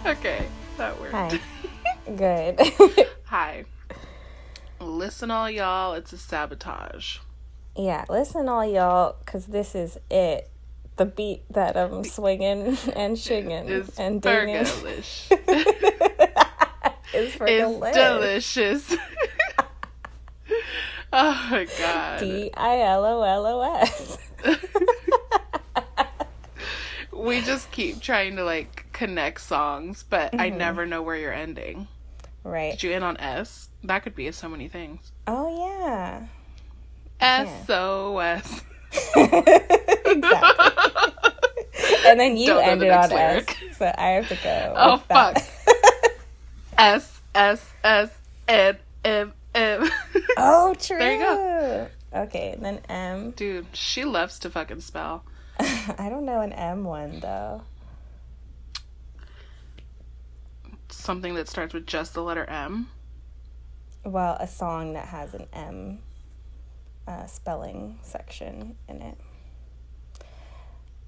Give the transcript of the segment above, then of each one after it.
Okay, that worked. Hi. Good. Hi. Listen, all y'all, it's a sabotage. Yeah, listen, all y'all, because this is it. The beat that I'm swinging and shinging and dinging is for delicious. Oh my god. DILOLOS. We just keep trying to like connect songs, but I never know where you're ending. Right. Did you end on S? That could be so many things. Oh yeah. SOS. Exactly. And then you ended on lyric. S, so I have to go. Oh fuck. S S S N M M. Oh, true. There you go. Okay, and then M. Dude, she loves to fucking spell. I don't know an M one though. Something that starts with just the letter M. Well, a song that has an M spelling section in it.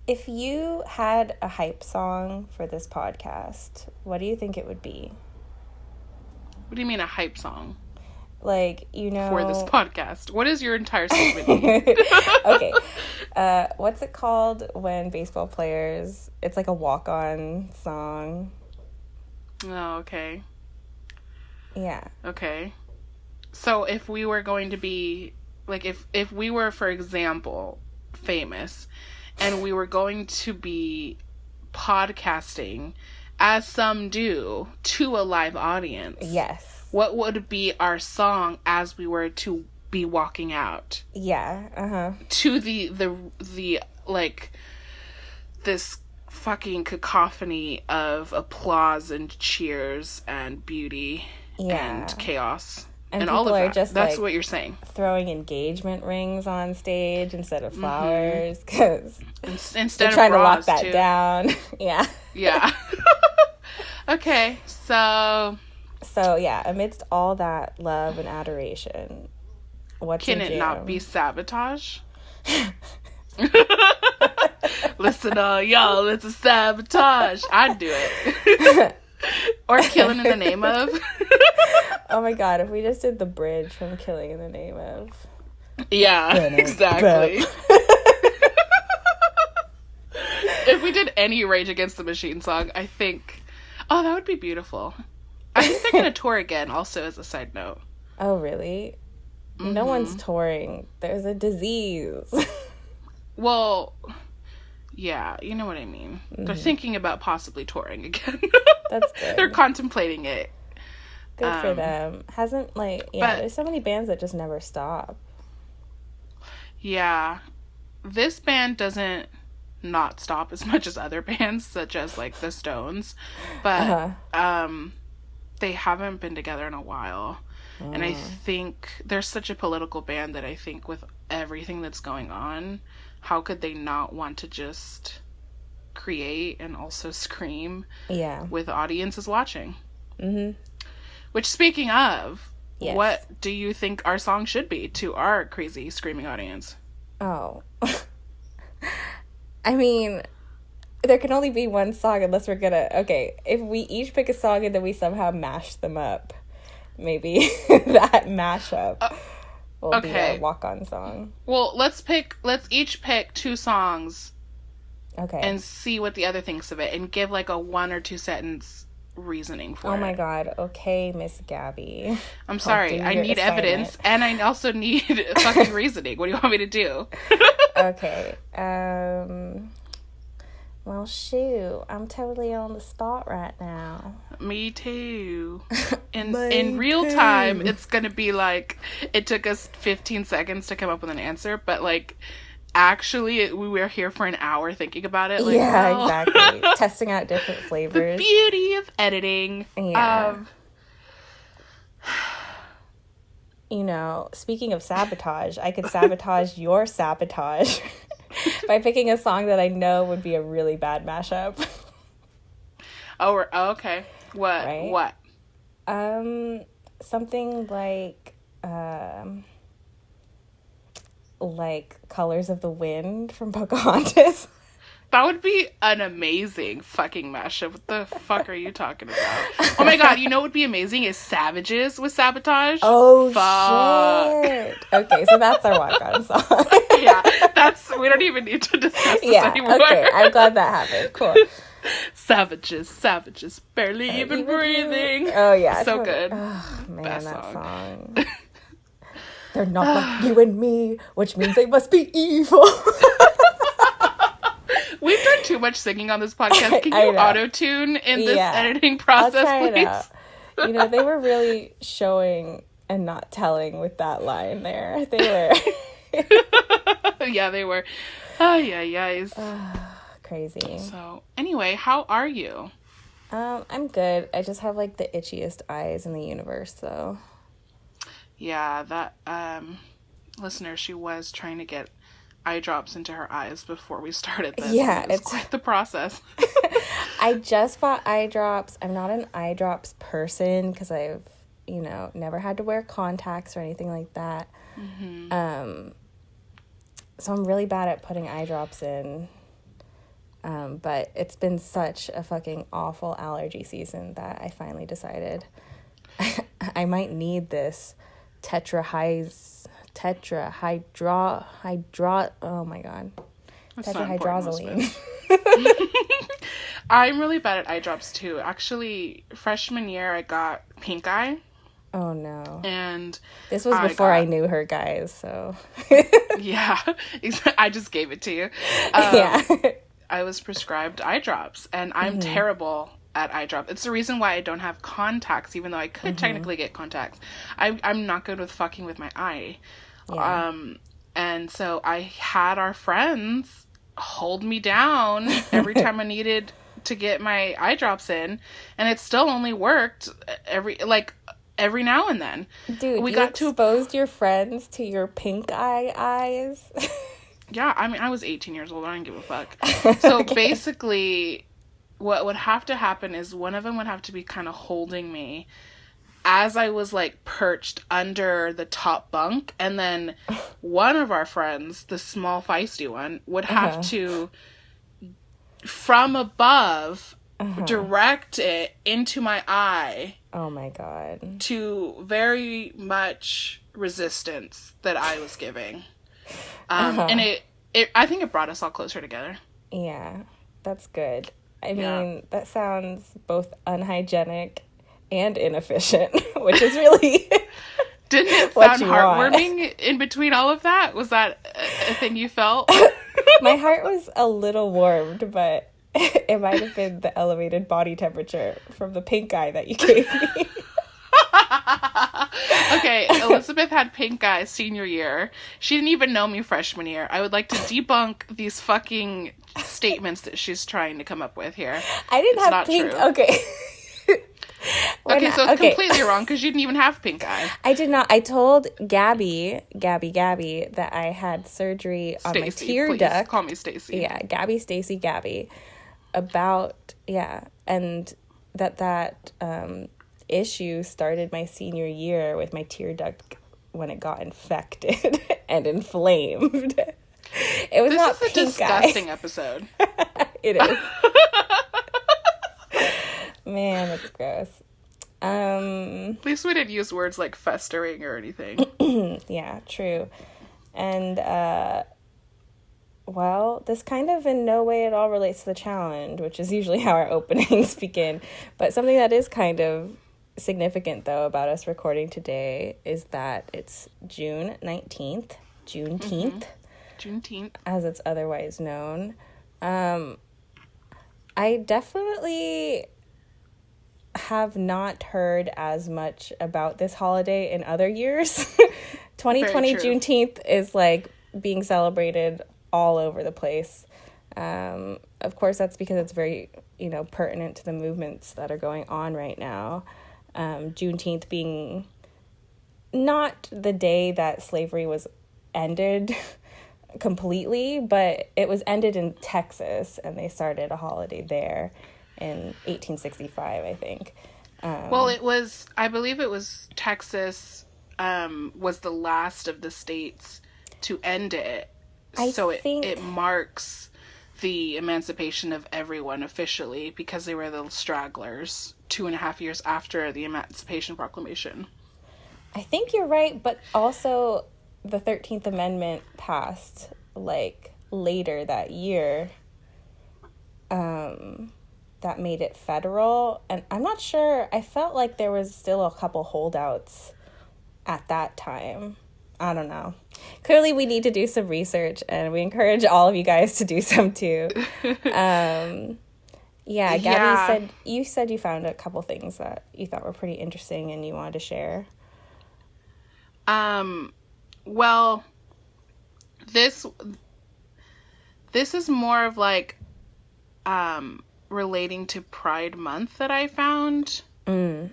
If you had a hype song for this podcast, what do you think it would be? What do you mean a hype song? Like, you know... For this podcast. What is your entire statement? Okay. What's it called when baseball players... It's like a walk-on song. Oh, okay. Yeah. Okay. So if we were going to be... Like, if we were, for example, famous... And we were going to be podcasting, as some do, to a live audience. Yes. What would be our song as we were to be walking out? Yeah. Uh-huh. To the like, this fucking cacophony of applause and cheers and beauty and chaos. And all of that. Just that's like, what you're saying. Throwing engagement rings on stage instead of flowers, because instead of trying to lock that too. down. Yeah. Yeah. Okay, so yeah, amidst all that love and adoration, what's can your it jam? not be sabotage? Listen, all y'all, it's a sabotage. I'd do it. Or Killing in the Name of. Oh my god, if we just did the bridge from Killing in the Name of. Yeah, exactly. If we did any Rage Against the Machine song, I think... Oh, that would be beautiful. I think they're going to tour again, also, as a side note. Oh, really? Mm-hmm. No one's touring. There's a disease. Well... Yeah, you know what I mean. Mm-hmm. They're thinking about possibly touring again. That's good. They're contemplating it. Good for them. Hasn't, like... Yeah, there's so many bands that just never stop. Yeah. This band doesn't not stop as much as other bands, such as, like, the Stones. But, they haven't been together in a while. And I think they're such a political band that I think with everything that's going on... How could they not want to just create and also scream with audiences watching? Mm-hmm. Which, speaking of, what do you think our song should be to our crazy screaming audience? Oh. I mean, there can only be one song unless we're gonna... Okay, if we each pick a song and then we somehow mash them up, maybe that mashup... will be our walk-on song. Well, let's each pick two songs. Okay. And see what the other thinks of it and give like a 1 or 2 sentence reasoning for it. Oh my god. Okay, Miss Gabby. I'm sorry. I need evidence and I also need fucking reasoning. What do you want me to do? Okay. Well, shoot. I'm totally on the spot right now. Me too. In real time, it's going to be like, it took us 15 seconds to come up with an answer, but like, actually, we were here for an hour thinking about it. Like, yeah, exactly. Testing out different flavors. The beauty of editing. Yeah. You know, speaking of sabotage, I could sabotage your sabotage. By picking a song that I know would be a really bad mashup. Oh, okay. What? Right? What? Something like Colors of the Wind from Pocahontas. That would be an amazing fucking mashup. What the fuck are you talking about? Oh my god, you know what would be amazing is Savages with Sabotage. Oh, fuck. Shit. Okay, so that's our walk-on song. Yeah, we don't even need to discuss this anymore. Okay, I'm glad that happened. Cool. Savages, barely even breathing. Oh, yeah. So good. Oh, man, Best that song. They're not like you and me, which means they must be evil. We've done too much singing on this podcast. Can you auto-tune in this editing process, please? You know, they were really showing and not telling with that line there. They were. Yeah, they were. Crazy. So, anyway, how are you? I'm good. I just have, like, the itchiest eyes in the universe, though. Yeah, that, listener, she was trying to get eye drops into her eyes before we started this. Yeah, it's quite the process. I just bought eye drops. I'm not an eye drops person because I've, you know, never had to wear contacts or anything like that. Mm-hmm. So I'm really bad at putting eye drops in. But it's been such a fucking awful allergy season that I finally decided I might need this oh my god. Tetrahydrozoline. I'm really bad at eye drops too. Actually, freshman year I got pink eye. Oh no. And this was before I knew her, guys, so yeah. I just gave it to you. I was prescribed eye drops, and I'm terrible at eye drops. It's the reason why I don't have contacts, even though I could technically get contacts. I'm not good with fucking with my eye. Yeah. And so I had our friends hold me down every time I needed to get my eye drops in, and it still only worked every now and then. Dude, you exposed your friends to your pink eye eyes? Yeah, I mean, I was 18 years old. I didn't give a fuck. So basically, what would have to happen is one of them would have to be kind of holding me as I was, like, perched under the top bunk. And then one of our friends, the small feisty one, would have to, from above, direct it into my eye. Oh, my God. To very much resistance that I was giving. And I think it brought us all closer together. Yeah, that's good. I mean, that sounds both unhygienic and inefficient, which is really Didn't it sound heartwarming in between all of that? Was that a thing you felt? My heart was a little warmed, but it might have been the elevated body temperature from the pink eye that you gave me. Okay, Elizabeth had pink eye senior year. She didn't even know me freshman year. I would like to debunk these fucking statements that she's trying to come up with here. I didn't have pink. True. Okay. Okay, so it's completely wrong because you didn't even have pink eye. I did not. I told Gabby, that I had surgery on my tear duct. Call me Stacy. Yeah, Gabby, about, and that issue started my senior year with my tear duct when it got infected and inflamed. It was not pink eye. This is a disgusting episode. It is. Man, it's gross. At least we didn't use words like festering or anything. Yeah, true. And, well, this kind of in no way at all relates to the challenge, which is usually how our openings begin. But something that is kind of significant, though, about us recording today is that it's June 19th, Juneteenth, as it's otherwise known. I definitely have not heard as much about this holiday in other years. 2020 Juneteenth is like being celebrated all over the place. Of course, that's because it's very, pertinent to the movements that are going on right now. Juneteenth being not the day that slavery was ended completely, but it was ended in Texas, and they started a holiday there in 1865, I think. Well, I believe it was Texas was the last of the states to end it. So it marks the emancipation of everyone officially, because they were the stragglers 2.5 years after the Emancipation Proclamation. I think you're right, but also the 13th Amendment passed, like, later that year, that made it federal, and I'm not sure, I felt like there was still a couple holdouts at that time. I don't know. Clearly, we need to do some research, and we encourage all of you guys to do some too. Yeah, Gabby you said you found a couple things that you thought were pretty interesting and you wanted to share. Well, this is more of like relating to Pride Month that I found. Yeah,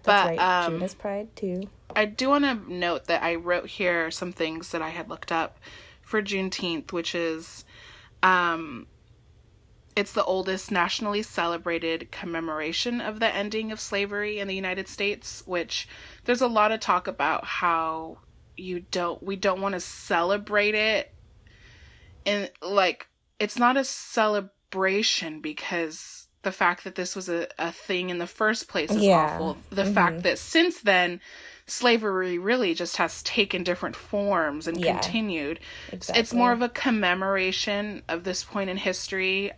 that's right. June is Pride too. I do want to note that I wrote here some things that I had looked up for Juneteenth, which is it's the oldest nationally celebrated commemoration of the ending of slavery in the United States, which there's a lot of talk about how we don't want to celebrate it. And like, it's not a celebration because the fact that this was a thing in the first place is awful. The fact that since then, slavery really just has taken different forms and continued. Exactly. It's more of a commemoration of this point in history.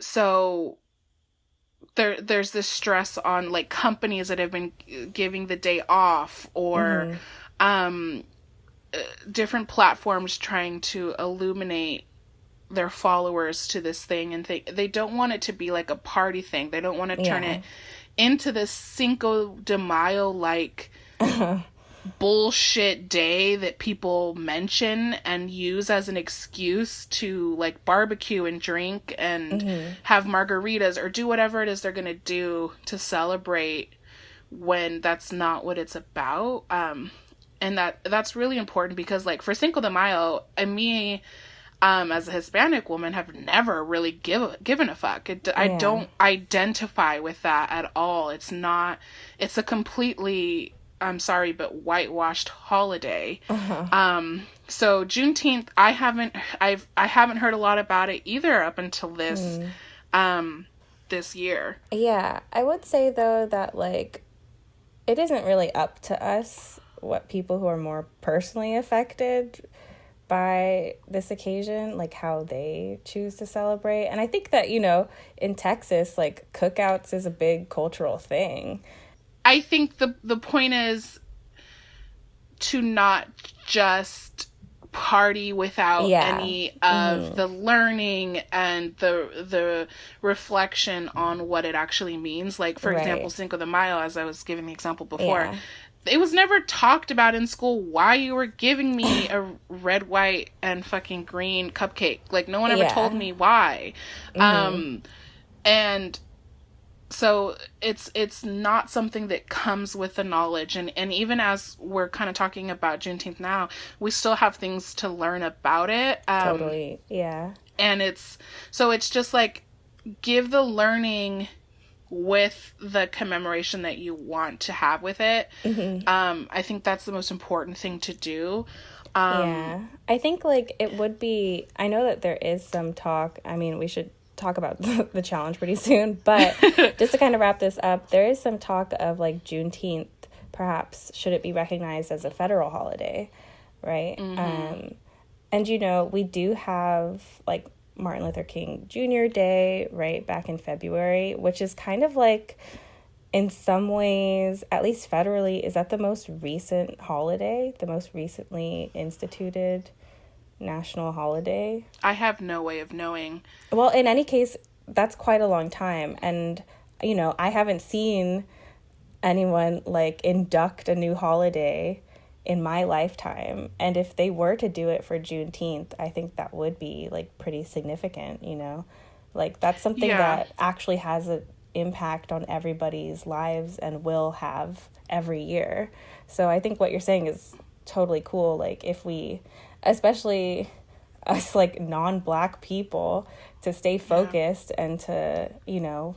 So there's this stress on like companies that have been giving the day off, or different platforms trying to illuminate their followers to this thing, and they don't want it to be like a party thing. They don't want to turn it into this Cinco de Mayo like bullshit day that people mention and use as an excuse to like barbecue and drink and have margaritas or do whatever it is they're gonna do to celebrate, when that's not what it's about. And that's really important because like for Cinco de Mayo, and me as a Hispanic woman have never really given a fuck. I don't identify with that at all. It's a completely, I'm sorry, but whitewashed holiday. So Juneteenth, I haven't heard a lot about it either up until this year. Yeah, I would say though that like it isn't really up to us what people who are more personally affected by this occasion, like how they choose to celebrate. And I think that, you know, in Texas, like cookouts is a big cultural thing. I think the point is to not just party without any of the learning and the reflection on what it actually means. Like, for example, Cinco de Mayo, as I was giving the example before, it was never talked about in school why you were giving me a red, white, and fucking green cupcake. Like, no one ever told me why. And so it's not something that comes with the knowledge. And even as we're kind of talking about Juneteenth now, we still have things to learn about it. Totally, yeah. And it's just like, give the learning with the commemoration that you want to have with it. I think that's the most important thing to do. I think like it would be, I know that there is some talk, I mean, we should talk about the challenge pretty soon, but just to kind of wrap this up, there is some talk of like Juneteenth, perhaps should it be recognized as a federal holiday, right? And you know, we do have like Martin Luther King Jr. Day, right, back in February, which is kind of like, in some ways, at least federally, is that the most recent holiday, the most recently instituted national holiday? I have no way of knowing. Well, in any case, that's quite a long time. And, you know, I haven't seen anyone, like, induct a new holiday in my lifetime. And if they were to do it for Juneteenth, I think that would be like pretty significant, you know, like that's something that actually has an impact on everybody's lives and will have every year. So I think what you're saying is totally cool. Like if we, especially us like non-Black people, to stay focused and to, you know,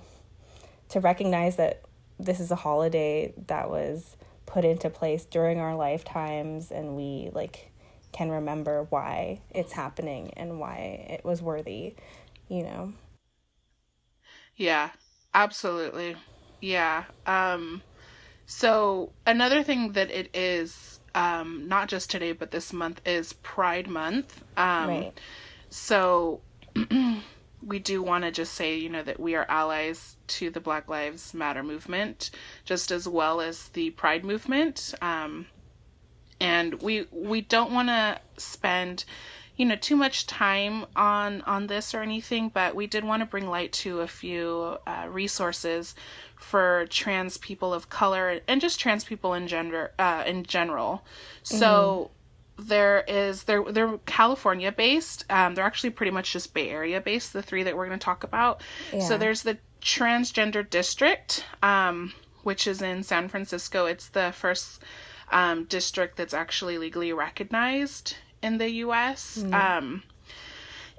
to recognize that this is a holiday that was put into place during our lifetimes, and we like can remember why it's happening and why it was worthy, you know? Yeah, absolutely. Yeah. So another thing that it is, not just today, but this month is Pride Month. Right. So we do want to just say, that we are allies to the Black Lives Matter movement, just as well as the Pride movement. And we don't want to spend, too much time on this or anything, but we did want to bring light to a few resources for trans people of color and just trans people in general. So they're California based. They're actually pretty much just Bay Area based, the three that we're going to talk about. Yeah. So there's the Transgender District, which is in San Francisco. It's the first district that's actually legally recognized in the U.S.,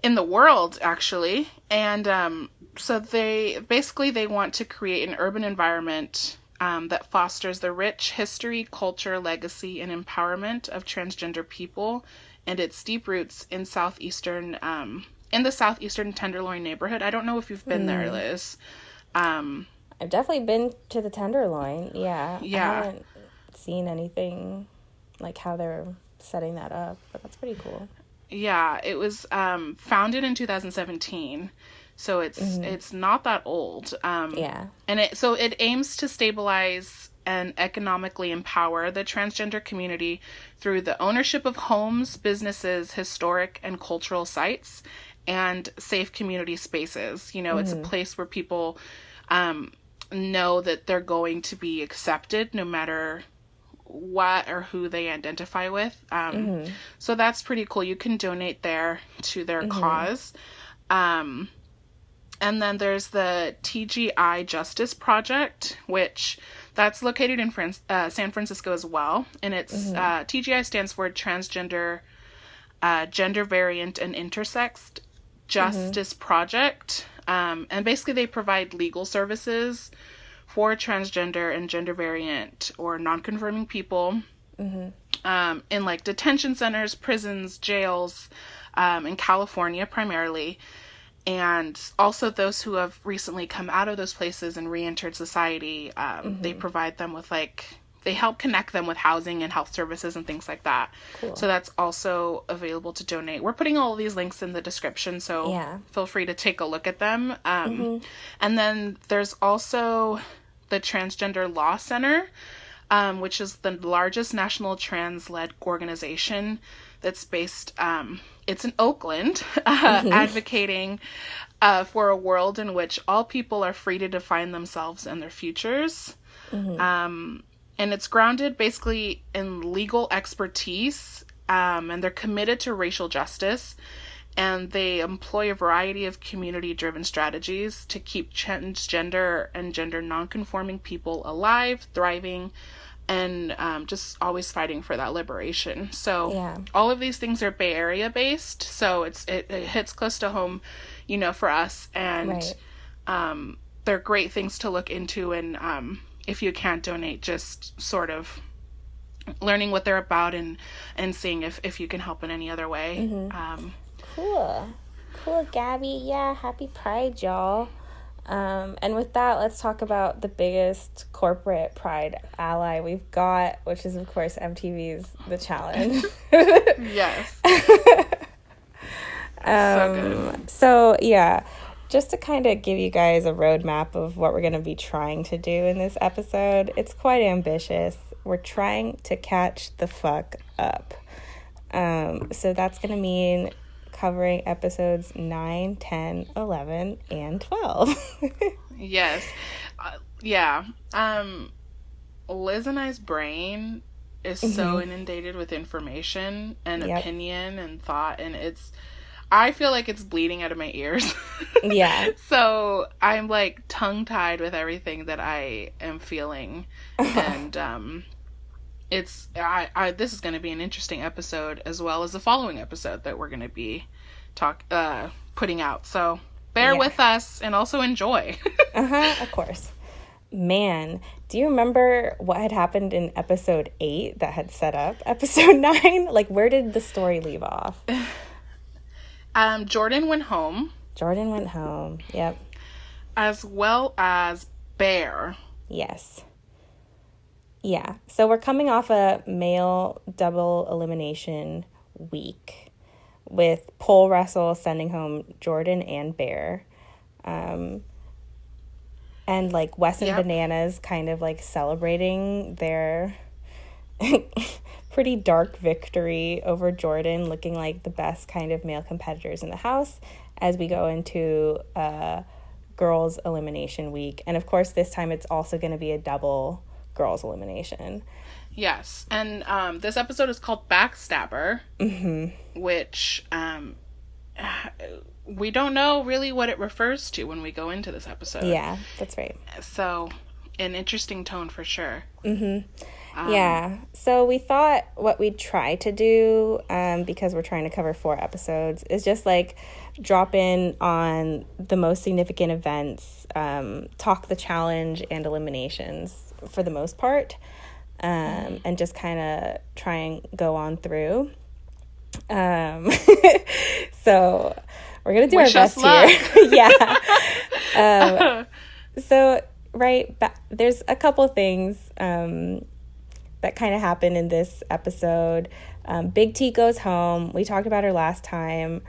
in the world, actually. And so they want to create an urban environment that fosters the rich history, culture, legacy, and empowerment of transgender people and its deep roots in the southeastern Tenderloin neighborhood. I don't know if you've been there, Liz. I've definitely been to the Tenderloin. Yeah. I haven't seen anything like how they're setting that up, but that's pretty cool. Yeah, it was founded in 2017, so it's not that old. And it aims to stabilize and economically empower the transgender community through the ownership of homes, businesses, historic and cultural sites, and safe community spaces. It's a place where people know that they're going to be accepted no matter what or who they identify with. So that's pretty cool. You can donate there to their cause. And then there's the TGI Justice Project, which that's located in San Francisco as well. And it's TGI stands for Transgender, Gender Variant and Intersex Justice Project. And basically they provide legal services for transgender and gender variant or non-conforming people in like detention centers, prisons, jails, in California primarily, and also those who have recently come out of those places and re-entered society. They provide them with they help connect them with housing and health services and things like that. Cool. So that's also available to donate. We're putting all of these links in the description, so feel free to take a look at them. And then there's also the Transgender Law Center, which is the largest national trans-led organization that's based, it's in Oakland, advocating for a world in which all people are free to define themselves and their futures. And it's grounded basically in legal expertise, and they're committed to racial justice. And they employ a variety of community-driven strategies to keep transgender and gender non-conforming people alive, thriving, and just always fighting for that liberation. So all of these things are Bay Area based, so it hits close to home, for us. And they're great things to look into. And if you can't donate, just sort of learning what they're about and seeing if you can help in any other way. Cool, Gabby. Yeah, happy Pride, y'all. And with that, let's talk about the biggest corporate Pride ally we've got, which is, of course, MTV's The Challenge. Yes. So good. So, yeah, just to kind of give you guys a roadmap of what we're going to be trying to do in this episode, it's quite ambitious. We're trying to catch the fuck up. So that's going to mean covering episodes 9, 10, 11, and 12. Yes. Liz and I's brain is so inundated with information and opinion and thought, and I feel like it's bleeding out of my ears. Yeah. So I'm tongue-tied with everything that I am feeling. And this is going to be an interesting episode, as well as the following episode that we're going to be putting out. So bear with us and also enjoy. Of course. Man, do you remember what had happened in episode 8 that had set up episode 9? Like, where did the story leave off? Jordan went home. Jordan went home, yep. As well as Bear. Yes. Yeah, so we're coming off a male double elimination week with Pole Wrestle sending home Jordan and Bear. And, like, Wes and Bananas kind of, like, celebrating their pretty dark victory over Jordan, looking like the best kind of male competitors in the house as we go into girls' elimination week. And, of course, this time it's also going to be a double girls' elimination. Yes, and this episode is called Backstabber, which we don't know really what it refers to when we go into this episode. Yeah, that's right. So, an interesting tone for sure. Yeah, so we thought what we'd try to do, because we're trying to cover 4 episodes, is just, like, drop in on the most significant events, talk the challenge and eliminations for the most part, and just kind of try and go on through. So we're going to do our best here. Yeah. So, right, there's a couple things that kind of happened in this episode. Big T goes home. We talked about her last time.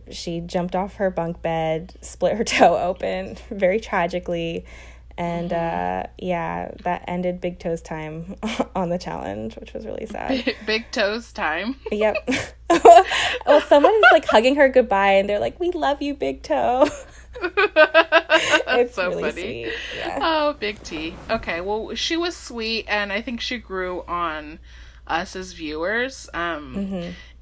She jumped off her bunk bed, split her toe open very tragically. And, that ended Big Toe's time on the challenge, which was really sad. Big Toe's time? Yep. Well, someone is, like, hugging her goodbye, and they're like, "We love you, Big Toe." It's so really funny. Sweet. Yeah. Oh, Big T. Okay, well, she was sweet, and I think she grew on us as viewers.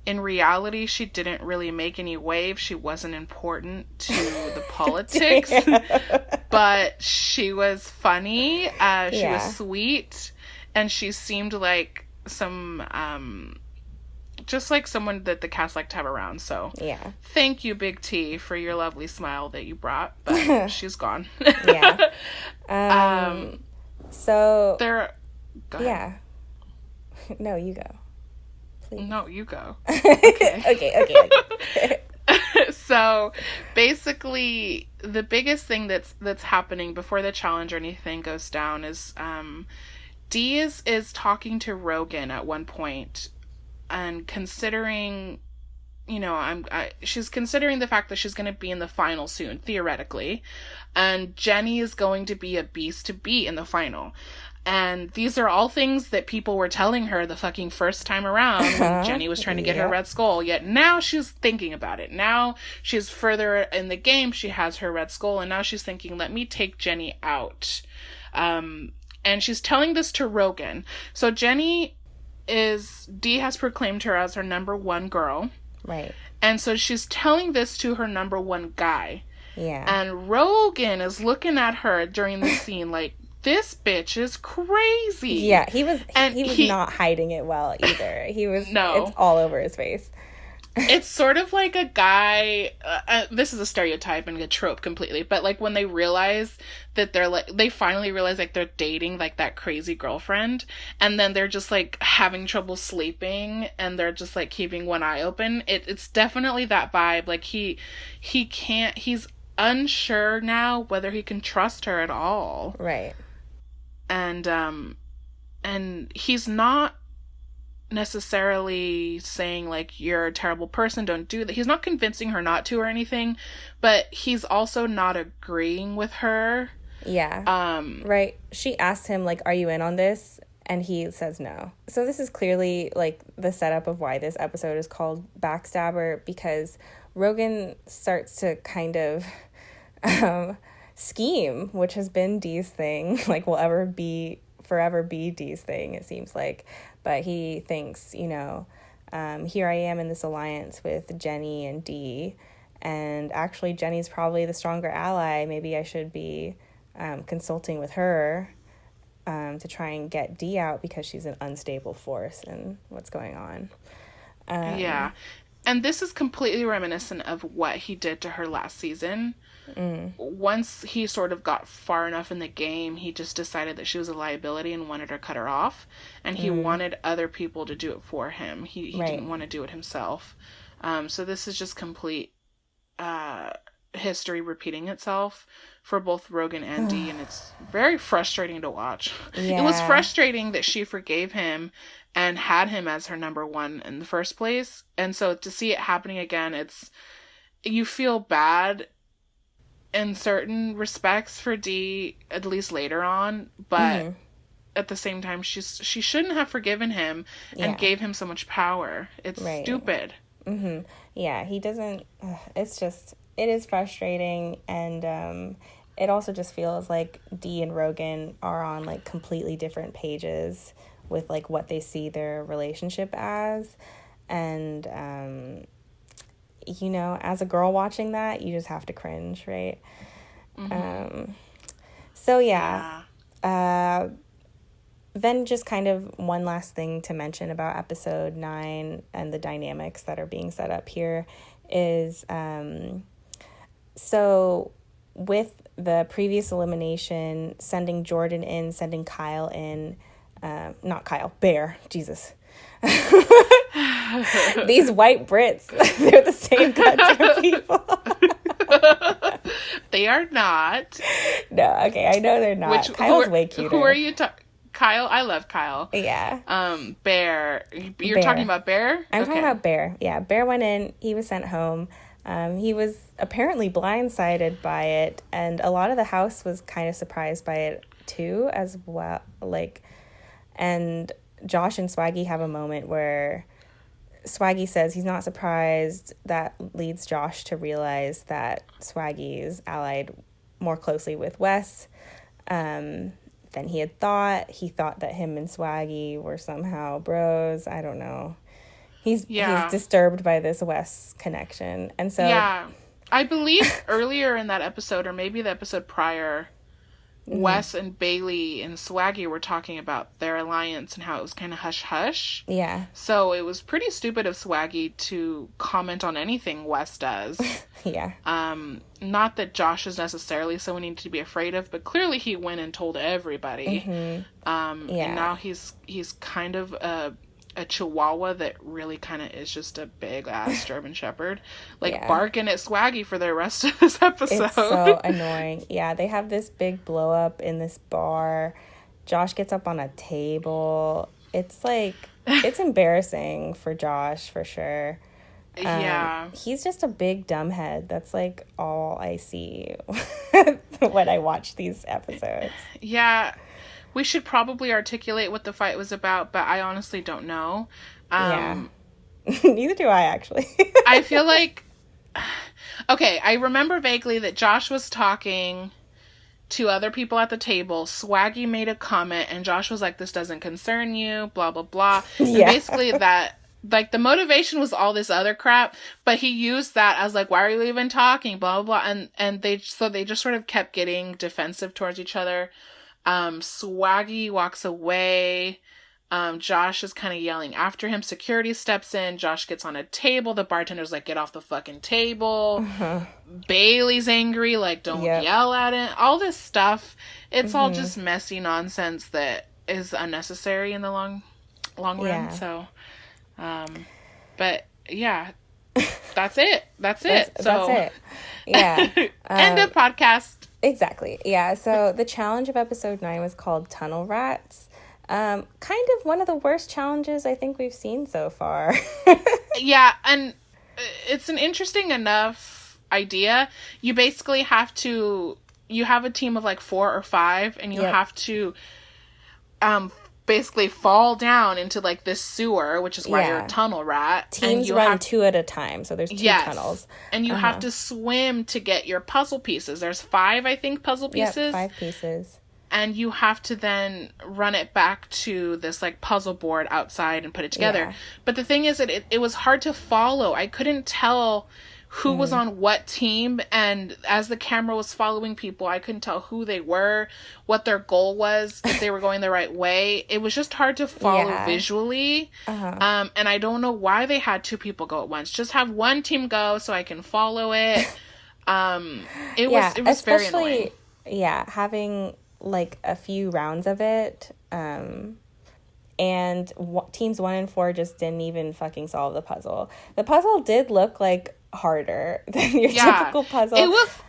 In reality, she didn't really make any waves. She wasn't important to the politics. But she was funny. She was sweet. And she seemed like some, just like someone that the cast liked to have around. So thank you, Big T, for your lovely smile that you brought. But she's gone. So there. Go ahead. Yeah. No, you go. No, you go. Okay. So basically the biggest thing that's happening before the challenge or anything goes down is Dee is talking to Rogan at one point and considering, she's considering the fact that she's going to be in the final soon, theoretically, and Jenny is going to be a beast to beat in the final. And these are all things that people were telling her the fucking first time around when Jenny was trying to get her Red Skull. Yet now she's thinking about it. Now she's further in the game. She has her Red Skull. And now she's thinking, let me take Jenny out. And she's telling this to Rogan. So Dee has proclaimed her as her number 1 girl. Right. And so she's telling this to her number 1 guy. Yeah. And Rogan is looking at her during the scene like, this bitch is crazy. Yeah, he was not hiding it well either. He was, it's all over his face. It's sort of like a guy, this is a stereotype and a trope completely, but like when they realize that they finally realize like they're dating like that crazy girlfriend, and then they're just like having trouble sleeping and they're just like keeping one eye open. It's definitely that vibe. Like he's unsure now whether he can trust her at all. Right. And he's not necessarily saying like, you're a terrible person, don't do that. He's not convincing her not to or anything, but he's also not agreeing with her. Yeah. Right. She asked him like, are you in on this? And he says no. So this is clearly like the setup of why this episode is called Backstabber, because Rogan starts to kind of scheme, which has been Dee's thing, like will forever be Dee's thing, it seems like. But he thinks, here I am in this alliance with Jenny and Dee, and actually Jenny's probably the stronger ally. Maybe I should be consulting with her to try and get Dee out because she's an unstable force in what's going on. Yeah. And this is completely reminiscent of what he did to her last season. Once he sort of got far enough in the game, he just decided that she was a liability and wanted to cut her off. And he wanted other people to do it for him. He didn't want to do it himself. So this is just complete history repeating itself for both Rogan and Dee, and it's very frustrating to watch. Yeah. It was frustrating that she forgave him and had him as her number one in the first place. And so to see it happening again, you feel bad in certain respects for Dee, at least later on, but at the same time, she shouldn't have forgiven him and gave him so much power. It's stupid. Yeah, he doesn't, it is frustrating, and it also just feels like Dee and Rogan are on, like, completely different pages with, like, what they see their relationship as, and, you know, as a girl watching that, you just have to cringe, right? So, then just kind of one last thing to mention about episode 9 and the dynamics that are being set up here is, so with the previous elimination, sending Jordan in, sending Kyle in, not Kyle, Bear, Jesus. These white Brits, they're the same goddamn people. They are not. No, okay, I know they're not. Kyle's way cuter. Who are you talking? Kyle? I love Kyle. Yeah. Bear. You're talking about Bear? I'm talking about Bear. Yeah, Bear went in. He was sent home. He was apparently blindsided by it, and a lot of the house was kind of surprised by it too, as well. Like, and Josh and Swaggy have a moment where Swaggy says he's not surprised. That leads Josh to realize that Swaggy is allied more closely with Wes than he had thought. He thought that him and Swaggy were somehow bros. I don't know. He's disturbed by this Wes connection. And so... Yeah. I believe earlier in that episode, or maybe the episode prior, Wes and Bailey and Swaggy were talking about their alliance and how it was kind of hush-hush. Yeah. So it was pretty stupid of Swaggy to comment on anything Wes does. Yeah. Not that Josh is necessarily someone you need to be afraid of, but clearly he went and told everybody. And now he's kind of a chihuahua that really kind of is just a big ass German Shepherd, barking at Swaggy for the rest of this episode. It's so annoying. Yeah, they have this big blow up in this bar. Josh gets up on a table. It's like, it's embarrassing for Josh for sure. He's just a big dumbhead. That's like all I see when I watch these episodes. Yeah. We should probably articulate what the fight was about, but I honestly don't know. Neither do I, actually. I feel like... Okay, I remember vaguely that Josh was talking to other people at the table. Swaggy made a comment, and Josh was like, this doesn't concern you, blah, blah, blah. And basically that... Like, the motivation was all this other crap, but he used that as, like, why are you even talking, blah, blah, blah. And they just sort of kept getting defensive towards each other. Swaggy walks away. Josh is kind of yelling after him. Security steps in. Josh gets on a table. The bartender's like, get off the fucking table. Bailey's angry, like, don't yell at it. All this stuff. It's all just messy nonsense that is unnecessary in the long run. So, but yeah, that's it. That's it. That's it. Yeah. End of podcast. Exactly. Yeah. So the challenge of episode 9 was called Tunnel Rats. Kind of one of the worst challenges I think we've seen so far. Yeah. And it's an interesting enough idea. You basically you have a team of like 4 or 5, and you have to, basically fall down into like this sewer, which is why you're a tunnel rat. Teams run 2 at a time, so there's 2 tunnels. And you have to swim to get your puzzle pieces. There's 5, I think, puzzle pieces. 5 pieces. And you have to then run it back to this like puzzle board outside and put it together. But the thing is that it was hard to follow. I couldn't tell who was on what team, and as the camera was following people, I couldn't tell who they were, what their goal was, if they were going the right way. It was just hard to follow visually. And I don't know why they had two people go at once. Just have one team go so I can follow it. It was very annoying. Yeah, having like a few rounds of it, and teams 1 and 4 just didn't even fucking solve the puzzle. The puzzle did look like harder than your typical puzzle.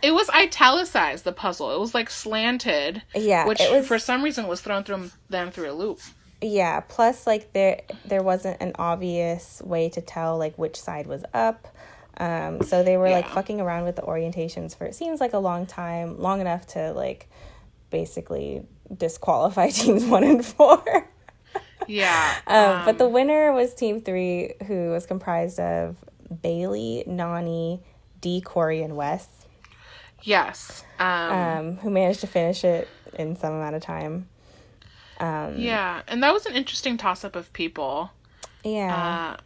It was italicized, the puzzle. It was like slanted. Yeah. Which for some reason was thrown through a loop. Yeah, plus like there wasn't an obvious way to tell like which side was up. So they were like fucking around with the orientations for, it seems like a long time, long enough to like basically disqualify teams 1 and 4. Yeah. But the winner was team 3, who was comprised of Bailey, Nani, D, Corey, and Wes. Yes. Who managed to finish it in some amount of time. Yeah, and that was an interesting toss-up of people. Yeah.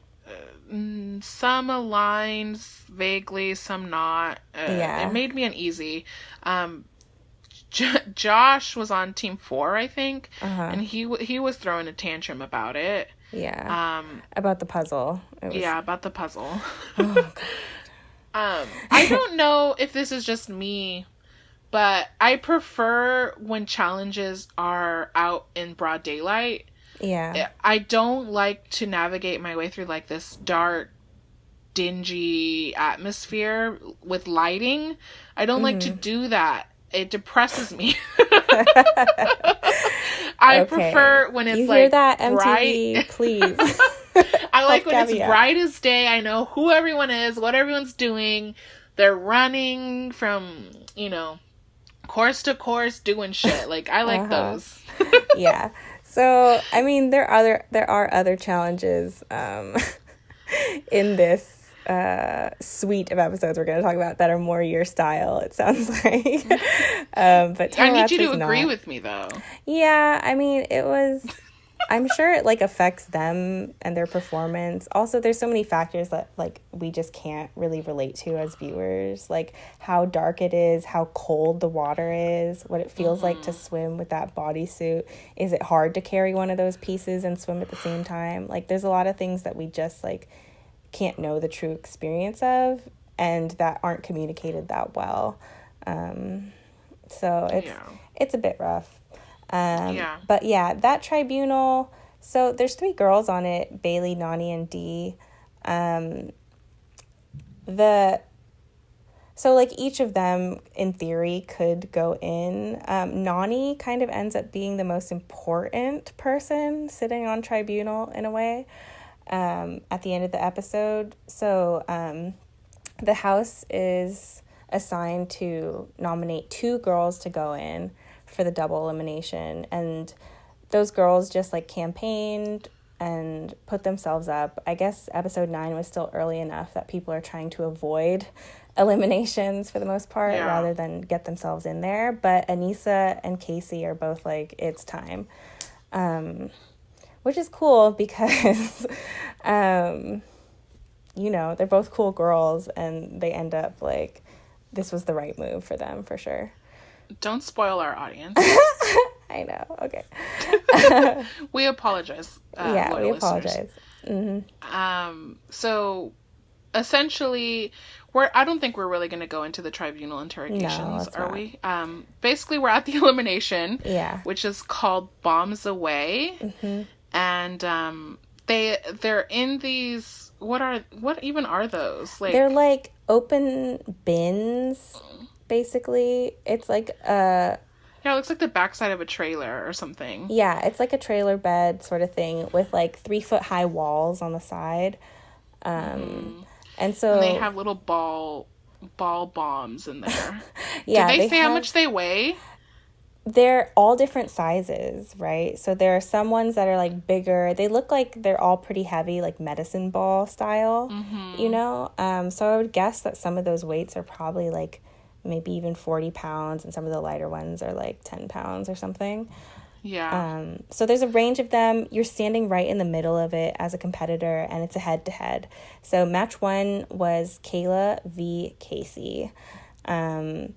Some aligned vaguely, some not. It made me uneasy. Josh was on team 4, I think, and he was throwing a tantrum about it. Yeah. About the puzzle. About the puzzle. Oh, God. I don't know if this is just me, but I prefer when challenges are out in broad daylight. Yeah. I don't like to navigate my way through like this dark, dingy atmosphere with lighting. I don't like to do that. It depresses me. I prefer when it's you like hear that, MTV, bright. Please. I like when it's bright as day. I know who everyone is, what everyone's doing. They're running from, course to course doing shit. Like, I like those. Yeah. So, I mean, there are other challenges in this suite of episodes we're going to talk about that are more your style, it sounds like. But I need you to agree with me, though. Yeah, I mean, I'm sure it like affects them and their performance. Also, there's so many factors that like we just can't really relate to as viewers, like how dark it is, how cold the water is, what it feels like to swim with that bodysuit. Is it hard to carry one of those pieces and swim at the same time? Like, there's a lot of things that we just like can't know the true experience of, and that aren't communicated that well. So it's a bit rough. But yeah, that tribunal, so there's 3 girls on it, Bailey, Nani, and Dee. So like each of them in theory could go in. Nani kind of ends up being the most important person sitting on tribunal in a way, at the end of the episode. So the house is assigned to nominate 2 girls to go in for the double elimination, and those girls just like campaigned and put themselves up. I guess episode 9 was still early enough that people are trying to avoid eliminations for the most part rather than get themselves in there. But Anissa and Casey are both like, it's time, which is cool because they're both cool girls, and they end up like, this was the right move for them for sure. Don't spoil our audience. I know. Okay. We apologize. We apologize. Mm-hmm. So, essentially, I don't think we're really going to go into the tribunal interrogations, are we? Basically, we're at the elimination. Yeah. Which is called Bombs Away. Mm-hmm. And they're in these. What even are those? Like, they're like open bins. Basically, it's like it looks like the backside of a trailer or something. Yeah, it's like a trailer bed sort of thing with like 3-foot high walls on the side. And they have little ball bombs in there. Yeah, did they say how much they weigh? They're all different sizes, right? So there are some ones that are like bigger. They look like they're all pretty heavy, like medicine ball style, so I would guess that some of those weights are probably like maybe even 40 pounds, and some of the lighter ones are like 10 pounds or something. Yeah. So there's a range of them. You're standing right in the middle of it as a competitor, and it's a head-to-head. So match 1 was Kayla v. Casey. And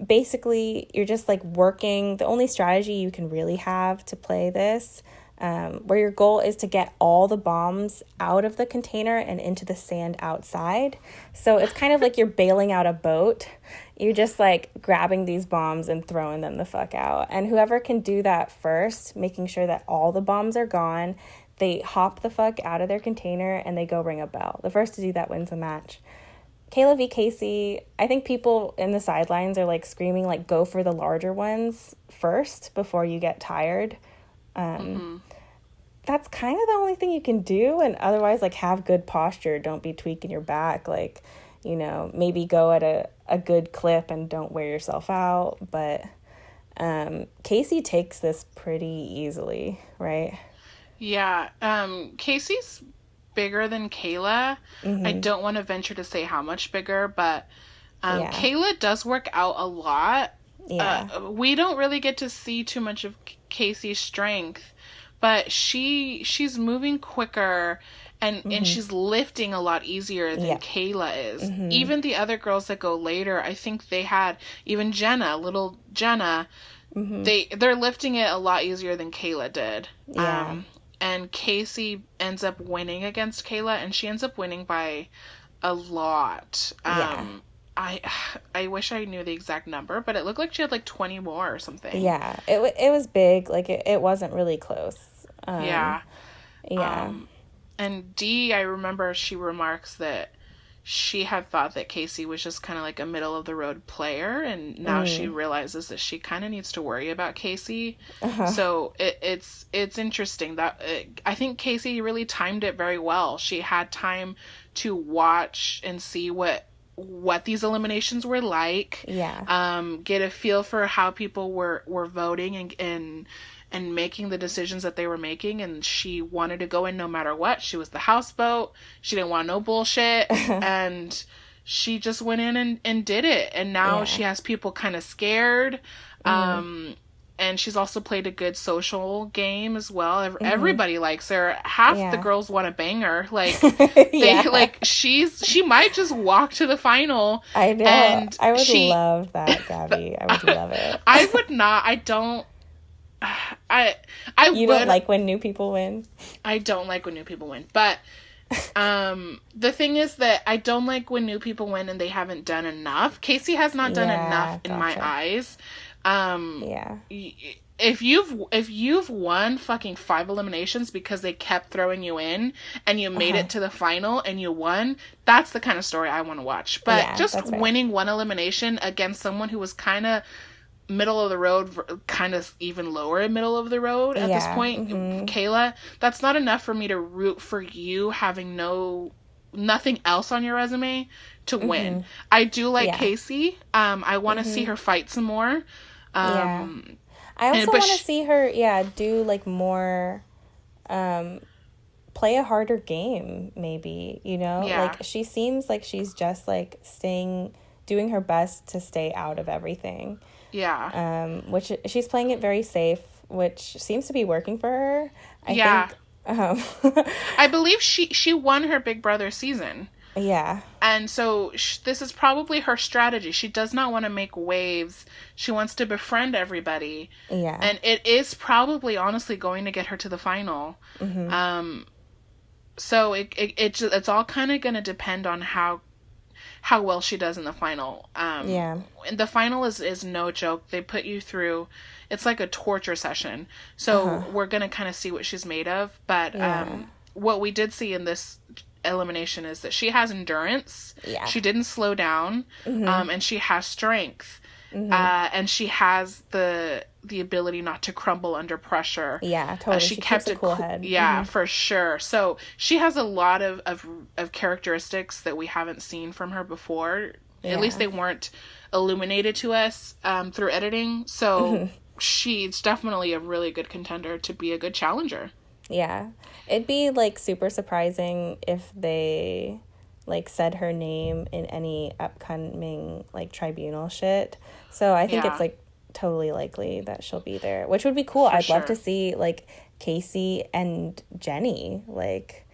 basically, you're just like working. The only strategy you can really have to play this, where your goal is to get all the bombs out of the container and into the sand outside. So it's kind of like you're bailing out a boat. You're just like grabbing these bombs and throwing them the fuck out. And whoever can do that first, making sure that all the bombs are gone, they hop the fuck out of their container and they go ring a bell. The first to do that wins the match. Kayla v. Casey, I think people in the sidelines are like screaming like go for the larger ones first before you get tired. That's kind of the only thing you can do, and otherwise like have good posture. Don't be tweaking your back, like, you know, maybe go at a good clip and don't wear yourself out. But Casey takes this pretty easily, right? Yeah. Casey's bigger than Kayla. I don't want to venture to say how much bigger, but Kayla does work out a lot. We don't really get to see too much of Casey's strength, but she's moving quicker and she's lifting a lot easier than Kayla is. Even the other girls that go later, I think they had, even Jenna, little Jenna, they're lifting it a lot easier than Kayla did. And Casey ends up winning against Kayla, and she ends up winning by a lot. I wish I knew the exact number, but it looked like she had like 20 more or something. Yeah, it was big. Like it wasn't really close. And Dee, I remember she remarks that she had thought that Casey was just kind of like a middle of the road player, and now she realizes that she kind of needs to worry about Casey. So it's interesting that I think Casey really timed it very well. She had time to watch and see what these eliminations were like. Get a feel for how people were voting and making the decisions that they were making, and she wanted to go in no matter what. She was the house vote. She didn't want no bullshit, and she just went in and did it. And now she has people kind of scared. And she's also played a good social game as well. Everybody likes her. Half the girls want to bang her. Like like she might just walk to the final. I know. And I would love that, Gabby. I would love it. I would not. I don't. You don't like when new people win? I don't like when new people win. But the thing is that I don't like when new people win and they haven't done enough. Casey has not done enough in my eyes. If you've won fucking 5 eliminations because they kept throwing you in and you made it to the final and you won, that's the kind of story I want to watch. But just winning one elimination against someone who was kind of middle of the road, kind of even lower middle of the road at this point, Kayla, that's not enough for me to root for you having nothing else on your resume to win. I do like Casey. I want to see her fight some more. I also want to see her do like more play a harder game, maybe, you know? Like she seems like she's just like doing her best to stay out of everything. Which she's playing it very safe, which seems to be working for her. I think I believe she won her Big Brother season. And so this is probably her strategy. She does not want to make waves. She wants to befriend everybody. And it is probably honestly going to get her to the final. So it's all kind of going to depend on how well she does in the final. And the final is no joke. They put you through, it's like a torture session. So we're going to kind of see what she's made of. But what we did see in this elimination is that she has endurance. She didn't slow down. And she has strength. And she has the ability not to crumble under pressure. Totally. She kept a cool head. For sure. So she has a lot of characteristics that we haven't seen from her before. At least they weren't illuminated to us through editing. So she's definitely a really good contender to be a good challenger. It'd be like super surprising if they like said her name in any upcoming like tribunal shit. So I think it's like totally likely that she'll be there, which would be cool. I'd love to see, like, Casey and Jenny, like,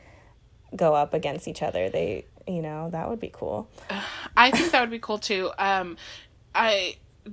go up against each other. They, you know, that would be cool. I think that would be cool too.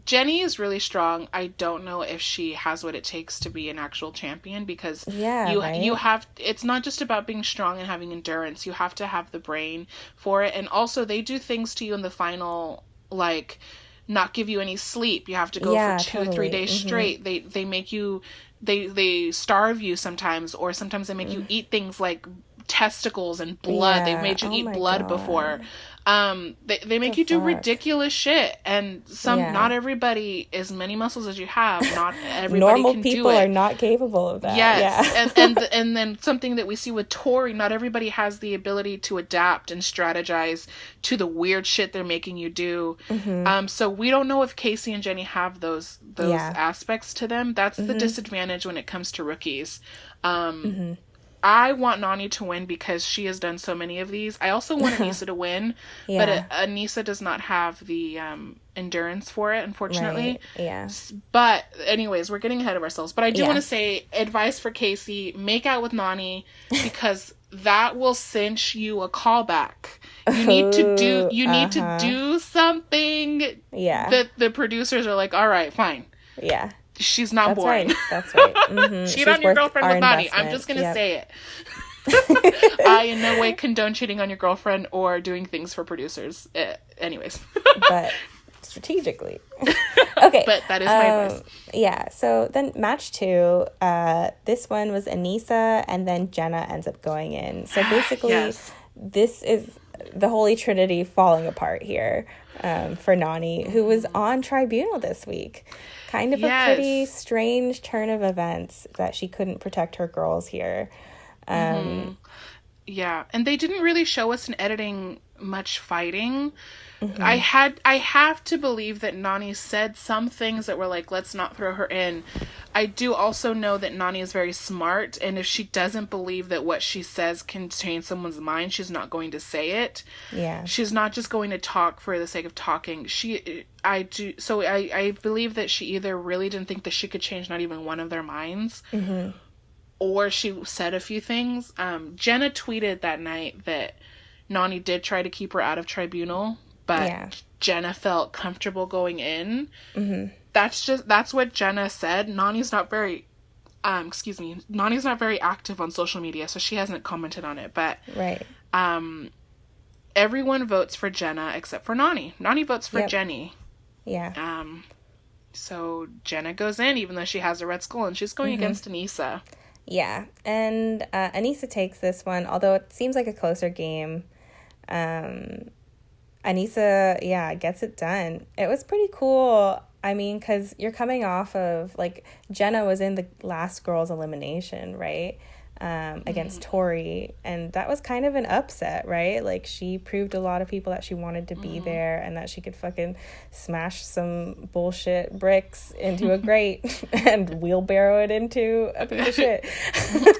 Jenny is really strong. I don't know if she has what it takes to be an actual champion, because you have, it's not just about being strong and having endurance. You have to have the brain for it. And also they do things to you in the final, like not give you any sleep. You have to go for 2 or 3 days straight. They make you, they starve you sometimes, or sometimes they make you eat things like testicles and blood. They've made you eat blood before. They make you do ridiculous shit, and not everybody, as many muscles as you have, not everybody normal can people do it. Are not capable of that. Yes. and then something that we see with Tori, not everybody has the ability to adapt and strategize to the weird shit they're making you do. So we don't know if Casey and Jenny have those aspects to them. That's the disadvantage when it comes to rookies. I want Nani to win because she has done so many of these. I also want Anissa to win, but Anissa does not have the endurance for it, unfortunately. Right. Yeah. But anyways, we're getting ahead of ourselves. But I do want to say, advice for Casey, make out with Nani, because that will cinch you a callback. You need to do something that the producers are like, all right, fine. Yeah. She's not boring. Right. That's right. Cheat on your girlfriend with Nani. I'm just going to say it. I in no way condone cheating on your girlfriend or doing things for producers. Anyways. But strategically. Okay. But that is my advice. Yeah. So then match 2, this one was Anissa, and then Jenna ends up going in. So basically, this is the Holy Trinity falling apart here for Nani, who was on tribunal this week. Kind of a pretty strange turn of events that she couldn't protect her girls here. Yeah, and they didn't really show us in editing much fighting. I have to believe that Nani said some things that were like, let's not throw her in. I do also know that Nani is very smart, and if she doesn't believe that what she says can change someone's mind, she's not going to say it. Yeah. She's not just going to talk for the sake of talking. I believe that she either really didn't think that she could change not even one of their minds, or she said a few things. Jenna tweeted that night that Nani did try to keep her out of tribunal, but Jenna felt comfortable going in. That's what Jenna said. Nani's not very active on social media, so she hasn't commented on it, but everyone votes for Jenna except for Nani. Nani votes for Jenny. So Jenna goes in, even though she has a red skull, and she's going against Anissa. Yeah, and Anissa takes this one, although it seems like a closer game. Anissa, gets it done. It was pretty cool. I mean, because you're coming off of, like, Jenna was in the last girl's elimination, right? Against Tori, and that was kind of an upset, right? Like, she proved a lot of people that she wanted to be there, and that she could fucking smash some bullshit bricks into a grate and wheelbarrow it into a piece of shit.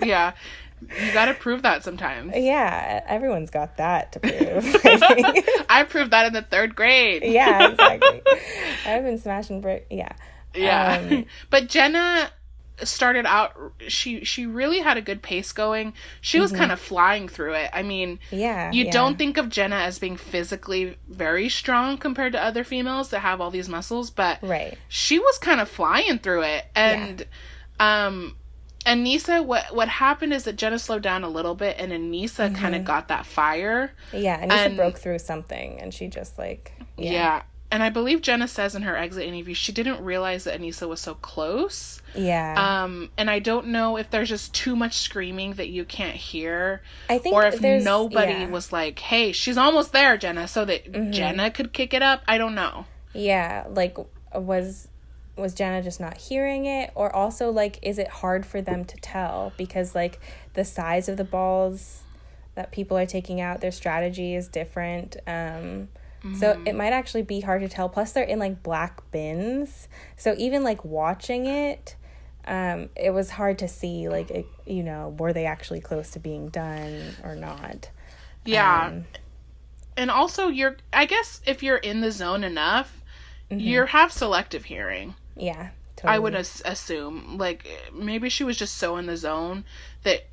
Yeah. You gotta prove that sometimes. Yeah, everyone's got that to prove. I proved that in the 3rd grade. Yeah, exactly. I've been smashing brick. Yeah. But Jenna started out, she really had a good pace going. She was kind of flying through it. I mean, you don't think of Jenna as being physically very strong compared to other females that have all these muscles, but she was kind of flying through it. And Anissa, what happened is that Jenna slowed down a little bit, and Anissa kind of got that fire. Yeah, Anissa broke through something, and she just, like... Yeah. And I believe Jenna says in her exit interview she didn't realize that Anissa was so close. Yeah. And I don't know if there's just too much screaming that you can't hear. I think, or if nobody was like, hey, she's almost there, Jenna, so that Jenna could kick it up. I don't know. Yeah, like, was Jenna just not hearing it? Or also, like, is it hard for them to tell? Because, like, the size of the balls that people are taking out, their strategy is different. So it might actually be hard to tell. Plus, they're in, like, black bins. So even, like, watching it, it was hard to see, like, were they actually close to being done or not? Yeah. And also, I guess if you're in the zone enough, you have selective hearing. Yeah, I would totally. assume. Like, maybe she was just so in the zone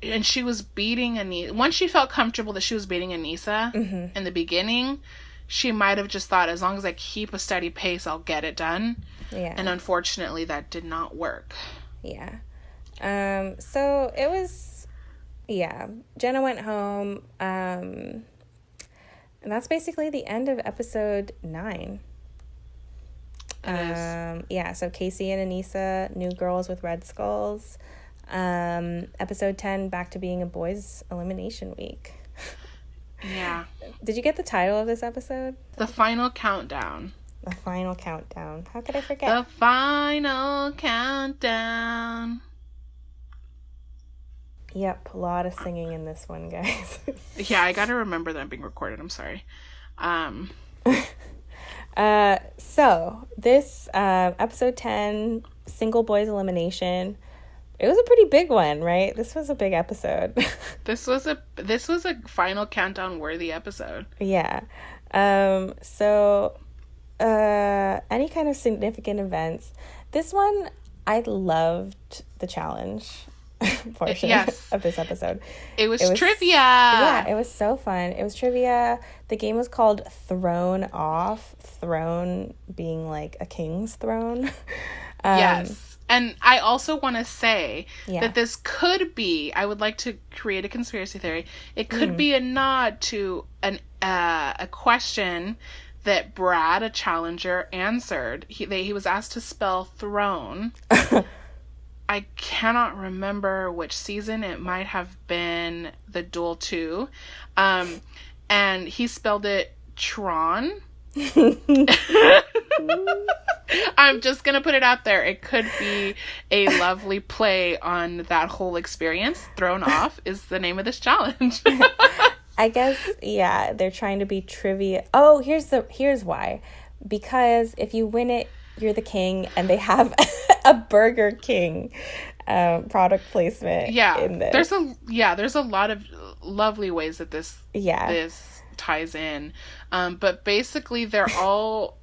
and she was beating Anissa. Once she felt comfortable that she was beating Anissa in the beginning, she might have just thought, as long as I keep a steady pace, I'll get it done. Yeah. And unfortunately, that did not work. Yeah. So it was, yeah. Jenna went home, and that's basically the end of episode 9. Yeah, so Casey and Anissa, new girls with red skulls. Episode 10, back to being a boys' elimination week. Yeah. Did you get the title of this episode? The Final Countdown. The Final Countdown. How could I forget? The Final Countdown. Yep, a lot of singing in this one, guys. Yeah, I gotta remember that I'm being recorded. I'm sorry. So this episode 10, single boys elimination. It was a pretty big one, right? This was a big episode. This was a Final Countdown worthy episode. Yeah. So any kind of significant events. This one, I loved the challenge portion of this episode. It was trivia. Yeah, it was so fun. It was trivia. The game was called Thrown Off. Throne being like a king's throne. Yes. And I also want to say that this could be, I would like to create a conspiracy theory. It could be a nod to a question that Brad, a challenger, answered. He was asked to spell throne. I cannot remember which season. It might have been the Duel 2. And he spelled it Tron. I'm just going to put it out there. It could be a lovely play on that whole experience. Thrown Off is the name of this challenge. I guess, yeah, they're trying to be trivia. Oh, here's why. Because if you win it, you're the king, and they have a Burger King product placement in this. There's a lot of lovely ways that this ties in. But basically they're all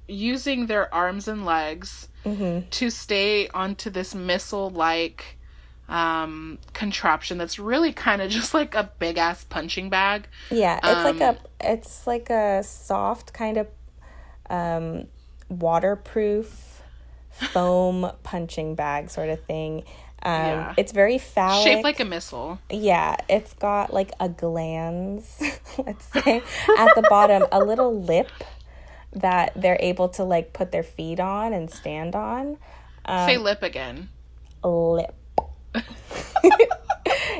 using their arms and legs to stay onto this missile-like contraption that's really kind of just like a big ass punching bag. Yeah, it's like a soft kind of waterproof foam punching bag sort of thing. It's very phallic, shaped like a missile. Yeah, it's got like a glans, let's say, at the bottom, a little lip that they're able to like put their feet on and stand on. Say lip again. Lip.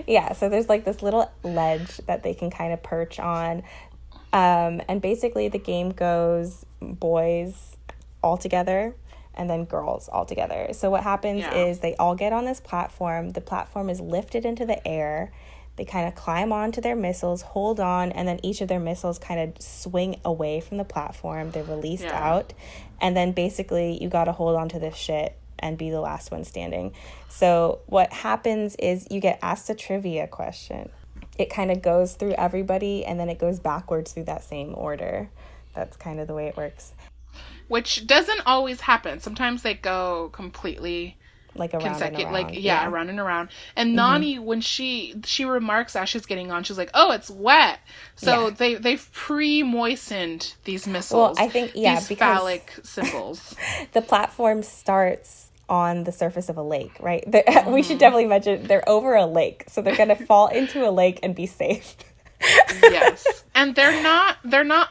Yeah, so there's like this little ledge that they can kind of perch on. And basically the game goes boys all together and then girls all together. So what happens is they all get on this platform. The platform is lifted into the air. They kind of climb onto their missiles, hold on, and then each of their missiles kind of swing away from the platform. They're released out. And then basically you got to hold on to this shit and be the last one standing. So what happens is you get asked a trivia question. It kind of goes through everybody, and then it goes backwards through that same order. That's kind of the way it works. Which doesn't always happen. Sometimes they go completely like around and around. Like around and around. And Nani, when she remarks as she's getting on, she's like, "Oh, it's wet." So they've pre-moistened these missiles. Well, I think these phallic symbols. The platform starts on the surface of a lake, right? We should definitely mention they're over a lake, so they're gonna fall into a lake and be safe. Yes. And they're not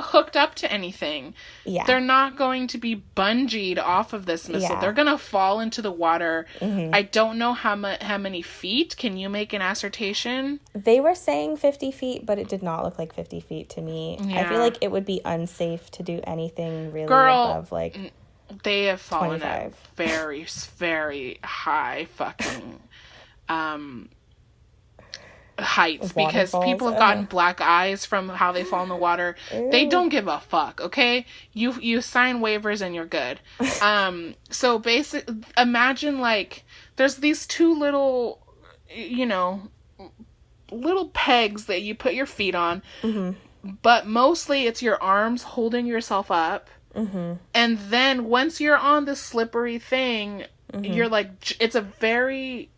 hooked up to anything. Yeah. They're not going to be bungeed off of this missile. Yeah. They're going to fall into the water. I don't know how many feet. Can you make an assertion? They were saying 50 feet, but it did not look like 50 feet to me. Yeah. I feel like it would be unsafe to do anything really above like they have fallen 25. At very, very high fucking heights because people have gotten black eyes from how they fall in the water. They don't give a fuck, okay? You sign waivers and you're good. So imagine like there's these two little little pegs that you put your feet on, but mostly it's your arms holding yourself up. And then once you're on the slippery thing, you're like, it's a very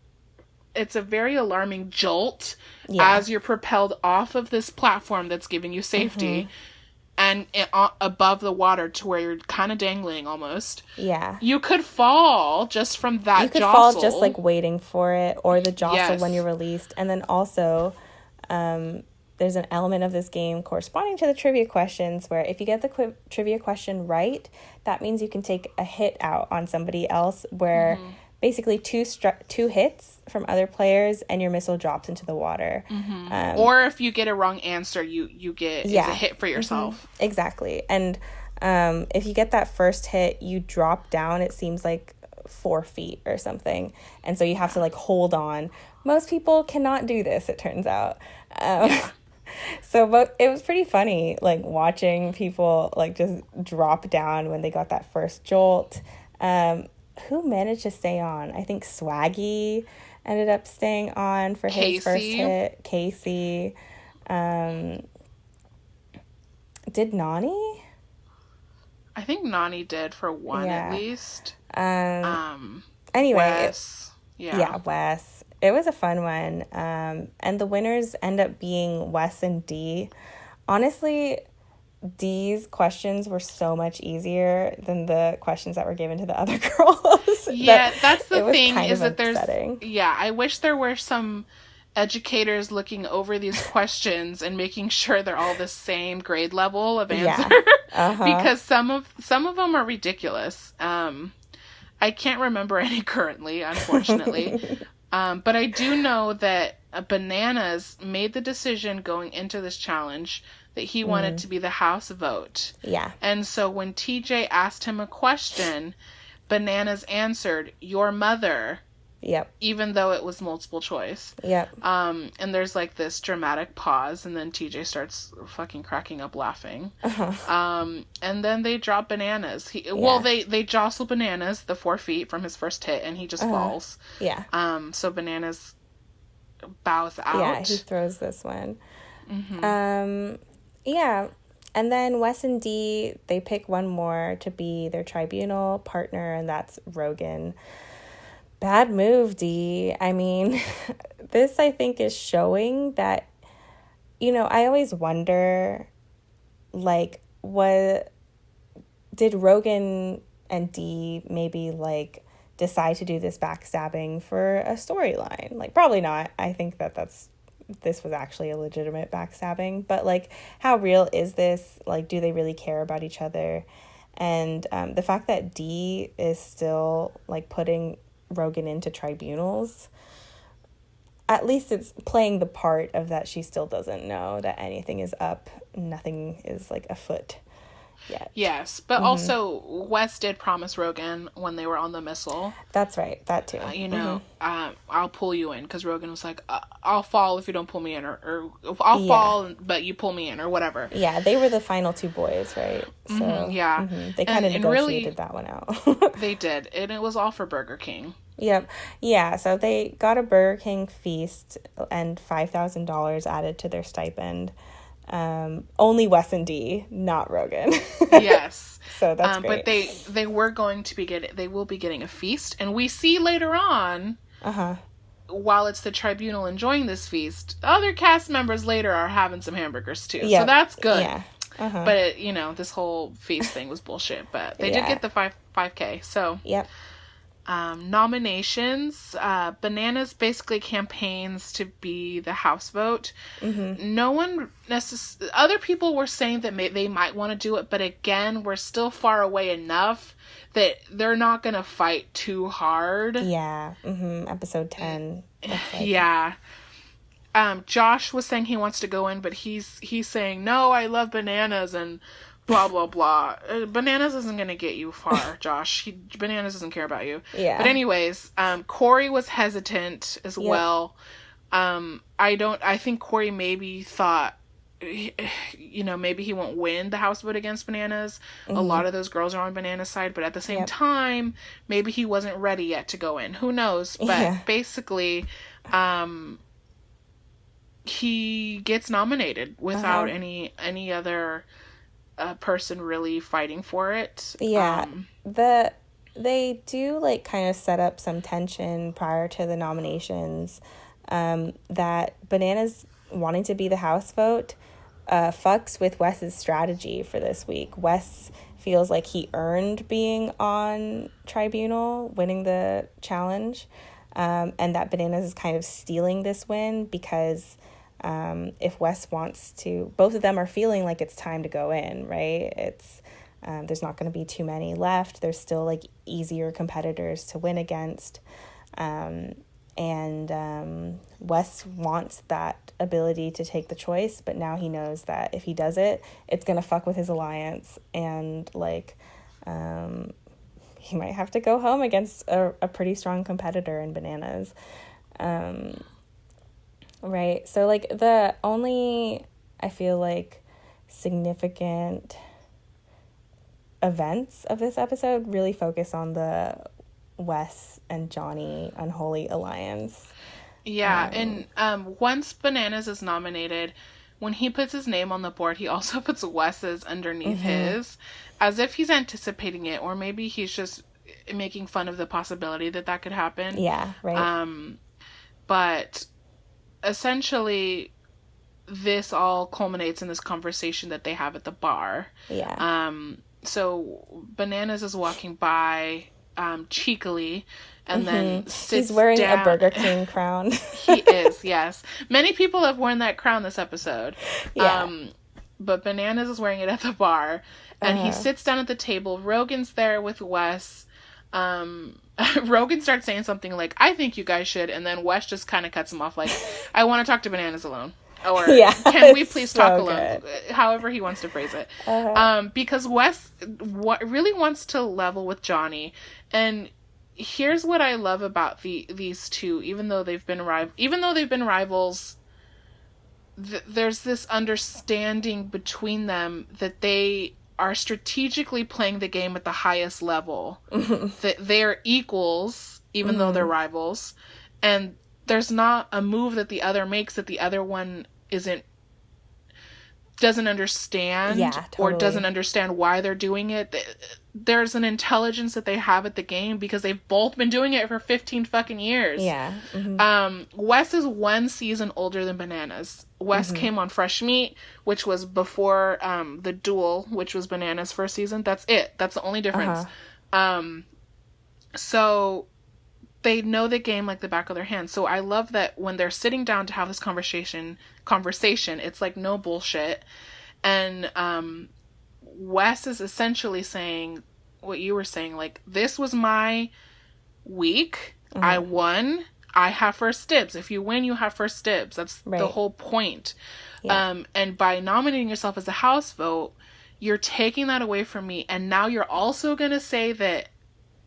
alarming jolt as you're propelled off of this platform that's giving you safety and above the water to where you're kind of dangling almost. Yeah. You could fall just from that You could jostle. fall just, like, waiting for it, or the jostle when you're released. And then also, there's an element of this game corresponding to the trivia questions where if you get the trivia question right, that means you can take a hit out on somebody else where basically two hits from other players and your missile drops into the water. Or if you get a wrong answer, you get it's a hit for yourself. Exactly. And if you get that first hit, you drop down, it seems like 4 feet or something. And so you have to, like, hold on. Most people cannot do this, it turns out. So, but it was pretty funny, like, watching people, like, just drop down when they got that first jolt. Who managed to stay on? I think Swaggy ended up staying on for his first hit. Casey. Did Nani? I think Nani did for one at least. Anyway. Wes. Wes. It was a fun one. And the winners end up being Wes and D. Honestly, D's questions were so much easier than the questions that were given to the other girls. Yeah, that's the thing, is that upsetting. I wish there were some educators looking over these questions and making sure they're all the same grade level of answer. Because some of them are ridiculous. I can't remember any currently, unfortunately. But I do know that Bananas made the decision going into this challenge that he wanted to be the house vote. Yeah. And so when TJ asked him a question, Bananas answered, "Your mother." Yep. Even though it was multiple choice. Yep. And there's, like, this dramatic pause, and then TJ starts fucking cracking up laughing. And then they drop Bananas. Well, they jostle Bananas the 4 feet from his first hit, and he just falls. Yeah. So Bananas bows out. Yeah, he throws this one. Yeah. And then Wes and D, they pick one more to be their tribunal partner, and that's Rogan. Bad move, D. I mean, this, I think, is showing that, you know, I always wonder, like, did Rogan and D maybe, like, decide to do this backstabbing for a storyline? Like, probably not. I think this was actually a legitimate backstabbing. But, like, how real is this? Like, do they really care about each other? And the fact that D is still, like, putting Rogan into tribunals, at least it's playing the part of that she still doesn't know that anything is up, nothing is, like, afoot yet. Yes, but also Wes did promise Rogan when they were on the missile. That's right, that too. I'll pull you in, because Rogan was like, I'll fall if you don't pull me in, or I'll fall but you pull me in, or whatever. Yeah, they were the final two boys, right? So they kind of negotiated that one out. They did, and it was all for Burger King. Yep. Yeah, so they got a Burger King feast and $5,000 added to their stipend. Only Wes and D, not Rogan. Yes. So that's great. But they will be getting a feast, and we see later on, while it's the tribunal enjoying this feast, other cast members later are having some hamburgers too. Yep. So that's good. Yeah. But this whole feast thing was bullshit. But they did get the 5K. So yep. Nominations. Bananas basically campaigns to be the house vote. No one other people were saying that they might want to do it, but again, we're still far away enough that they're not gonna fight too hard. Yeah. Episode 10. Yeah. Josh was saying he wants to go in, but he's saying, no, I love Bananas and blah, blah, blah. Bananas isn't going to get you far, Josh. Bananas doesn't care about you. Yeah. But anyways, Corey was hesitant as well. I think Corey maybe thought, maybe he won't win the house vote against Bananas. A lot of those girls are on Bananas' side, but at the same time, maybe he wasn't ready yet to go in. Who knows? But basically, he gets nominated without any other a person really fighting for it. Yeah. They do, like, kind of set up some tension prior to the nominations, that Bananas wanting to be the House vote fucks with Wes's strategy for this week. Wes feels like he earned being on Tribunal, winning the challenge, and that Bananas is kind of stealing this win because if Wes wants to, both of them are feeling like it's time to go in, right? It's there's not going to be too many left. There's still, like, easier competitors to win against. And Wes wants that ability to take the choice, but now he knows that if he does it, it's going to fuck with his alliance. And, like, he might have to go home against a pretty strong competitor in Bananas. Right. So, like, the only, I feel like, significant events of this episode really focus on the Wes and Johnny unholy alliance. Yeah, and once Bananas is nominated, when he puts his name on the board, he also puts Wes's underneath his, as if he's anticipating it, or maybe he's just making fun of the possibility that that could happen. Yeah, right. But essentially, this all culminates in this conversation that they have at the bar. Yeah. So Bananas is walking by cheekily and then sits He's wearing down. a Burger King crown. He is, yes. Many people have worn that crown this episode. Yeah. But Bananas is wearing it at the bar, and he sits down at the table. Rogan's there with Wes. Rogan starts saying something like, I think you guys should, and then Wes just kind of cuts him off like, I want to talk to Bananas alone. Or, can we please talk alone? However he wants to phrase it. Because Wes really wants to level with Johnny. And here's what I love about these two. Even though they've been rivals, there's this understanding between them that they are strategically playing the game at the highest level. That they're equals, even though they're rivals. And there's not a move that the other makes that the other one doesn't understand, or doesn't understand why they're doing it. There's an intelligence that they have at the game because they've both been doing it for 15 fucking years. Yeah. Wes is 1 season older than Bananas. Wes came on Fresh Meat, which was before the Duel, which was Bananas' first season. That's it. That's the only difference. So they know the game like the back of their hand. So I love that when they're sitting down to have this conversation, it's like no bullshit. And Wes is essentially saying what you were saying, like, this was my week. I won. I have first dibs. If you win, you have first dibs. That's the whole point. Yeah. And by nominating yourself as a house vote, you're taking that away from me. And now you're also going to say that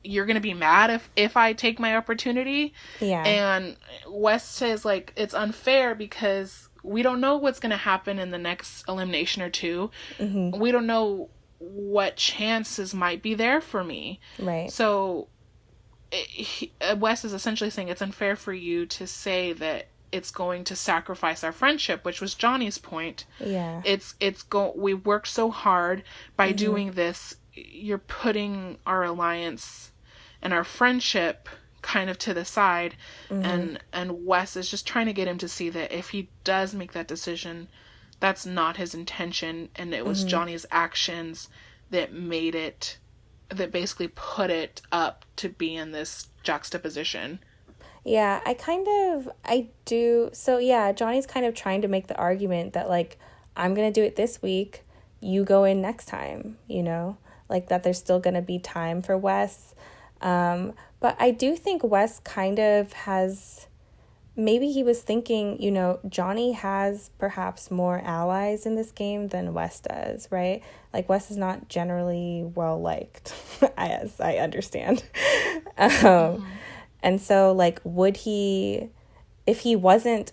you're going to be mad if I take my opportunity. Yeah. And Wes says, like, it's unfair because we don't know what's going to happen in the next elimination or two. We don't know what chances might be there for me. Right. So Wes is essentially saying it's unfair for you to say that it's going to sacrifice our friendship, which was Johnny's point. Yeah. We worked so hard by doing this. You're putting our alliance and our friendship kind of to the side. And Wes is just trying to get him to see that if he does make that decision, that's not his intention, and it was Johnny's actions that basically put it up to be in this juxtaposition. Yeah, I do. So yeah, Johnny's kind of trying to make the argument that, like, I'm going to do it this week, you go in next time, you know? Like, that there's still going to be time for Wes. But I do think Wes kind of has, maybe he was thinking, you know, Johnny has perhaps more allies in this game than Wes does, right? Like, Wes is not generally well-liked, as I understand. And so, like, would he, if he wasn't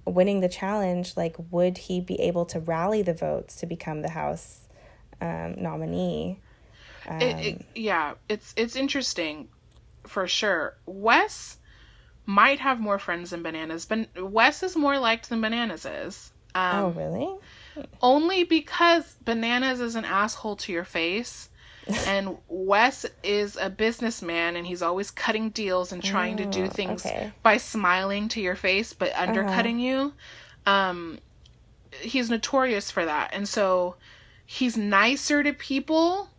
winning the challenge, like, would he be able to rally the votes to become the House nominee? It's interesting, for sure. Wes might have more friends than Bananas, but Wes is more liked than Bananas is. Oh, really? Only because Bananas is an asshole to your face. And Wes is a businessman, and he's always cutting deals and trying to do things by smiling to your face, but undercutting you. He's notorious for that. And so he's nicer to people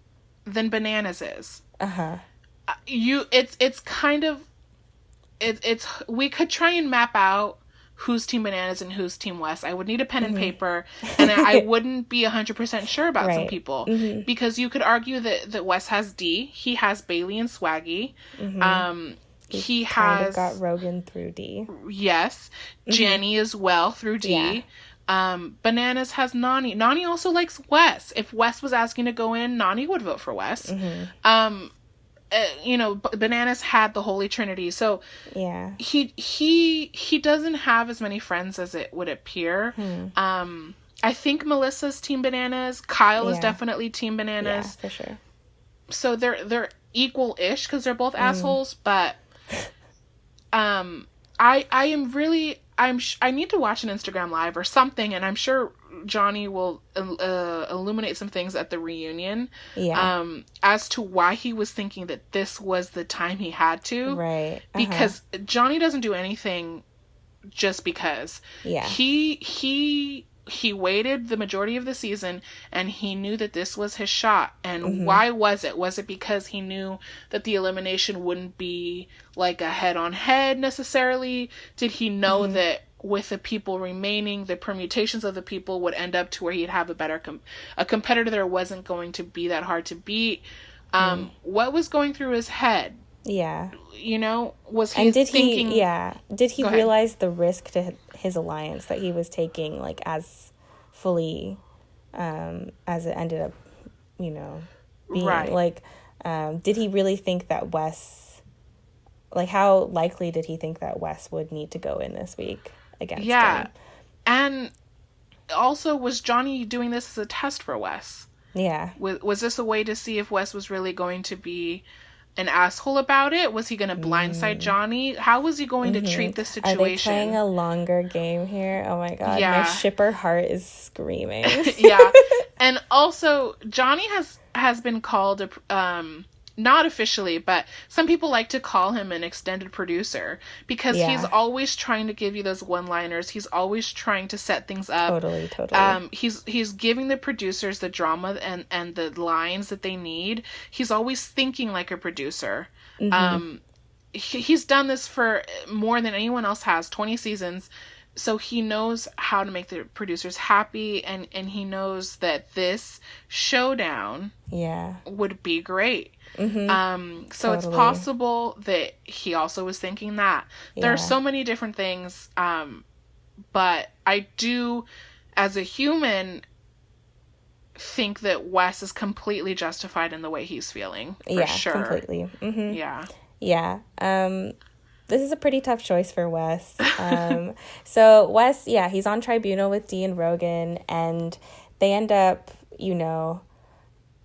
than Bananas is. It's kind of, we could try and map out who's Team Bananas and who's Team Wes. I would need a pen and paper, and I wouldn't be 100% sure about some people. Because you could argue that Wes has D. He has Bailey and Swaggy. He has got Rogan through D. Yes. Jenny as well through D. Bananas has Nani. Nani also likes Wes. If Wes was asking to go in, Nani would vote for Wes. Bananas had the Holy Trinity, so he doesn't have as many friends as it would appear. I think Melissa's Team Bananas. Kyle is definitely Team Bananas. Yeah, for sure. So they're equal-ish because they're both assholes, but I need to watch an Instagram Live or something, and I'm sure Johnny will illuminate some things at the reunion as to why he was thinking that this was the time he had to. Right. Because Johnny doesn't do anything just because. Yeah. He waited the majority of the season, and he knew that this was his shot. And why was it? Was it because he knew that the elimination wouldn't be like a head-on-head necessarily? Did he know that with the people remaining, the permutations of the people would end up to where he'd have a better a competitor that wasn't going to be that hard to beat? What was going through his head? Yeah. Was he thinking... Did he realize the risk to his alliance that he was taking, like, as fully as it ended up, being? Right. Like, did he really think that Wes... Like, how likely did he think that Wes would need to go in this week against him? And also, was Johnny doing this as a test for Wes? Yeah. Was this a way to see if Wes was really going to be an asshole about it? Was he going to blindside Johnny? How was he going to treat the situation? Are they playing a longer game here? Oh my god, my shipper heart is screaming. And also Johnny has been called not officially, but some people like to call him an extended producer because he's always trying to give you those one-liners. He's always trying to set things up. Totally. He's giving the producers the drama and the lines that they need. He's always thinking like a producer. He's done this for more than anyone else has, 20 seasons. So he knows how to make the producers happy, and he knows that this showdown would be great. So it's possible that he also was thinking that. There are so many different things, but I do, as a human, think that Wes is completely justified in the way he's feeling. For sure. Completely. Yeah. This is a pretty tough choice for Wes. So Wes, he's on tribunal with Dee and Rogan, and they end up,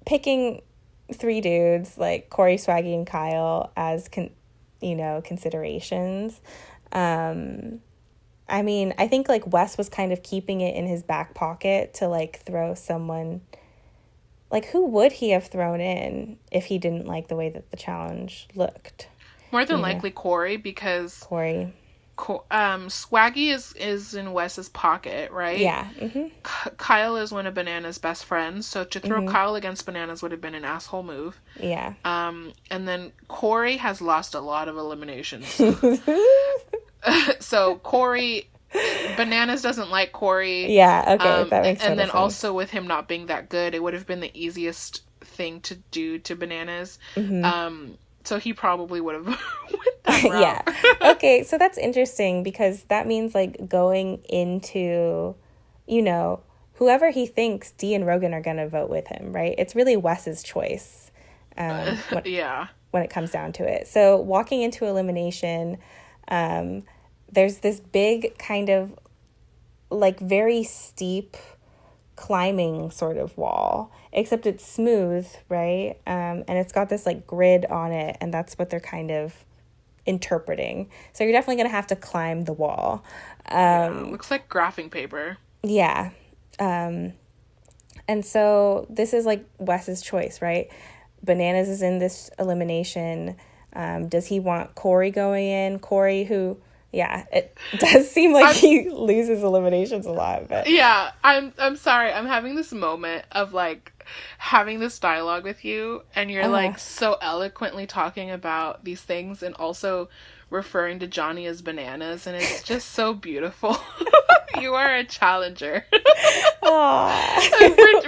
picking 3 dudes like Corey, Swaggy, and Kyle as considerations. I mean, I think like Wes was kind of keeping it in his back pocket to like throw someone. Like, who would he have thrown in if he didn't like the way that the challenge looked? More than likely Corey, because Swaggy is in Wes's pocket, right? Yeah. Kyle is one of Banana's best friends, so to throw Kyle against Bananas would have been an asshole move. Yeah. And then Corey has lost a lot of eliminations. So Corey, Bananas doesn't like Corey. Yeah, okay, that makes sense. And then also with him not being that good, it would have been the easiest thing to do to Bananas. So he probably would have went that route. Yeah. Okay, so that's interesting because that means like going into, whoever he thinks Dee and Rogan are going to vote with him, right? It's really Wes's choice. When it comes down to it. So walking into elimination, there's this big kind of like very steep climbing sort of wall, except it's smooth, right? And it's got this like grid on it, and that's what they're kind of interpreting. So you're definitely going to have to climb the wall. Looks like graphing paper. Yeah. And so this is like Wes's choice, right? Bananas is in this elimination. Does he want Corey going in? Corey, who, yeah, it does seem like he loses eliminations a lot. But yeah, I'm sorry. I'm having this moment of like having this dialogue with you, and you're like so eloquently talking about these things, and also referring to Johnny as bananas, and it's just so beautiful. You are a challenger.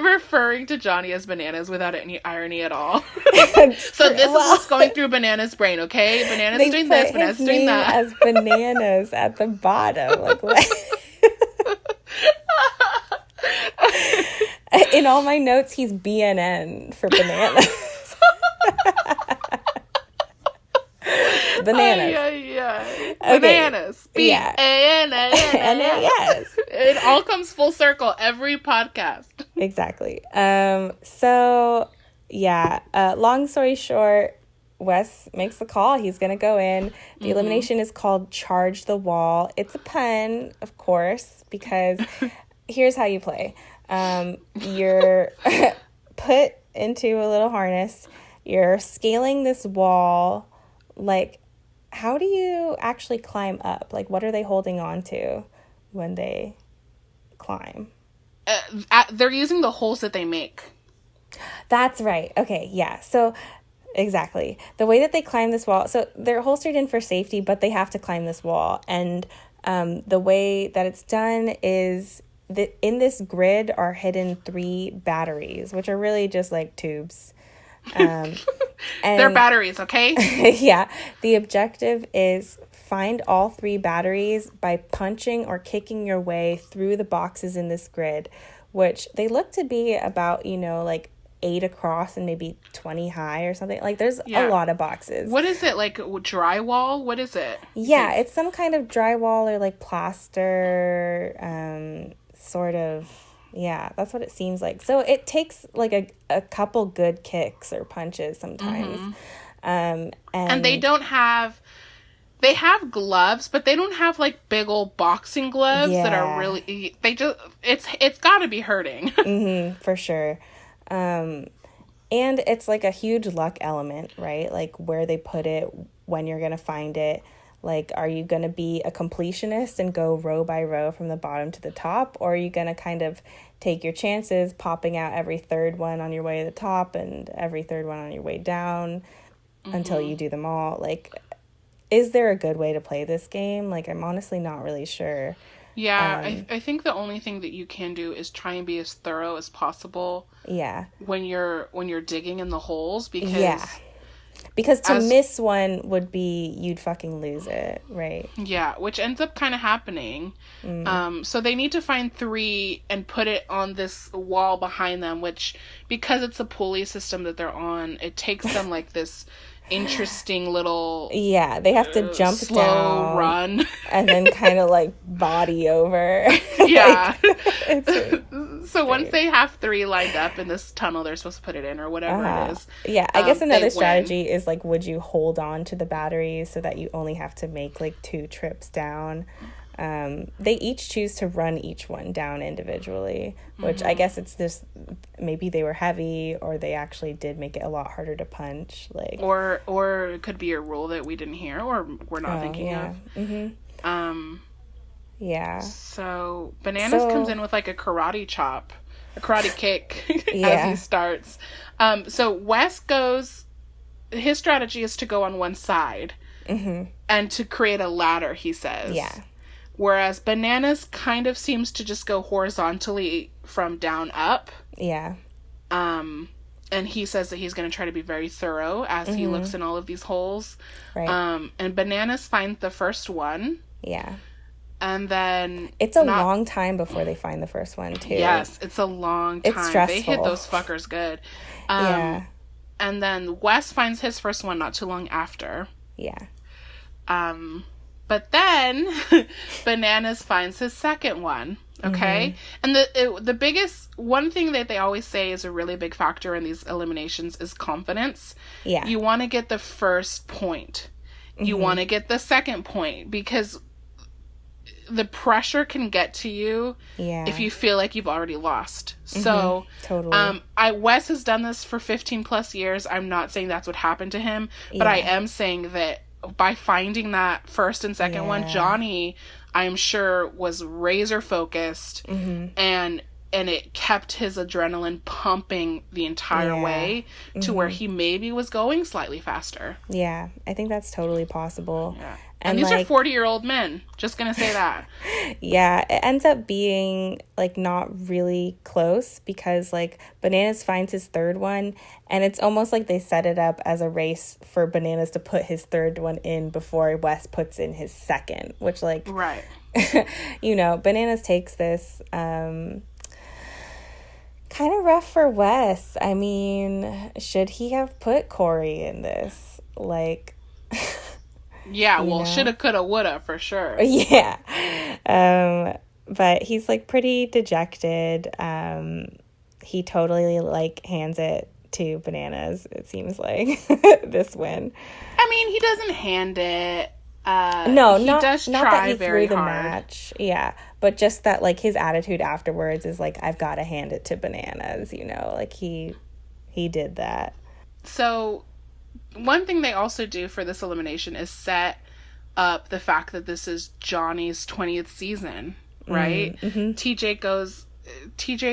Referring to Johnny as bananas without any irony at all. So this is what's going through Banana's brain, okay? Banana's doing this, Banana's doing that. As bananas at the bottom. Like what? In all my notes, he's BNN for bananas. Bananas. Yeah. Bananas. B-A-N-A-N-A. Yes. It all comes full circle every podcast. Exactly. So, yeah. Long story short, Wes makes the call. He's going to go in. The elimination is called Charge the Wall. It's a pun, of course, because here's how you play. You're put into a little harness. You're scaling this wall. Like, how do you actually climb up? Like, what are they holding on to when they climb? They're using the holes that they make. That's right. Okay, yeah. So, exactly. The way that they climb this wall, so they're holstered in for safety, but they have to climb this wall. And the way that it's done is that in this grid are hidden 3 batteries, which are really just like tubes. And they're batteries, okay? Yeah. The objective is find all 3 batteries by punching or kicking your way through the boxes in this grid, which they look to be about, like 8 across and maybe 20 high or something. Like there's a lot of boxes. What is it? Like drywall? What is it? Yeah, it's some kind of drywall or like plaster, sort of. Yeah, that's what it seems like. So it takes like a couple good kicks or punches sometimes. And they don't have... They have gloves, but they don't have like big old boxing gloves that are really... They just... It's got to be hurting. For sure. And it's like a huge luck element, right? Like where they put it, when you're going to find it. Like, are you going to be a completionist and go row by row from the bottom to the top? Or are you going to kind of take your chances, popping out every third one on your way to the top and every third one on your way down until you do them all? Like, is there a good way to play this game? Like, I'm honestly not really sure. Yeah, I think the only thing that you can do is try and be as thorough as possible. Yeah. When you're digging in the holes, because... Because to miss one would be you'd fucking lose it, right? Yeah, which ends up kind of happening. So they need to find 3 and put it on this wall behind them, which, because it's a pulley system that they're on, it takes them like this interesting little... Yeah, they have to jump slow down. Run. And then kind of like body over. Yeah. So once they have 3 lined up in this tunnel they're supposed to put it in, or whatever it is. Yeah, I guess another strategy is like, would you hold on to the batteries so that you only have to make like 2 trips down? They each choose to run each one down individually, which I guess it's just maybe they were heavy, or they actually did make it a lot harder to punch. Like, or it could be a rule that we didn't hear or we're not thinking of. Yeah. So Bananas comes in with like a karate kick as he starts. So Wes goes. His strategy is to go on one side and to create a ladder. He says. Yeah. Whereas Bananas kind of seems to just go horizontally from down up. Yeah. And he says that he's going to try to be very thorough as he looks in all of these holes. Right. And Bananas finds the first one. Yeah. And then... It's a long time before they find the first one, too. Yes, it's a long time. It's stressful. They hit those fuckers good. Yeah. And then Wes finds his first one not too long after. Yeah. But then Bananas finds his second one, okay? And the biggest... One thing that they always say is a really big factor in these eliminations is confidence. Yeah. You want to get the first point. You want to get the second point, because the pressure can get to you if you feel like you've already lost. So, totally. Wes has done this for 15 plus years. I'm not saying that's what happened to him, but I am saying that by finding that first and second one, Johnny, I'm sure, was razor focused, and it kept his adrenaline pumping the entire way to where he maybe was going slightly faster. Yeah, I think that's totally possible. Yeah. And these are 40-year-old men. Just gonna say that. Yeah, it ends up being, like, not really close because, like, Bananas finds his third one, and it's almost like they set it up as a race for Bananas to put his third one in before Wes puts in his second, which, like... Right. You know, Bananas takes this, kind of rough for Wes. I mean, should he have put Corey in this? Like... Yeah, well, shoulda, coulda, woulda, for sure. Yeah. But he's, like, pretty dejected. He totally, like, hands it to Bananas, it seems like, this win. I mean, he doesn't hand it. No, he does not try that he very threw the hard. match. Yeah, but just that, like, his attitude afterwards is, like, I've got to hand it to Bananas, you know? Like, he did that. So... one thing they also do for this elimination is set up the fact that this is Johnny's 20th season, right? TJ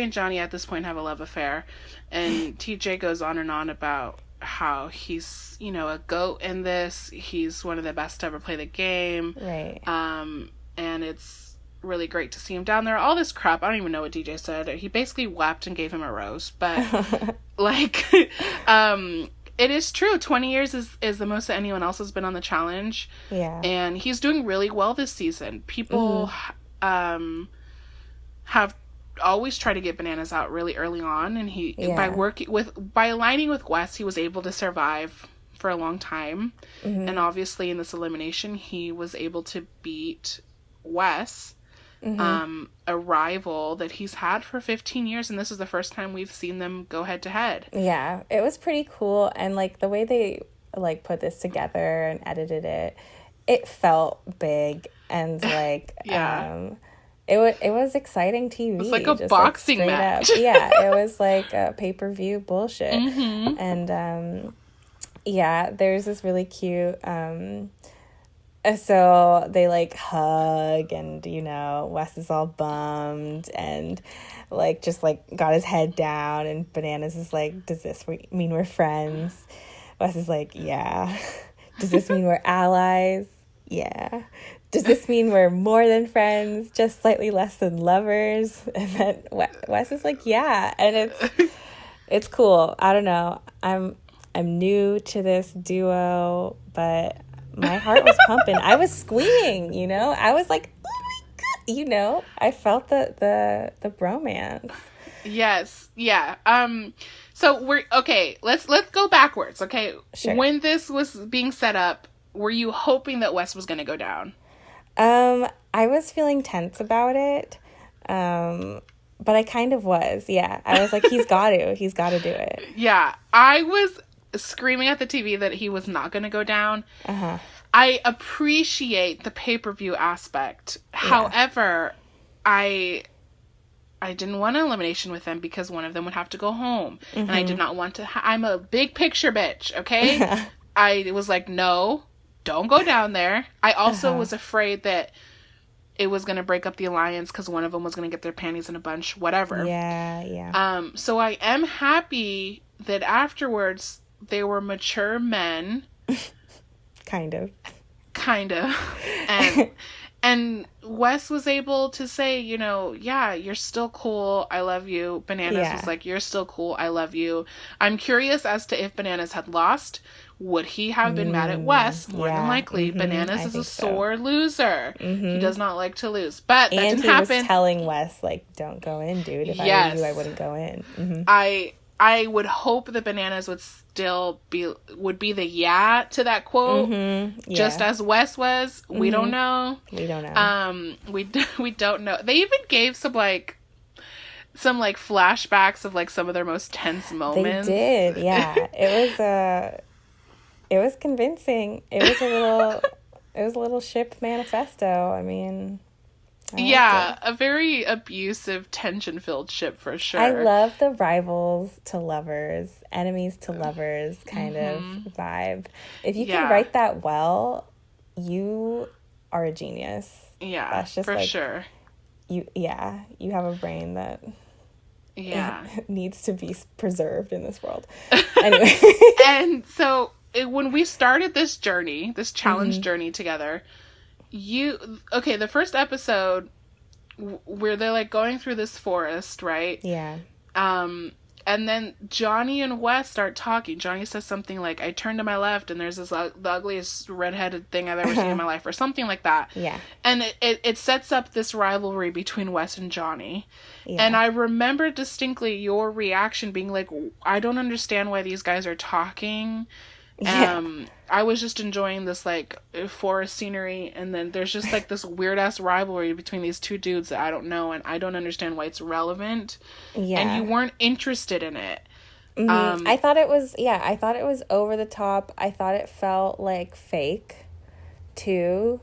and Johnny at this point have a love affair, and TJ goes on and on about how he's, you know, a GOAT in this. He's one of the best to ever play the game. Right. And it's really great to see him down there. All this crap. I don't even know what DJ said. He basically wept and gave him a rose. But, like, it is true. 20 years is the most that anyone else has been on the challenge. Yeah. And he's doing really well this season. People have always tried to get Bananas out really early on, and by aligning with Wes, he was able to survive for a long time. And obviously in this elimination, he was able to beat Wes, a rival that he's had for 15 years, and this is the first time we've seen them go head to head. Yeah, it was pretty cool, and, like, the way they, like, put this together and edited it felt big, and, like, it was exciting TV. It was like a boxing match. Yeah, it was like a pay-per-view bullshit. And there's this really cute so they, like, hug, and, you know, Wes is all bummed and, like, just, like, got his head down, and Bananas is like, does this mean we're friends? Wes is like, yeah. Does this mean we're allies? Yeah. Does this mean we're more than friends, just slightly less than lovers? And then Wes is like, yeah. And it's cool. I don't know. I'm new to this duo, but my heart was pumping. I was squealing, you know? I was like, oh my God. You know, I felt the bromance. Yes. Yeah. So let's go backwards, okay? Sure. When this was being set up, were you hoping that Wes was going to go down? I was feeling tense about it. But I kind of was. Yeah. I was like, he's got to do it. Yeah. I was screaming at the TV that he was not going to go down. I appreciate the pay-per-view aspect. Yeah. However, I didn't want an elimination with them because one of them would have to go home. And I did not want to... I'm a big picture bitch, okay? I was like, no, don't go down there. I also was afraid that it was going to break up the alliance because one of them was going to get their panties in a bunch, whatever. Yeah. So I am happy that afterwards they were mature men. Kind of. And Wes was able to say, you know, yeah, you're still cool. I love you. Bananas was like, you're still cool. I love you. I'm curious as to if Bananas had lost, would he have been mad at Wes? More than likely. Bananas is a sore loser. He does not like to lose. But that didn't happen. And he was telling Wes, like, don't go in, dude. If I were you, I wouldn't go in. I would hope that Bananas would still be the yeah to that quote, just as Wes was. We don't know. We don't know. They even gave some flashbacks of like some of their most tense moments. They did, yeah. It was convincing. It was a little ship manifesto. I mean, Yeah, a very abusive, tension-filled ship for sure. I love the rivals to lovers, enemies to lovers kind of vibe. If you can write that well, you are a genius. Yeah, that's just for sure. You have a brain that needs to be preserved in this world. Anyway. And so when we started this journey, this challenge journey together, the first episode where they're like going through this forest, right? Yeah. And then Johnny and Wes start talking. Johnny says something like, I turned to my left and there's this the ugliest redheaded thing I've ever seen in my life, or something like that. Yeah. And it sets up this rivalry between Wes and Johnny. Yeah. And I remember distinctly your reaction being like, I don't understand why these guys are talking. Yeah. I was just enjoying this like forest scenery, and then there's just like this weird ass rivalry between these two dudes that I don't know, and I don't understand why it's relevant. Yeah. And you weren't interested in it. I thought it was over the top. I thought it felt like fake too,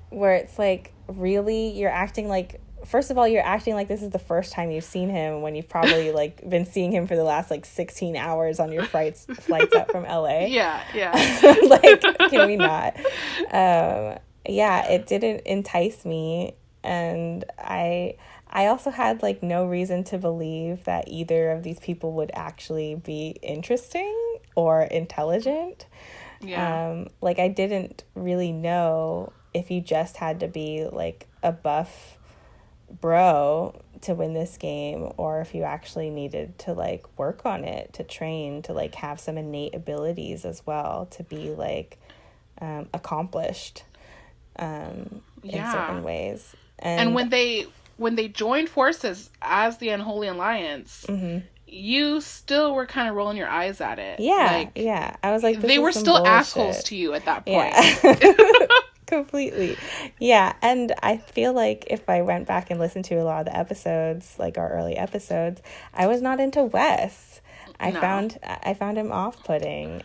where it's like, really, you're acting like, first of all, you're acting like this is the first time you've seen him when you've probably like been seeing him for the last like 16 hours on your flights up from LA. Yeah. Like, can we not? It didn't entice me, and I also had like no reason to believe that either of these people would actually be interesting or intelligent. Yeah. Like, I didn't really know if you just had to be like a buff bro to win this game, or if you actually needed to like work on it, to train, to like have some innate abilities as well, to be like accomplished in certain ways. And when they joined forces as the Unholy Alliance, you still were kind of rolling your eyes at it. I was like, they were still bullshit. Assholes to you at that point. Yeah. Completely. Yeah. And I feel like if I went back and listened to a lot of the episodes, like our early episodes, I was not into Wes. I found him off-putting.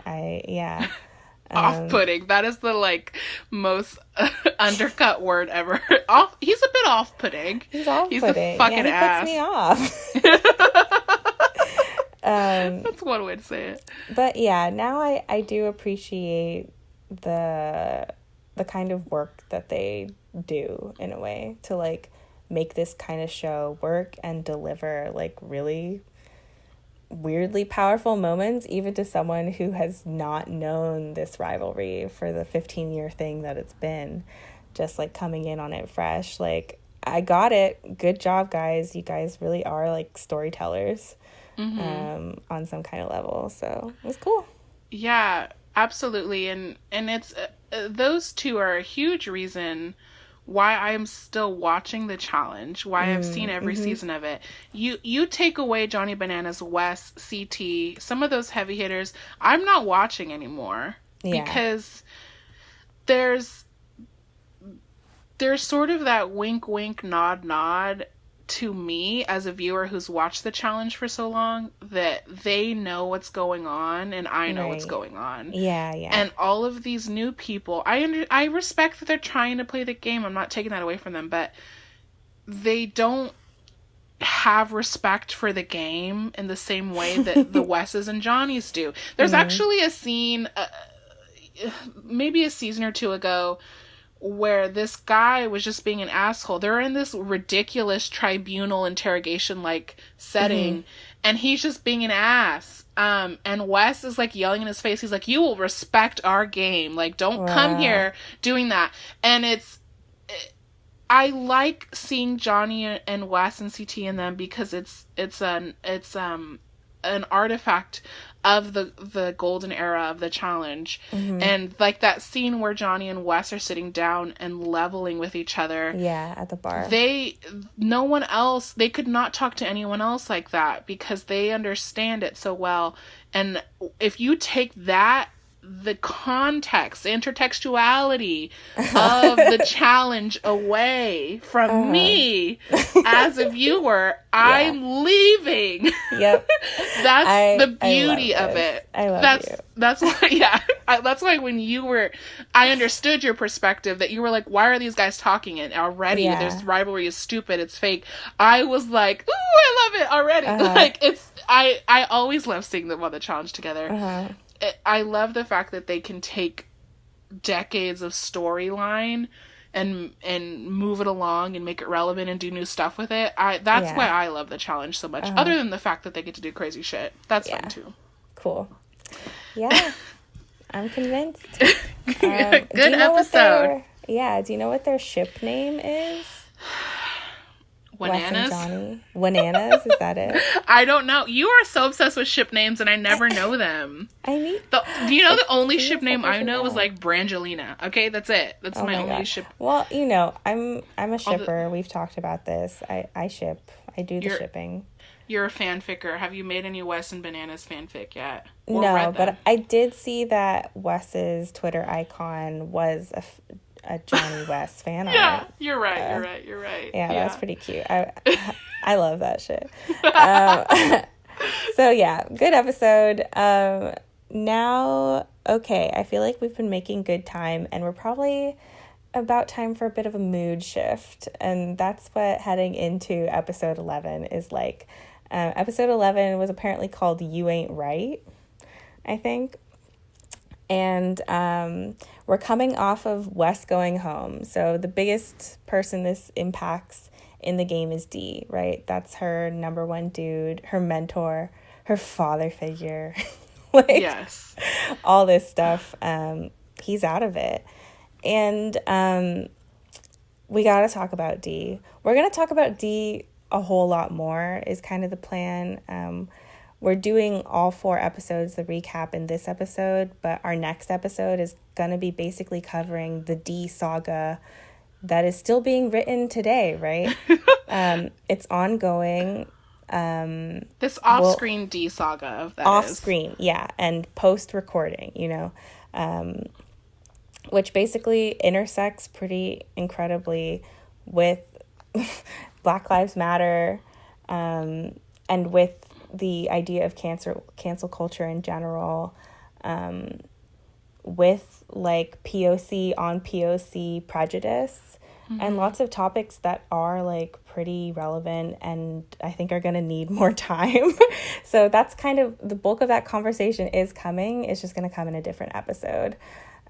Off-putting. That is the like most undercut word ever. He's a bit off-putting. He's off-putting. He's a fucking ass. He puts me off. That's one way to say it. But yeah, now I do appreciate the kind of work that they do in a way to like make this kind of show work and deliver like really weirdly powerful moments, even to someone who has not known this rivalry for the 15-year thing that it's been, just like coming in on it fresh. Like, I got it. Good job, guys. You guys really are like storytellers on some kind of level. So it was cool. Yeah, absolutely. And it's those two are a huge reason why I'm still watching the challenge, why I've seen every season of it. You take away Johnny Bananas, Wes, CT, some of those heavy hitters, I'm not watching anymore. Yeah. Because there's sort of that wink wink nod nod to me as a viewer who's watched the challenge for so long, that they know what's going on and I know what's going on. Yeah. And all of these new people, I respect that they're trying to play the game. I'm not taking that away from them, but they don't have respect for the game in the same way that the Wes's and Johnny's do. There's actually a scene, maybe a season or two ago, where this guy was just being an asshole. They're in this ridiculous tribunal interrogation like setting, and he's just being an ass. And Wes is like yelling in his face. He's like, "You will respect our game. Like, don't come here doing that." And I like seeing Johnny and Wes and CT in them because it's an artifact of the golden era of the challenge. And like that scene where Johnny and Wes are sitting down and leveling with each other. Yeah, at the bar. No one else, they could not talk to anyone else like that because they understand it so well. And if you take that, the context, the intertextuality of the challenge away from me as a viewer, I'm leaving. Yep. That's the beauty of it. I love you. That's why, yeah. That's why when I understood your perspective that you were like, why are these guys talking it already? This rivalry is stupid. It's fake. I was like, ooh, I love it already. Like, I always love seeing them on the challenge together. I love the fact that they can take decades of storyline and move it along and make it relevant and do new stuff with it. That's why I love the challenge so much. Other than the fact that they get to do crazy shit. That's fun too. Cool. Yeah. I'm convinced. Good episode. Do you know what their ship name is? Bananas? Bananas, is that it? I don't know. You are so obsessed with ship names and I never know them. Do you know the only ship name I know is like Brangelina. Okay, that's it. That's my only ship. Well, I'm a shipper. We've talked about this. I ship. I do the shipping. You're a fanficker. Have you made any Wes and Bananas fanfic yet? No, but I did see that Wes's Twitter icon was a Johnny West fan art. Yeah, you're right. Yeah, that's pretty cute. I love that shit. So yeah, good episode. Now, okay, I feel like we've been making good time, and we're probably about time for a bit of a mood shift, and that's what heading into episode 11 is like. Episode 11 was apparently called You Ain't Right, I think. And we're coming off of Wes going home. So the biggest person this impacts in the game is Dee, right? That's her number one dude, her mentor, her father figure. Yes. All this stuff. He's out of it. And we got to talk about Dee. We're going to talk about Dee a whole lot more is kind of the plan. We're doing all 4 episodes, the recap in this episode, but our next episode is going to be basically covering the Dee saga that is still being written today, right? It's ongoing. This off-screen Dee saga of that off-screen, yeah, and post-recording, which basically intersects pretty incredibly with Black Lives Matter, and with the idea of cancel culture in general, with like POC on POC prejudice, and lots of topics that are like pretty relevant and I think are going to need more time. So that's kind of the bulk of that conversation is coming. It's just going to come in a different episode.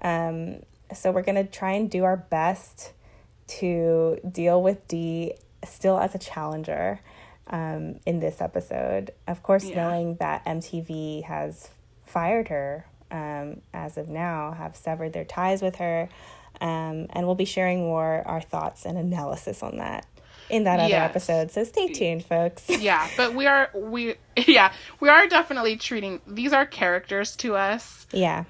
So we're going to try and do our best to deal with Dee still as a challenger in this episode. Of course, knowing that MTV has fired her as of now, have severed their ties with her, and we'll be sharing more our thoughts and analysis on that in that other episode. So stay tuned, folks. Yeah, but we are definitely treating these are characters to us. Yeah.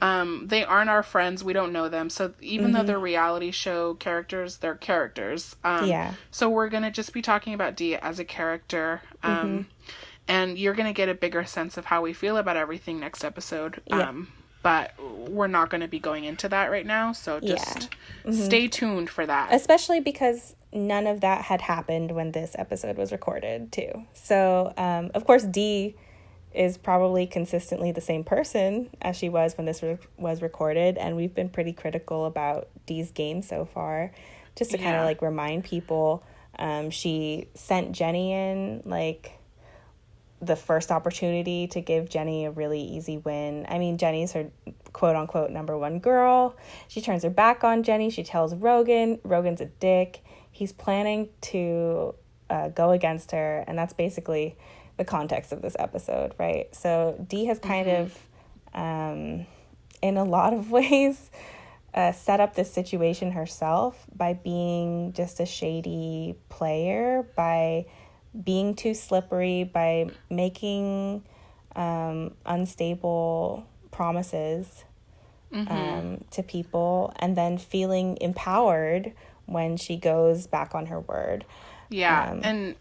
They aren't our friends. We don't know them. So even though they're reality show characters, they're characters. So we're gonna just be talking about Dee as a character. And you're gonna get a bigger sense of how we feel about everything next episode. But we're not going to be going into that right now, so just stay tuned for that. Especially because none of that had happened when this episode was recorded, too. So, of course, Dee is probably consistently the same person as she was when this was recorded, and we've been pretty critical about Dee's game so far, just to kind of, like, remind people. She sent Jenny in, like, the first opportunity to give Jenny a really easy win. I mean, Jenny's her quote-unquote number one girl. She turns her back on Jenny. She tells Rogan's a dick. He's planning to go against her, and that's basically the context of this episode, right? So Dee has kind of, in a lot of ways, set up this situation herself by being just a shady player, by being too slippery, by making unstable promises to people, and then feeling empowered when she goes back on her word. And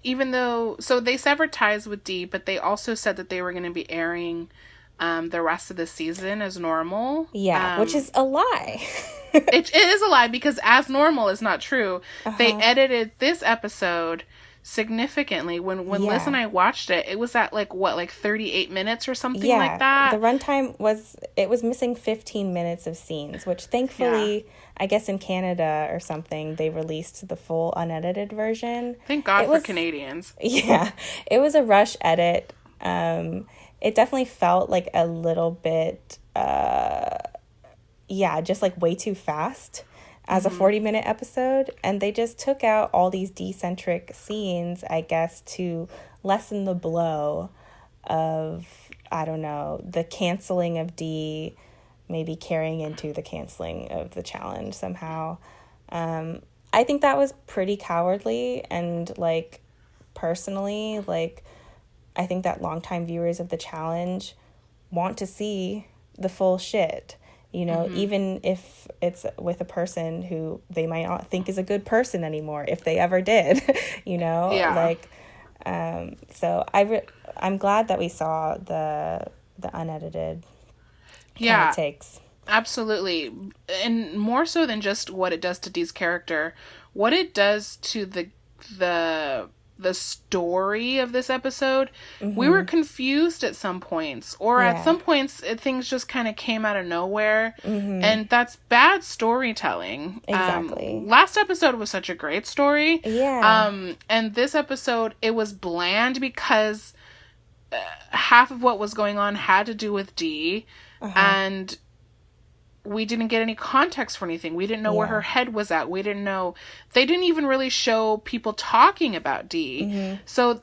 even though, so they severed ties with Dee, but they also said that they were going to be airing the rest of the season as normal. Which is a lie. It is a lie, because as normal is not true. They edited this episode significantly. When Liz and I watched it, it was at like 38 minutes or something like that. The runtime was missing 15 minutes of scenes, which thankfully, I guess in Canada or something, they released the full unedited version. Thank God for Canadians. Yeah, it was a rush edit. It definitely felt like a little bit, just like way too fast as a 40-minute episode, and they just took out all these D-centric scenes, I guess, to lessen the blow of, I don't know, the canceling of D maybe carrying into the canceling of the challenge somehow. I think that was pretty cowardly, and like personally, like I think that longtime viewers of the challenge want to see the full shit. You know, even if it's with a person who they might not think is a good person anymore, if they ever did, you know? Yeah. Like, so I'm glad that we saw the unedited takes. Absolutely. And more so than just what it does to Dee's character, what it does to the story of this episode. We were confused at some points, or at some points things just kind of came out of nowhere, and that's bad storytelling. Exactly. Last episode was such a great story. And this episode, it was bland because half of what was going on had to do with Dee, and we didn't get any context for anything. We didn't know where her head was at. We didn't know. They didn't even really show people talking about Dee. So,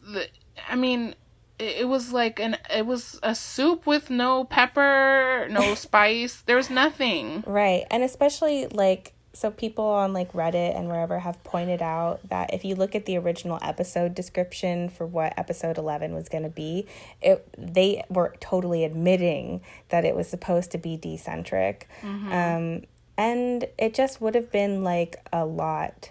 it was like it was a soup with no pepper, no spice. There was nothing. Right. And especially like, so people on like Reddit and wherever have pointed out that if you look at the original episode description for what episode 11 was going to be, they were totally admitting that it was supposed to be Dee-centric. And it just would have been like a lot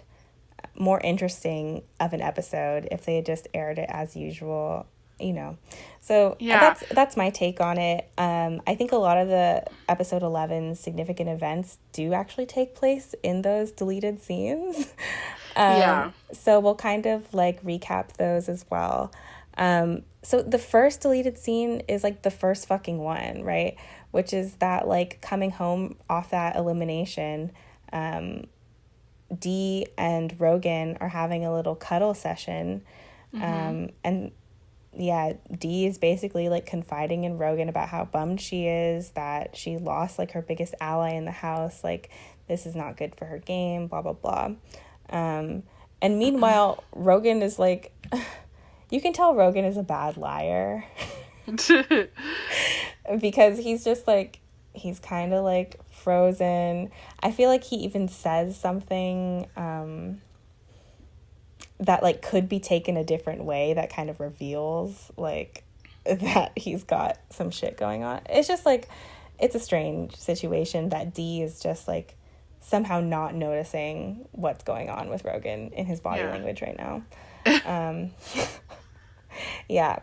more interesting of an episode if they had just aired it as usual, you know. So that's my take on it. I think a lot of the episode 11 significant events do actually take place in those deleted scenes. So we'll kind of like recap those as well. So the first deleted scene is like the first fucking one, right? Which is that like coming home off that elimination, Dee and Rogan are having a little cuddle session. And Dee is basically like confiding in Rogan about how bummed she is that she lost like her biggest ally in the house. Like, this is not good for her game, blah, blah, blah. And meanwhile, Rogan is like, you can tell Rogan is a bad liar because he's just like, he's kind of like frozen. I feel like he even says something, that like could be taken a different way that kind of reveals like that he's got some shit going on. It's just like, it's a strange situation that Dee is just like somehow not noticing what's going on with Rogan in his body language right now.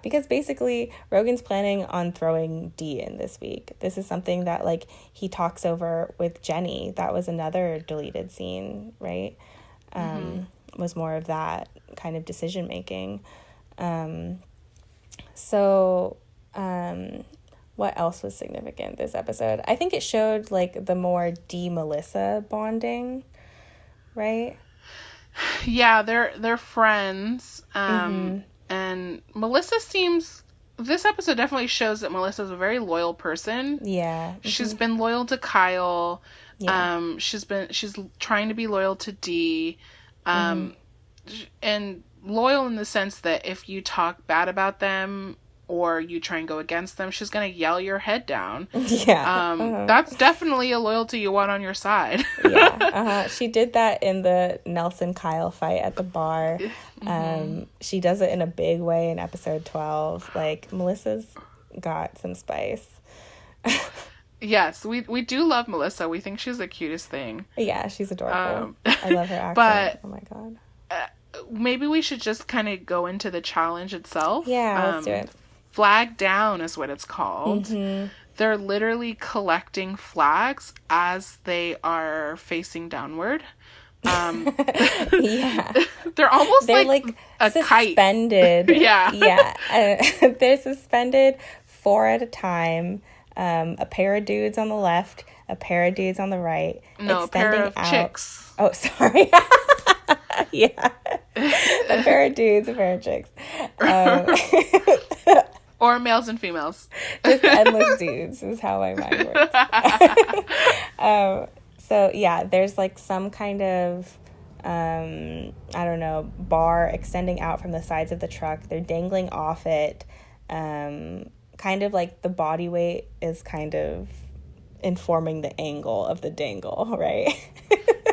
Because basically Rogan's planning on throwing Dee in this week. This is something that like he talks over with Jenny. That was another deleted scene, right? Was more of that kind of decision making. What else was significant this episode? I think it showed like the more Dee-Melissa bonding, right? Yeah, they're friends. And Melissa seems, this episode definitely shows that Melissa's a very loyal person. Yeah. She's been loyal to Kyle. Yeah. She's trying to be loyal to Dee. And loyal in the sense that if you talk bad about them or you try and go against them, she's gonna yell your head down. That's definitely a loyalty you want on your side. She did that in the Nelson Kyle fight at the bar. She does it in a big way in episode 12. Like, Melissa's got some spice. Yes, we do love Melissa. We think she's the cutest thing. Yeah, she's adorable. I love her accent. But, oh my god. Maybe we should just kind of go into the challenge itself. Yeah, let's do it. Flag down is what it's called. They're literally collecting flags as they are facing downward. They're They're almost they're like a suspended. Kite. Yeah. Yeah. They're suspended 4 at a time. A pair of dudes on the left, a pair of dudes on the right. No, extending a pair of chicks. Oh, sorry. Yeah. A pair of dudes, a pair of chicks. Or males and females. Just endless dudes is how my mind works. So, yeah, there's like some kind of, I don't know, bar extending out from the sides of the truck. They're dangling off it. Kind of like the body weight is kind of informing the angle of the dangle, right?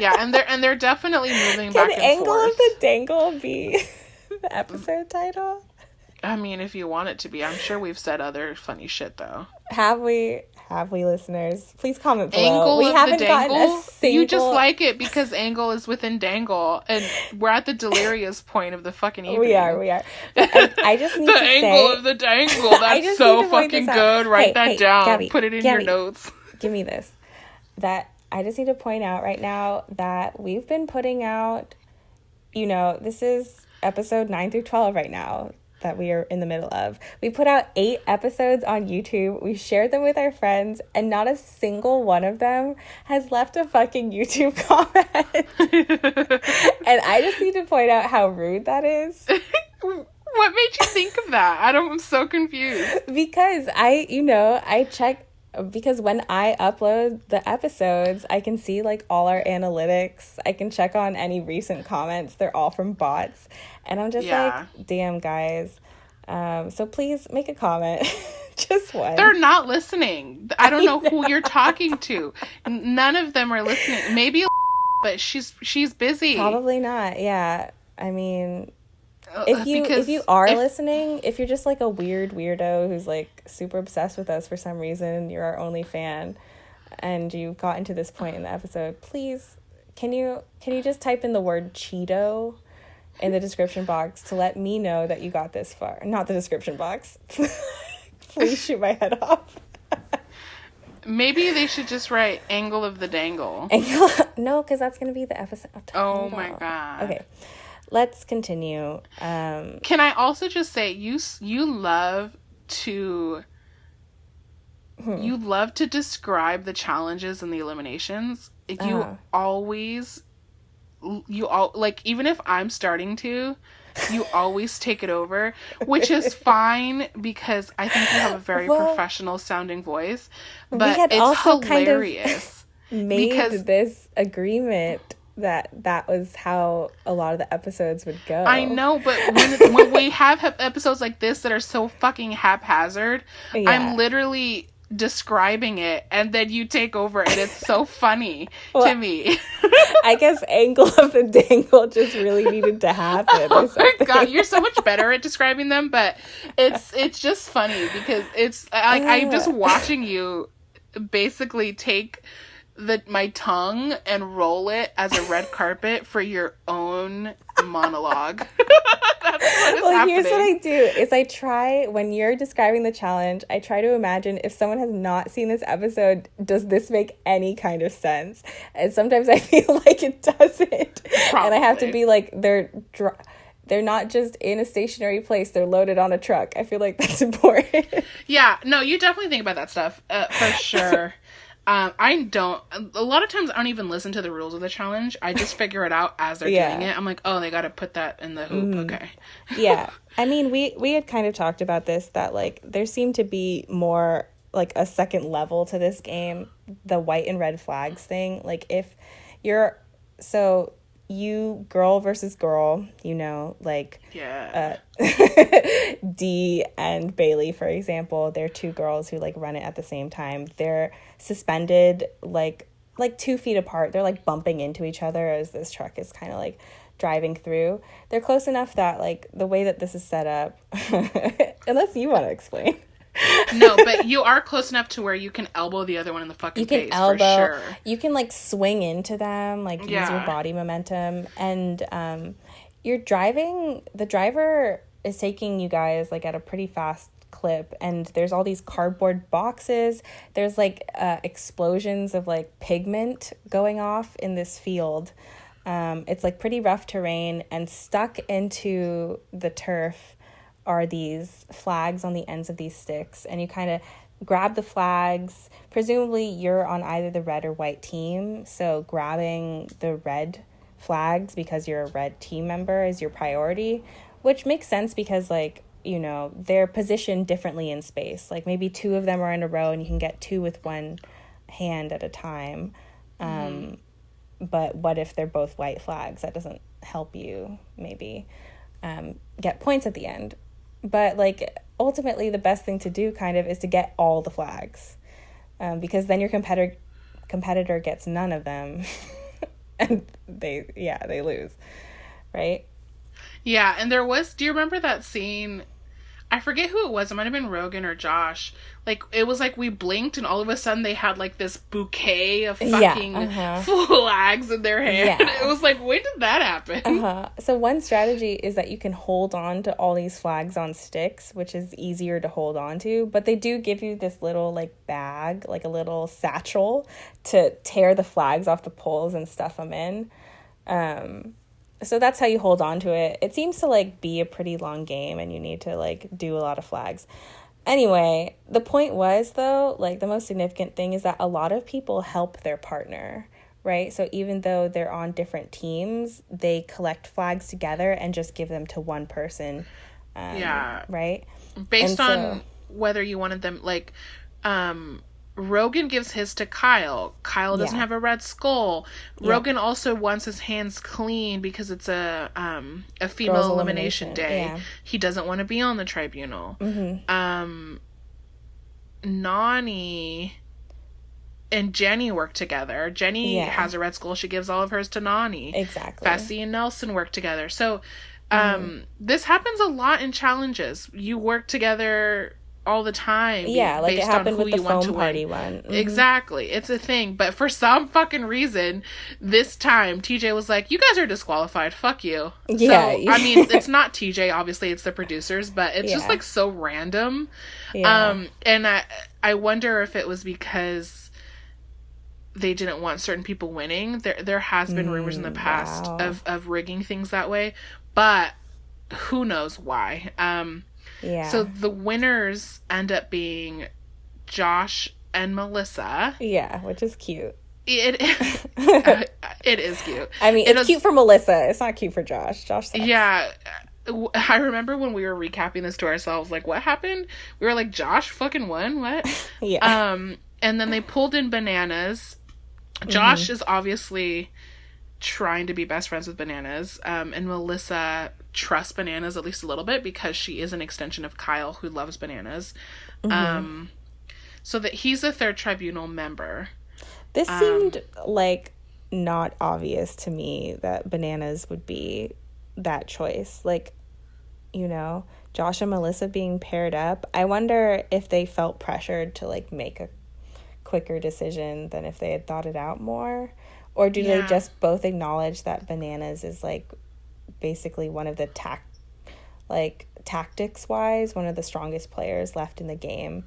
Yeah, and they're definitely moving back and forth. Can the angle of the dangle be the episode title? I mean, if you want it to be. I'm sure we've said other funny shit, though. Have we, listeners? Please comment below. Angle we of haven't the gotten dangle? a single... You just like it because angle is within dangle, and we're at the delirious point of the fucking evening. We are. I just need the to say... The angle of the dangle. That's so fucking good. Write that down. Gabby, Put it in your notes. Give me this. That I just need to point out right now that we've been putting out, this is episode 9 through 12 right now that we are in the middle of. We put out 8 episodes on YouTube. We shared them with our friends, and not a single one of them has left a fucking YouTube comment. And I just need to point out how rude that is. What made you think of that? I'm so confused. Because I check, because when I upload the episodes, I can see like all our analytics. I can check on any recent comments. They're all from bots. And I'm just like, damn, guys. So please make a comment. Just one. They're not listening. I don't know who you're talking to. None of them are listening. Maybe, but she's busy. Probably not. Yeah. I mean... If you are listening, if you're just like a weird weirdo who's like super obsessed with us for some reason, you're our only fan, and you've gotten to this point in the episode, please, can you just type in the word Cheeto in the description box to let me know that you got this far? Not the description box. Please shoot my head off. Maybe they should just write angle of the dangle. No, because that's going to be the episode. Oh my God. Okay. Let's continue. Can I also just say you love to describe the challenges and the eliminations. Even if I'm starting to, you always take it over, which is fine because I think you have a very professional sounding voice. But it's also hilarious. Made this agreement that was how a lot of the episodes would go. I know, but when we have episodes like this that are so fucking haphazard, I'm literally describing it and then you take over, and it's so funny to me. I guess angle of the dangle just really needed to happen. Oh my God, you're so much better at describing them, but it's just funny because it's like I'm just watching you basically take my tongue and roll it as a red carpet for your own monologue. That's what is happening. Here's what I do is I try, when you're describing the challenge, I try to imagine if someone has not seen this episode, does this make any kind of sense? And sometimes I feel like it doesn't. Probably. And I have to be like, they're not just in a stationary place, they're loaded on a truck. I feel like that's important. Yeah, no, you definitely think about that stuff, for sure. A lot of times I don't even listen to the rules of the challenge. I just figure it out as they're doing it. I'm like, oh, they got to put that in the hoop. Okay. Yeah. I mean, we had kind of talked about this, that like there seemed to be more like a second level to this game, the white and red flags thing. Like if you're, so you girl versus girl, like Dee and Bailey, for example, they're 2 girls who like run it at the same time. They're suspended like 2 feet apart. They're like bumping into each other as this truck is kind of like driving through. They're close enough that like the way that this is set up, unless you want to explain. No, but you are close enough to where you can elbow the other one in the fucking face, for sure. You can like swing into them, like use your body momentum, and you're driving. The driver is taking you guys like at a pretty fast clip, and there's all these cardboard boxes. There's like explosions of like pigment going off in this field. It's like pretty rough terrain, and stuck into the turf are these flags on the ends of these sticks, and you kind of grab the flags. Presumably you're on either the red or white team, so grabbing the red flags because you're a red team member is your priority, which makes sense because, like, you know, they're positioned differently in space. Like maybe two of them are in a row and you can get two with one hand at a time. But what if they're both white flags? That doesn't help you maybe get points at the end. But like ultimately the best thing to do kind of is to get all the flags, because then your competitor gets none of them and they lose, right? Yeah, and do you remember that scene? I forget who it was. It might have been Rogan or Josh. Like, it was like we blinked and all of a sudden they had like this bouquet of fucking flags in their hand. Yeah. It was like, when did that happen? So one strategy is that you can hold on to all these flags on sticks, which is easier to hold on to. But they do give you this little like bag, like a little satchel to tear the flags off the poles and stuff them in. So that's how you hold on to it. It seems to like be a pretty long game and you need to like do a lot of flags. Anyway, the point was though, like the most significant thing is that a lot of people help their partner, right? So even though they're on different teams, they collect flags together and just give them to one person. Right? Based on whether you wanted them, like, Rogan gives his to Kyle. Kyle doesn't have a red skull. Rogan also wants his hands clean because it's a female elimination day. Yeah. He doesn't want to be on the tribunal. Nani and Jenny work together. Jenny has a red skull. She gives all of hers to Nani. Exactly. Fessy and Nelson work together. So this happens a lot in challenges. You work together all the time. Yeah, like it happened with the foam party one. Exactly. It's a thing. But for some fucking reason, this time, TJ was like, you guys are disqualified. Fuck you. Yeah. So, I mean, it's not TJ, obviously, it's the producers, but it's just like so random. Yeah. And I wonder if it was because they didn't want certain people winning. There has been rumors in the past of rigging things that way, but who knows why. Yeah. So the winners end up being Josh and Melissa. Yeah, which is cute. It is cute. I mean, it's cute for Melissa. It's not cute for Josh. Josh sucks. Yeah. I remember when we were recapping this to ourselves, like, what happened? We were like, Josh fucking won? What? Yeah. And then they pulled in Bananas. Josh is obviously trying to be best friends with Bananas, and Melissa trusts Bananas at least a little bit because she is an extension of Kyle, who loves Bananas. So that he's a third tribunal member. This seemed like not obvious to me that Bananas would be that choice. Like, you know, Josh and Melissa being paired up. I wonder if they felt pressured to like make a quicker decision than if they had thought it out more. Or do they just both acknowledge that Bananas is, like, basically one of the tactics-wise, one of the strongest players left in the game?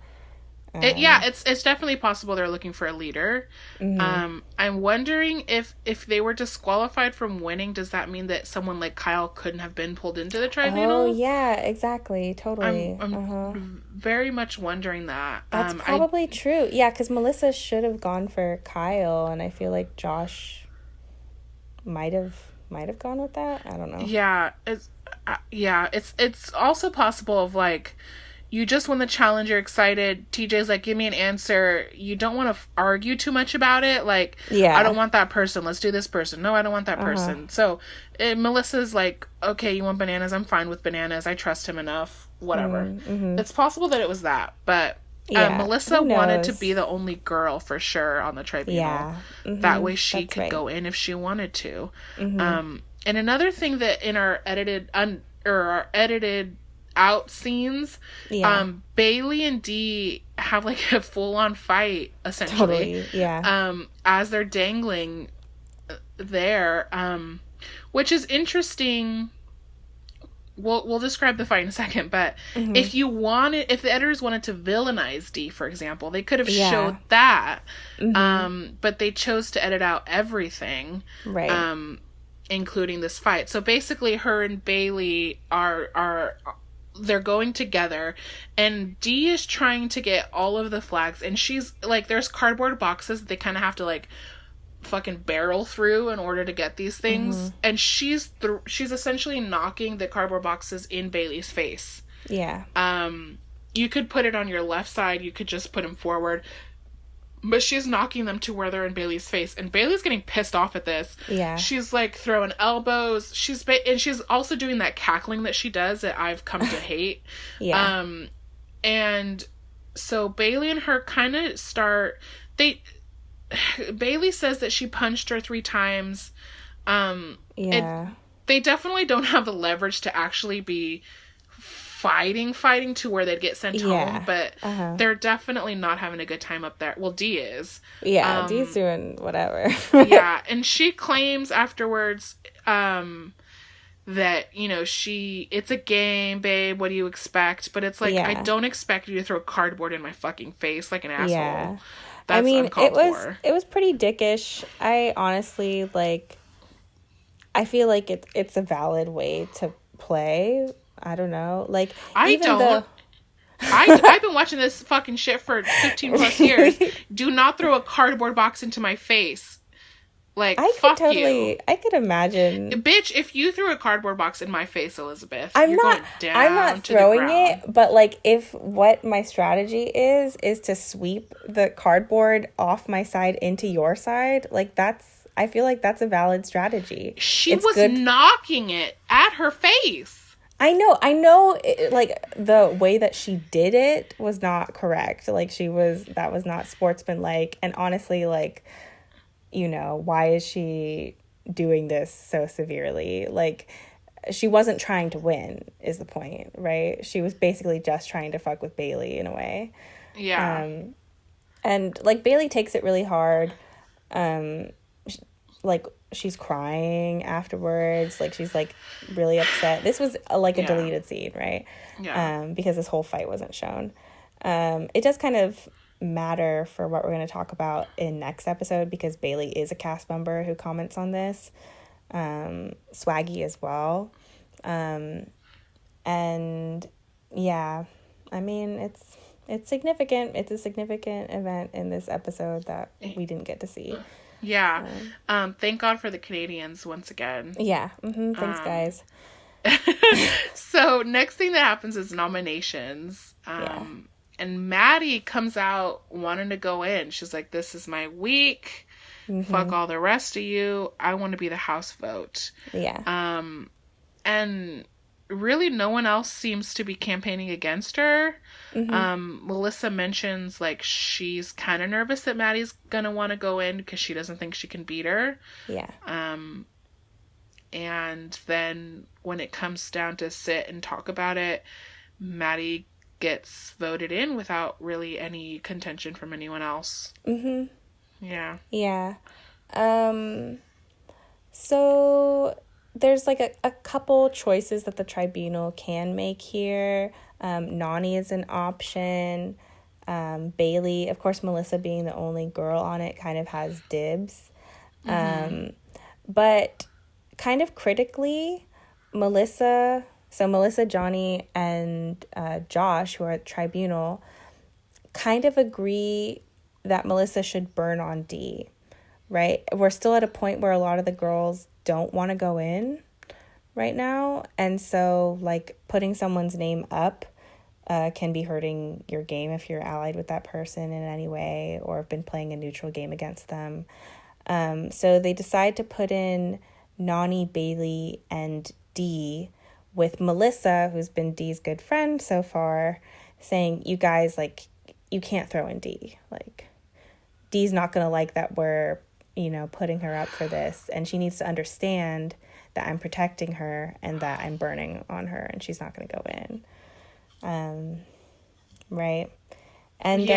It's definitely possible they're looking for a leader. I'm wondering if they were disqualified from winning, does that mean that someone like Kyle couldn't have been pulled into the tribunal? Oh, yeah, exactly. Totally. I'm very much wondering that. That's probably true. Yeah, because Melissa should have gone for Kyle, and I feel like Josh might have gone with that. I don't know. Yeah, it's also possible of like, you just won the challenge, you're excited. TJ's like, give me an answer. You don't want to argue too much about it. Like, I don't want that person. Let's do this person. No, I don't want that person. So Melissa's like, okay, you want Bananas? I'm fine with Bananas. I trust him enough. Whatever. It's possible that it was that. But Melissa wanted to be the only girl for sure on the tribunal. Yeah. That way she could go in if she wanted to. And another thing that in our edited out scenes, Bailey and Dee have like a full-on fight essentially. Totally. As they're dangling there, which is interesting. We'll describe the fight in a second, but if the editors wanted to villainize Dee, for example, they could have showed that, but they chose to edit out everything, right? including this fight. So basically her and Bailey are they're going together, and Dee is trying to get all of the flags, and she's like, there's cardboard boxes that they kind of have to like fucking barrel through in order to get these things, and she's essentially knocking the cardboard boxes in Bailey's face. Yeah. You could put it on your left side, you could just put them forward, but she's knocking them to where they're in Bailey's face, and Bailey's getting pissed off at this. Yeah. She's like throwing elbows. And she's also doing that cackling that she does that I've come to hate. Yeah. And so Bailey and her kind of start. Bailey says that she punched her 3 times. Yeah. They definitely don't have the leverage to actually be fighting to where they'd get sent home, but they're definitely not having a good time up there. Well, Dee is. Yeah, Dee's doing whatever. Yeah, and she claims afterwards that, you know, it's a game, babe, what do you expect? But it's like, I don't expect you to throw cardboard in my fucking face like an asshole. Yeah. That's uncalled for. It was pretty dickish. I honestly, like, I feel like it's a valid way to play. I don't know. Like, I've been watching this fucking shit for 15 plus years. Do not throw a cardboard box into my face. Like, fuck you. I could imagine. Bitch, if you threw a cardboard box in my face, Elizabeth, I'm not throwing it, but like, if what my strategy is to sweep the cardboard off my side into your side, like, I feel like that's a valid strategy. She was knocking it at her face. I know, like, the way that she did it was not correct. Like, that was not sportsmanlike. And honestly, like, you know, why is she doing this so severely? Like, she wasn't trying to win, is the point, right? She was basically just trying to fuck with Bailey in a way. Yeah. And, like, Bailey takes it really hard. Like, she's crying afterwards. Like, she's, like, really upset. This was, a deleted scene, right? Yeah. Because this whole fight wasn't shown. It does kind of matter for what we're going to talk about in next episode, because Bailey is a cast member who comments on this. Swaggy as well. And, yeah. I mean, it's significant. It's a significant event in this episode that we didn't get to see. Yeah. Thank God for the Canadians once again. Yeah. Thanks, guys. So next thing that happens is nominations. And Maddie comes out wanting to go in. She's like, this is my week. Fuck all the rest of you. I want to be the house vote. Yeah. And really no one else seems to be campaigning against her. Melissa mentions, like, she's kind of nervous that Maddie's gonna want to go in because she doesn't think she can beat her. Yeah. And then when it comes down to sit and talk about it, Maddie gets voted in without really any contention from anyone else. Yeah. Yeah. So there's, like, a couple choices that the tribunal can make here. Nani is an option. Bailey, of course, Melissa being the only girl on it, kind of has dibs. But kind of critically, Melissa, Johnny, and Josh, who are at tribunal, kind of agree that Melissa should burn on Dee, right? We're still at a point where a lot of the girls don't want to go in right now, and so, like, putting someone's name up can be hurting your game if you're allied with that person in any way or have been playing a neutral game against them. So they decide to put in Nani, Bailey, and Dee, with Melissa, who's been Dee's good friend so far, saying, you guys, like, you can't throw in Dee. Like, Dee's not going to like that we're, you know, putting her up for this, and she needs to understand that I'm protecting her and that I'm burning on her, and she's not going to go in. Right? And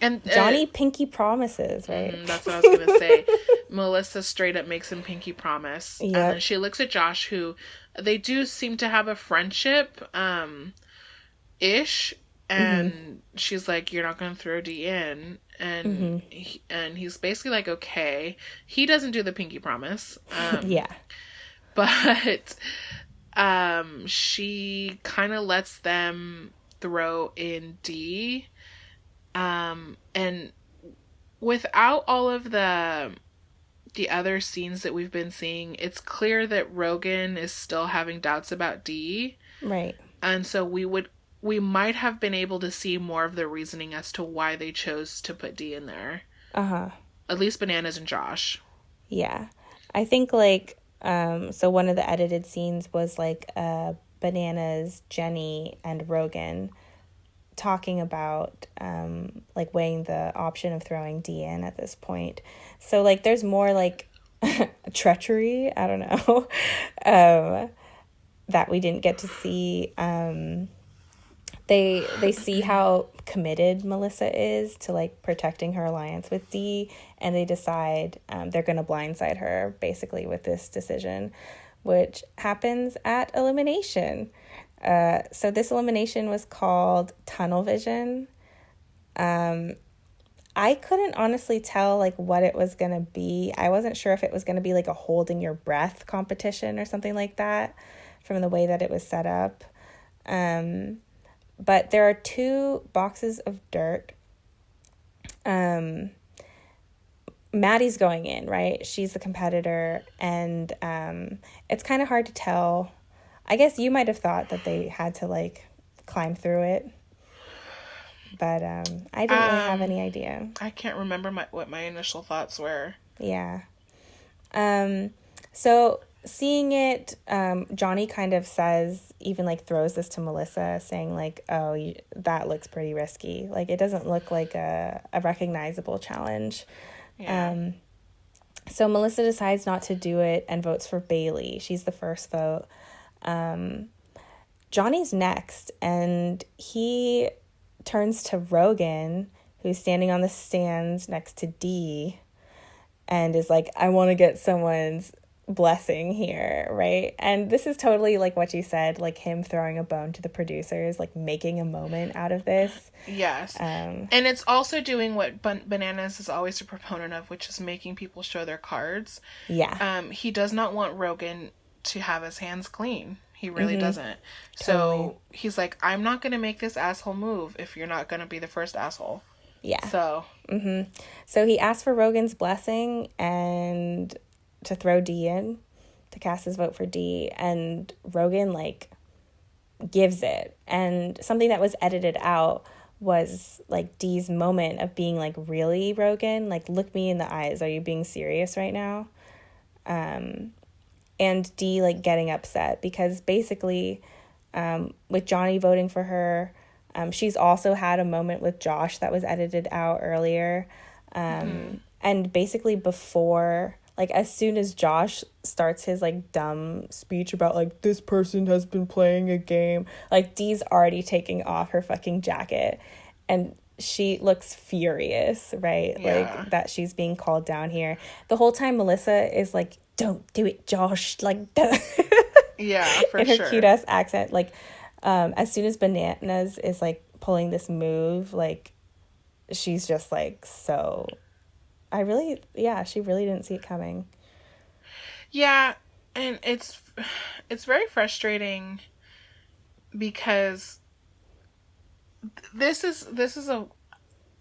and Johnny pinky promises, right? That's what I was gonna say. Melissa straight up makes him pinky promise. Yep. And then she looks at Josh, who they do seem to have a friendship ish, and she's like, you're not gonna throw Dee in, and he's basically like, okay. He doesn't do the pinky promise. Yeah. But she kind of lets them throw in D. And without all of the other scenes that we've been seeing, it's clear that Rogan is still having doubts about D. Right. And so we might have been able to see more of the reasoning as to why they chose to put D in there. Uh-huh. At least Bananas and Josh. Yeah. I think, like, so one of the edited scenes was, like, Bananas, Jenny, and Rogan talking about, like, weighing the option of throwing D in at this point. So, like, there's more, like, treachery, I don't know, that we didn't get to see. They see how committed Melissa is to, like, protecting her alliance with D, and they decide they're going to blindside her, basically, with this decision, which happens at elimination. So this elimination was called Tunnel Vision. I couldn't honestly tell, like, what it was going to be. I wasn't sure if it was going to be, like, a holding your breath competition or something like that from the way that it was set up. But there are 2 boxes of dirt. Maddie's going in, right? She's the competitor, and it's kind of hard to tell. I guess you might have thought that they had to, like, climb through it, but I didn't really have any idea. I can't remember what my initial thoughts were. Yeah. So seeing it, Johnny kind of says, even, like, throws this to Melissa, saying, like, oh, that looks pretty risky. Like, it doesn't look like a recognizable challenge. Yeah. So Melissa decides not to do it and votes for Bailey. She's the first vote. Johnny's next, and he turns to Rogan, who's standing on the stands next to D, and is like, I want to get someone's blessing here, right? And this is totally like what you said, like him throwing a bone to the producers, like making a moment out of this. Yes. And it's also doing what Bananas is always a proponent of, which is making people show their cards. Yeah. He does not want Rogan to have his hands clean. He really doesn't. Totally. So he's like, I'm not going to make this asshole move if you're not going to be the first asshole. Yeah. So. So he asked for Rogan's blessing and to throw D in, to cast his vote for D, and Rogan, like, gives it. And something that was edited out was, like, D's moment of being like, really, Rogan? Like, look me in the eyes. Are you being serious right now? And D, like, getting upset because basically with Johnny voting for her, she's also had a moment with Josh that was edited out earlier. And basically before, like, as soon as Josh starts his, like, dumb speech about, like, this person has been playing a game, like, Dee's already taking off her fucking jacket. And she looks furious, right? Yeah. Like, that she's being called down here. The whole time Melissa is like, don't do it, Josh. Like, yeah, for in her sure. cute-ass accent. Like, as soon as Bananas is, like, pulling this move, like, she's just, like, so... she really didn't see it coming. Yeah, and it's very frustrating because this is a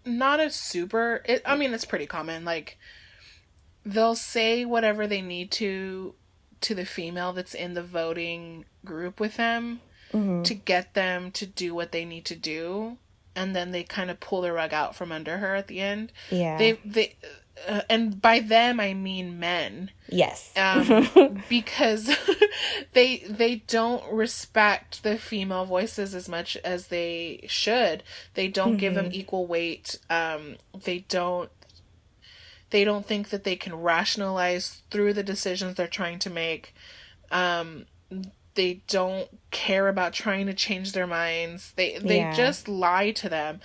not a super. I mean, it's pretty common. Like, they'll say whatever they need to the female that's in the voting group with them to get them to do what they need to do, and then they kind of pull the rug out from under her at the end. Yeah. They and by them I mean men. Yes. Because they don't respect the female voices as much as they should. They don't give them equal weight. They don't think that they can rationalize through the decisions they're trying to make. They don't care about trying to change their minds. They just lie to them.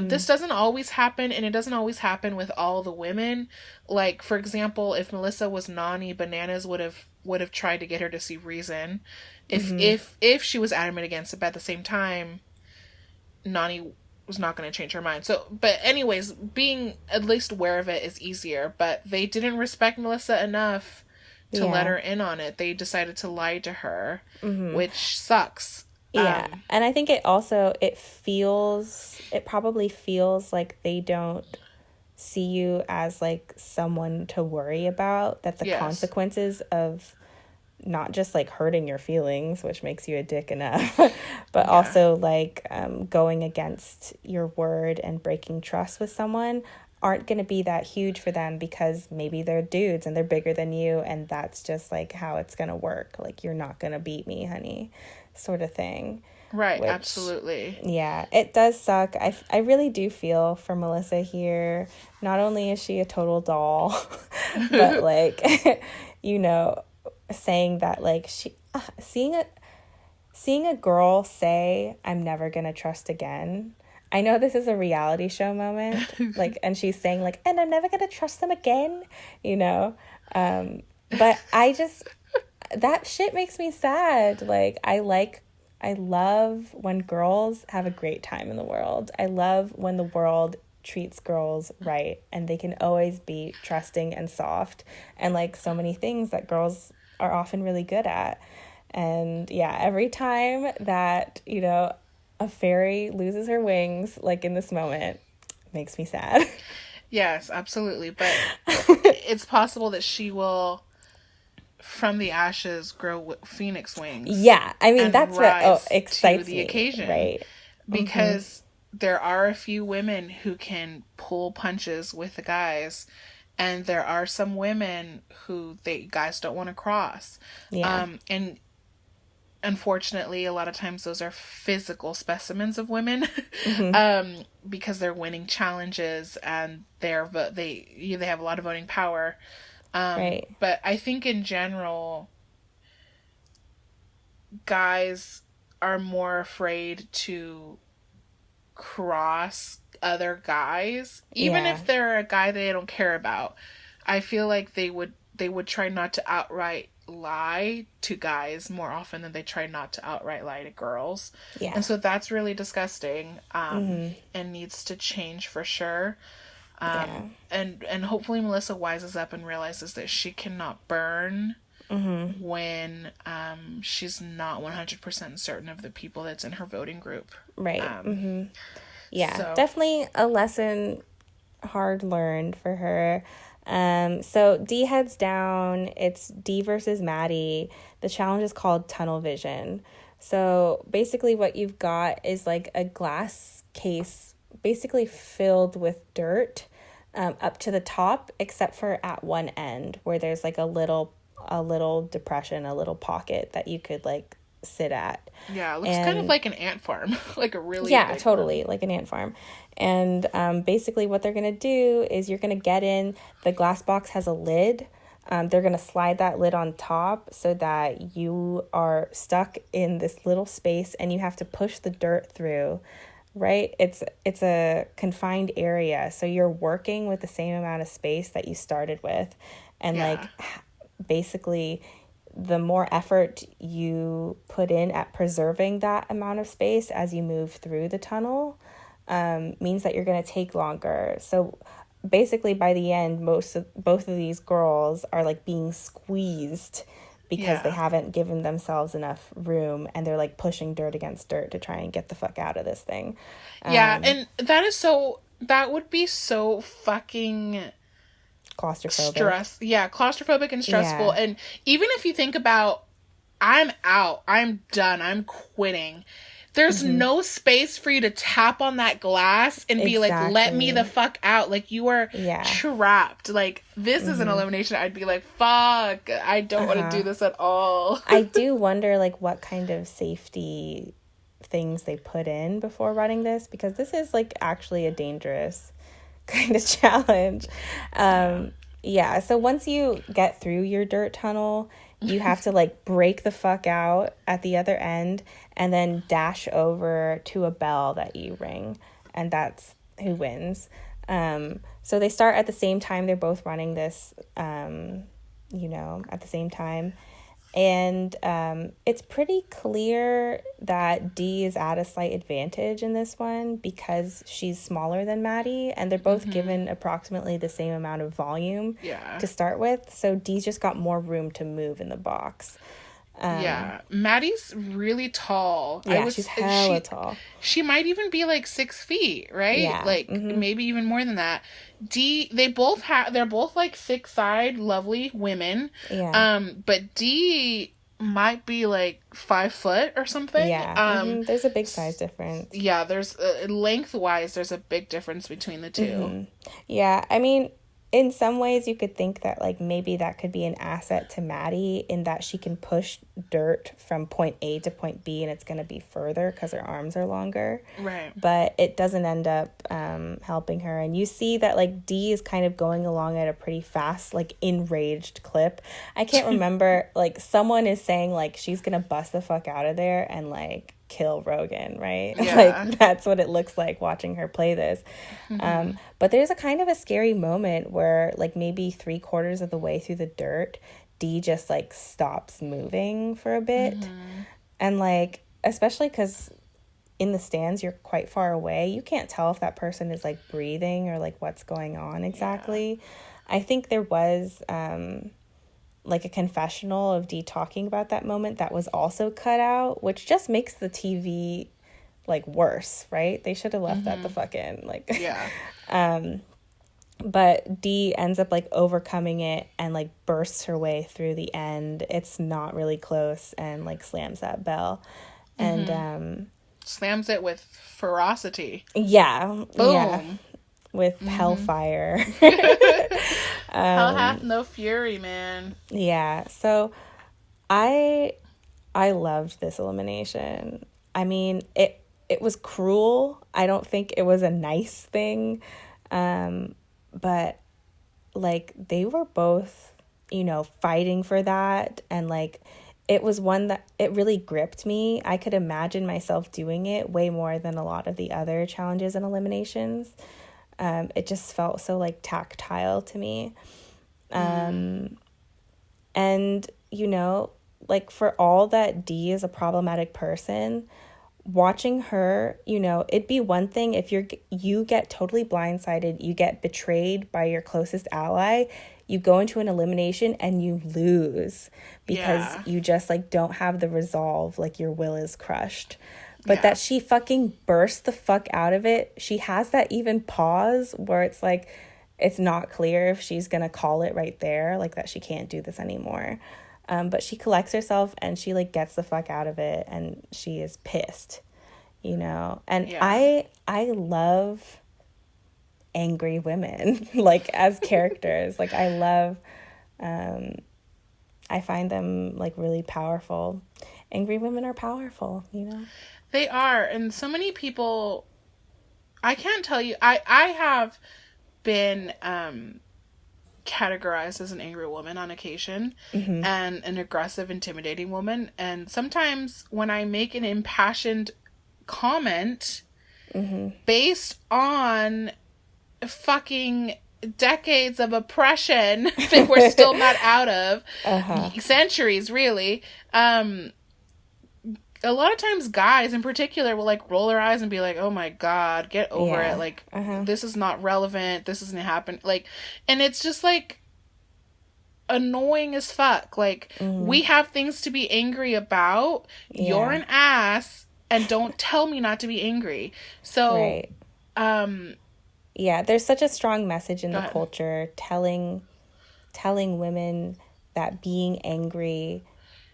This doesn't always happen, and it doesn't always happen with all the women. Like, for example, if Melissa was Nani, Bananas would have tried to get her to see reason. If she was adamant against it, but at the same time, Nani was not going to change her mind. So, but anyways, being at least aware of it is easier. But they didn't respect Melissa enough to let her in on it. They decided to lie to her, Mm-hmm. which sucks. Yeah. And I think it probably feels like they don't see you as like someone to worry about, that the consequences of not just like hurting your feelings, which makes you a dick enough, but also like going against your word and breaking trust with someone aren't going to be that huge for them, because maybe they're dudes and they're bigger than you, and that's just like how it's going to work. Like, you're not going to beat me, honey, sort of thing. Right, absolutely. Yeah, it does suck. I really do feel for Melissa here. Not only is she a total doll, but like, you know, saying that like seeing a girl say, "I'm never gonna trust again." I know this is a reality show moment, like, and she's saying like, "And I'm never gonna trust them again," you know. But that shit makes me sad. Like, I love when girls have a great time in the world. I love when the world treats girls right, and they can always be trusting and soft, and like so many things that girls are often really good at. And yeah, every time that, you know, a fairy loses her wings, like in this moment, makes me sad. Yes, absolutely. But it's possible that she will, from the ashes, grow phoenix wings. Yeah, I mean, that's what excites the occasion, right? Because there are a few women who can pull punches with the guys, and there are some women who guys don't want to cross. Yeah. And unfortunately, a lot of times those are physical specimens of women, because they're winning challenges and they have a lot of voting power. Right. But I think in general, guys are more afraid to cross other guys, even if they're a guy they don't care about. I feel like they would try not to outright lie to guys more often than they try not to outright lie to girls. Yeah. And so that's really disgusting, and needs to change for sure. And hopefully Melissa wises up and realizes that she cannot burn when she's not 100% certain of the people that's in her voting group. Right. Yeah, so definitely a lesson hard learned for her. So D heads down. It's D versus Maddie. The challenge is called Tunnel Vision. So basically what you've got is like a glass case basically filled with dirt up to the top, except for at one end where there's like a little depression, a little pocket that you could like sit at. Yeah, it looks kind of like an ant farm. Like a really big totally farm. Like an ant farm. And basically what they're going to do is you're going to get in, the glass box has a lid. They're going to slide that lid on top so that you are stuck in this little space and you have to push the dirt through, right? It's a confined area. So you're working with the same amount of space that you started with. And like basically the more effort you put in at preserving that amount of space as you move through the tunnel means that you're going to take longer. So basically by the end, both of these girls are like being squeezed because they haven't given themselves enough room, and they're like pushing dirt against dirt to try and get the fuck out of this thing. And that would be so fucking claustrophobic. Claustrophobic and stressful. And even if you think about, I'm out, I'm done, I'm quitting, there's no space for you to tap on that glass and be like, let me the fuck out. Like, you are trapped. Like, this is an elimination. I'd be like, fuck, I don't want to do this at all. I do wonder like what kind of safety things they put in before running this, because this is like actually a dangerous kind of challenge. So once you get through your dirt tunnel, you have to like break the fuck out at the other end and then dash over to a bell that you ring, and that's who wins. So they start at the same time. They're both running this at the same time, And it's pretty clear that Dee is at a slight advantage in this one because she's smaller than Maddie, and they're both given approximately the same amount of volume to start with. So Dee's just got more room to move in the box. Maddie's really tall. Yeah, she's hella tall. She might even be like 6 feet, right? Yeah. Like maybe even more than that. Dee, they're both like thick-thighed, lovely women. Yeah. But Dee might be like 5 foot or something. Yeah. There's a big size difference. Yeah, there's lengthwise, there's a big difference between the two. Yeah, I mean, in some ways you could think that like maybe that could be an asset to Maddie in that she can push dirt from point A to point B and it's going to be further because her arms are longer. Right. But it doesn't end up helping her. And you see that like Dee is kind of going along at a pretty fast, like enraged clip. I can't remember, like someone is saying like she's going to bust the fuck out of there and like kill Rogan, right? Yeah. Like that's what it looks like watching her play this. But there's a kind of a scary moment where like maybe 3/4 of the way through the dirt, Dee just like stops moving for a bit. And like, especially because in the stands you're quite far away, you can't tell if that person is like breathing or like what's going on exactly. I think there was like a confessional of Dee talking about that moment that was also cut out, which just makes the TV like worse, right? They should have left that the fuck in, like. But Dee ends up like overcoming it and like bursts her way through the end. It's not really close and like slams that bell and slams it with ferocity. Boom. Yeah, with hellfire. Hell hath no fury, man. Yeah, so I loved this elimination. I mean, it was cruel. I don't think it was a nice thing. But like they were both, fighting for that, and like it was one that it really gripped me. I could imagine myself doing it way more than a lot of the other challenges and eliminations. It just felt so like tactile to me. And like for all that Dee is a problematic person, watching her, it'd be one thing if you get totally blindsided, you get betrayed by your closest ally, you go into an elimination and you lose because you just like don't have the resolve, like your will is crushed. But that she fucking bursts the fuck out of it. She has that even pause where it's like it's not clear if she's gonna call it right there, like that she can't do this anymore. But she collects herself and she like gets the fuck out of it and she is pissed, and I love angry women like as characters. Like I love I find them like really powerful. Angry women are powerful, They are, and so many people, I can't tell you, I have been categorized as an angry woman on occasion, and an aggressive, intimidating woman. And sometimes when I make an impassioned comment based on fucking decades of oppression that we're still not out of, centuries really, a lot of times guys in particular will like roll their eyes and be like, oh my god, get over it, like this is not relevant, this isn't happen, like, and it's just like annoying as fuck. Like we have things to be angry about. You're an ass and don't tell me not to be angry. So there's such a strong message in the culture telling women that being angry,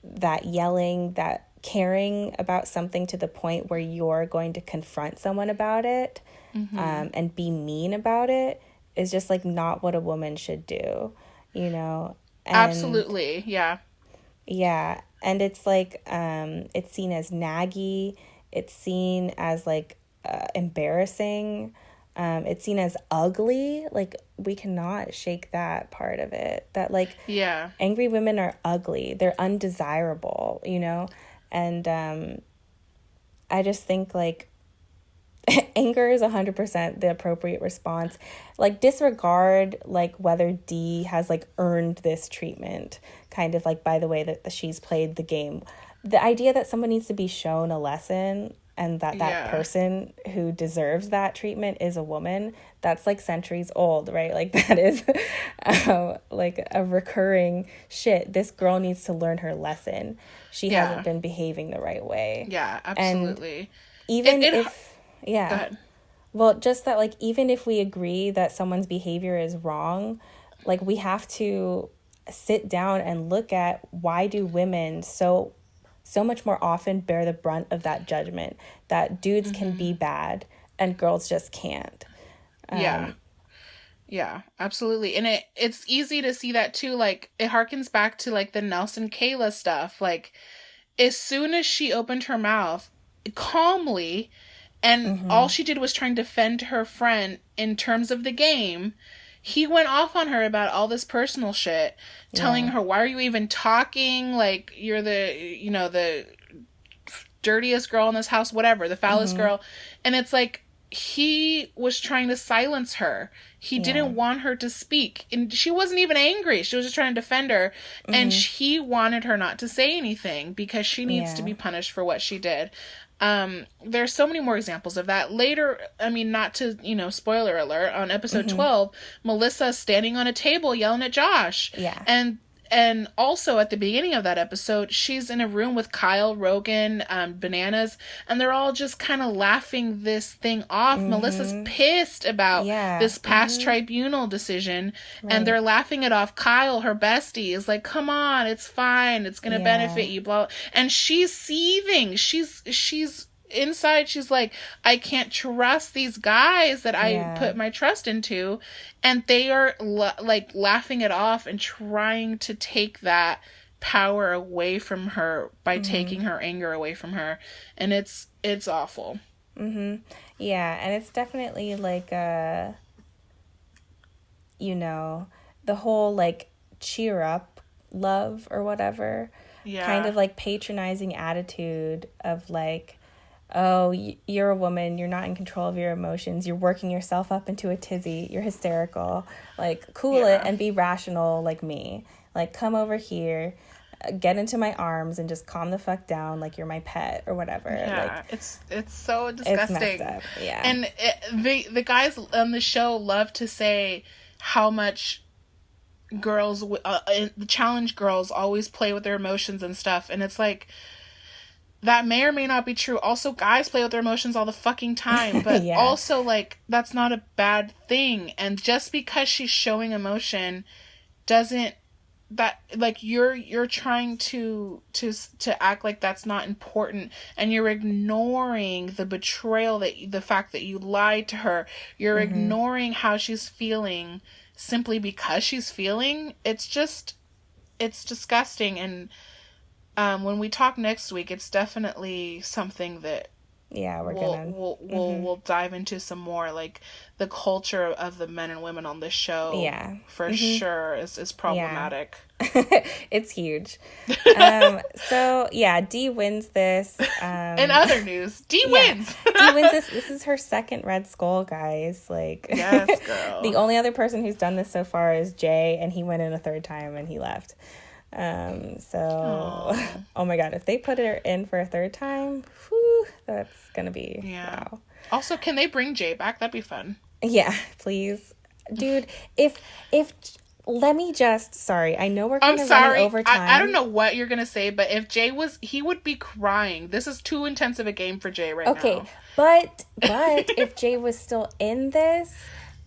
that yelling, that caring about something to the point where you're going to confront someone about it and be mean about it is just like not what a woman should do, and, absolutely. Yeah, and it's like it's seen as naggy, it's seen as like embarrassing, it's seen as ugly. Like we cannot shake that part of it, that like angry women are ugly, they're undesirable, and I just think like Anger is 100% the appropriate response. Like, disregard, like, whether D has, like, earned this treatment, kind of, like, by the way that she's played the game. The idea that someone needs to be shown a lesson and that person who deserves that treatment is a woman, that's, like, centuries old, right? Like, that is, like, a recurring shit. This girl needs to learn her lesson. She hasn't been behaving the right way. Yeah, absolutely. And even if... Yeah. Go ahead. Well, just that, like, even if we agree that someone's behavior is wrong, like, we have to sit down and look at why do women so much more often bear the brunt of that judgment, that dudes can be bad and girls just can't. Yeah, absolutely. And it's easy to see that too. Like, it harkens back to, like, the Nelson Kayla stuff. Like, as soon as she opened her mouth calmly, and all she did was try and defend her friend in terms of the game, he went off on her about all this personal shit, telling her, why are you even talking? Like, you're the dirtiest girl in this house, whatever, the foulest girl. And it's like, he was trying to silence her. He didn't want her to speak. And she wasn't even angry. She was just trying to defend her. And he wanted her not to say anything because she needs to be punished for what she did. There's so many more examples of that. Later, I mean, not to, spoiler alert, on episode 12, Melissa's standing on a table yelling at Josh. Yeah. And also at the beginning of that episode, she's in a room with Kyle, Rogan, Bananas, and they're all just kind of laughing this thing off. Melissa's pissed about this past tribunal decision, and they're laughing it off. Kyle, her bestie, is like, come on, it's fine. It's going to benefit you, blah. And she's seething. She's inside, she's like, I can't trust these guys that I put my trust into, and they are like laughing it off and trying to take that power away from her by taking her anger away from her, and it's awful. And it's definitely like the whole like cheer up love or whatever, kind of like patronizing attitude of like, oh, you're a woman, you're not in control of your emotions, you're working yourself up into a tizzy, you're hysterical, like, cool it and be rational like me. Like, come over here, get into my arms and just calm the fuck down like you're my pet or whatever. Yeah, like, it's so disgusting. It's messed up. Yeah. And the guys on the show love to say how much girls, the challenge girls always play with their emotions and stuff, and it's like, that may or may not be true. Also, guys play with their emotions all the fucking time. But also, like, that's not a bad thing. And just because she's showing emotion doesn't... that, like, you're trying to act like that's not important. And you're ignoring the betrayal, the fact that you lied to her. You're ignoring how she's feeling simply because she's feeling. It's disgusting. And... when we talk next week, it's definitely something that we'll dive into some more. Like, the culture of the men and women on this show, for sure, is problematic. It's huge. So D wins this. In other news, D wins. D wins this. This is her second Red Skull, guys. Like, yes, girl. The only other person who's done this so far is Jay, and he went in a third time and he left. Oh my god, if they put her in for a third time, whew, that's gonna be wow. Also, can they bring Jay back? That'd be fun. Yeah, please, dude. If let me just I know we're kind of running over time. I don't know what you're gonna say, but if Jay he would be crying. This is too intense of a game for Jay right now. Okay, but if Jay was still in this,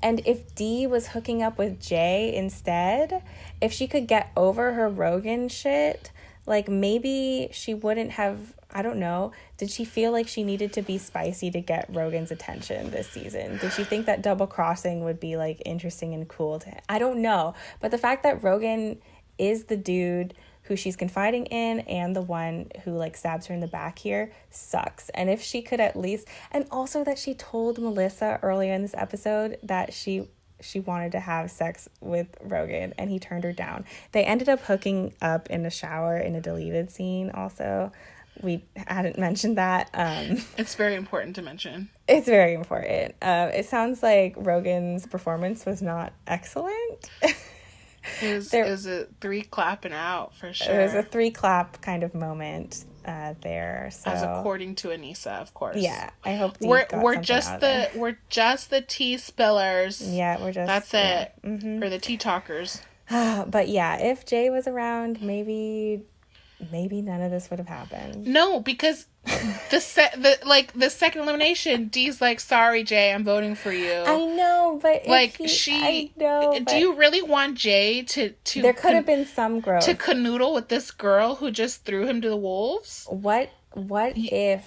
and if Dee was hooking up with Jay instead, if she could get over her Rogan shit, like, maybe she wouldn't have, I don't know. Did she feel like she needed to be spicy to get Rogan's attention this season? Did she think that double crossing would be, like, interesting and cool to him? I don't know. But the fact that Rogan is the dude who she's confiding in and the one who, like, stabs her in the back here sucks. And if she could at least... And also that she told Melissa earlier in this episode that she wanted to have sex with Rogan and he turned her down. They ended up hooking up in a shower in a deleted scene also. we hadn't mentioned that. It's very important to mention. It's very important. It sounds like Rogan's performance was not excellent. It was a 3 clapping out for sure. It was a 3 clap kind of moment there. So, as according to Anissa, of course. Yeah, I hope we're just the tea spillers. Yeah, that's it. Mm-hmm. For the tea talkers. But yeah, if Jay was around, maybe none of this would have happened. No, because the second elimination, Dee's like, sorry, Jay, I'm voting for you. I know, but do you really want Jay to there could have been some growth to canoodle with this girl who just threw him to the wolves? What if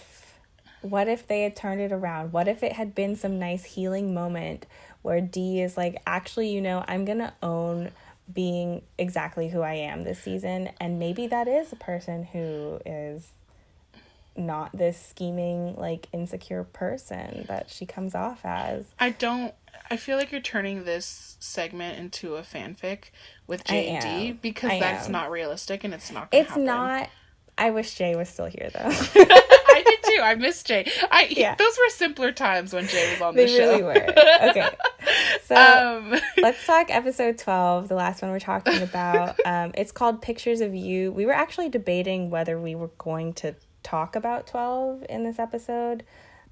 they had turned it around? What if it had been some nice healing moment where Dee is like, actually, I'm gonna own being exactly who I am this season, and maybe that is a person who is not this scheming, like, insecure person that she comes off as. I feel like you're turning this segment into a fanfic with Jay and Dee, because that's not realistic and it's not gonna happen. It's not. I wish Jay was still here, though. I did too. I miss Jay. Those were simpler times when Jay was on the show. They really were. Okay. So let's talk episode 12, the last one we're talking about. It's called Pictures of You. We were actually debating whether we were going to talk about 12 in this episode,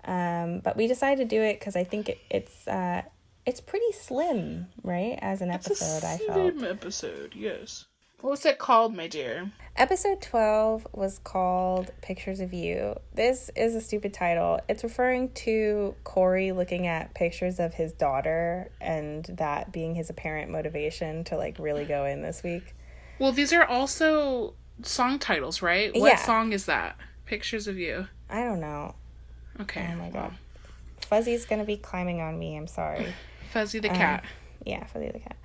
but we decided to do it because I think it's pretty slim, right? As an episode, I felt. It's a slim episode, yes. What's it called, my dear? Episode 12 was called Pictures of You. This is a stupid title. It's referring to Corey looking at pictures of his daughter and that being his apparent motivation to, like, really go in this week. Well, these are also song titles, right? What song is that? Pictures of You. I don't know. Okay. Oh, my God. Fuzzy's going to be climbing on me. I'm sorry. Fuzzy the cat. Yeah, Fuzzy the cat.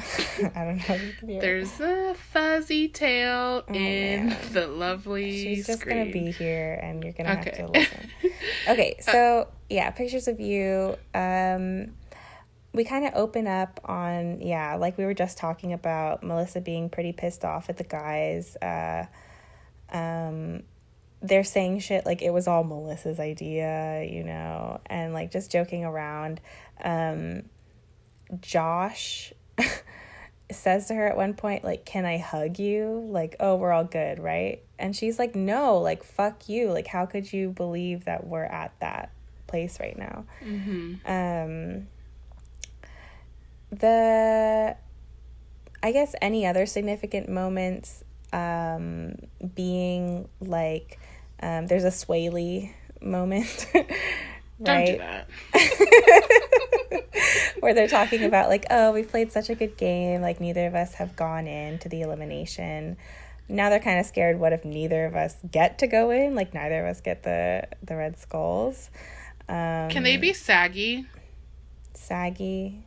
I don't know if you can hear There's a fuzzy tail in the lovely She's just screen. gonna be here and you're gonna have to listen. Okay, so Pictures of You. We kind of open up on like we were just talking about, Melissa being pretty pissed off at the guys. They're saying shit like it was all Melissa's idea, and like just joking around. Josh says to her at one point, like, can I hug you? Like, oh, we're all good, right? And she's like, no, like, fuck you. Like, how could you believe that we're at that place right now? Mm-hmm. I guess any other significant moments being like, there's a Swaley moment. Right? Don't do that. Where they're talking about, like, oh, we played such a good game, like, neither of us have gone into the elimination. Now they're kind of scared, what if neither of us get to go in? Like, neither of us get the red skulls. Can they be saggy? Saggy?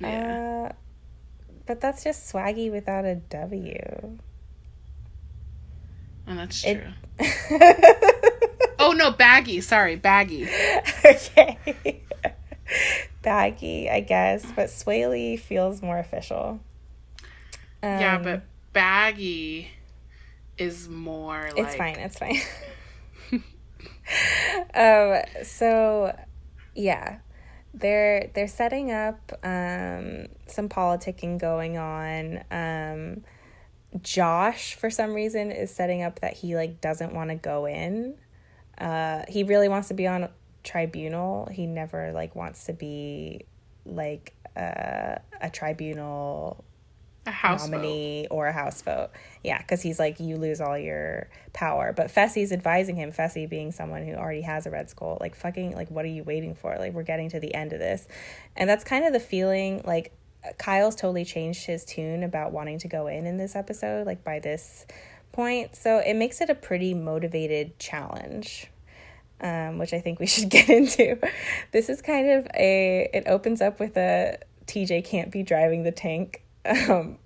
Yeah. But that's just swaggy without a W. Oh, that's true. Oh, no, baggy. Sorry, baggy. Okay. Baggy, I guess. But Swaley feels more official. Yeah, but baggy is more like... It's fine. So, yeah. They're setting up some politicking going on. Josh, for some reason, is setting up that he, like, doesn't want to go in. He really wants to be on tribunal. He never, like, wants to be, like, a tribunal nominee or a house vote. Yeah, because he's like, you lose all your power. But Fessy's advising him, Fessy being someone who already has a red skull, like, fucking, like, what are you waiting for? Like, we're getting to the end of this. And that's kind of the feeling, like, Kyle's totally changed his tune about wanting to go in this episode, like, by this point. So it makes it a pretty motivated challenge, which I think we should get into. This is kind of it opens up with a TJ can't be driving the tank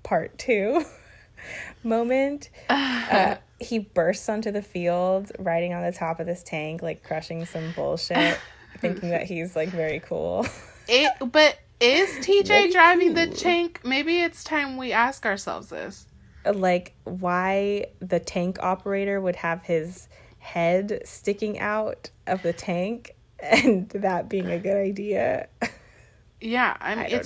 part 2 moment. He bursts onto the field riding on the top of this tank, like crushing some bullshit, thinking that he's, like, very cool. But is TJ driving the tank? Maybe it's time we ask ourselves this. like, why the tank operator would have his head sticking out of the tank and that being a good idea. Yeah, I mean,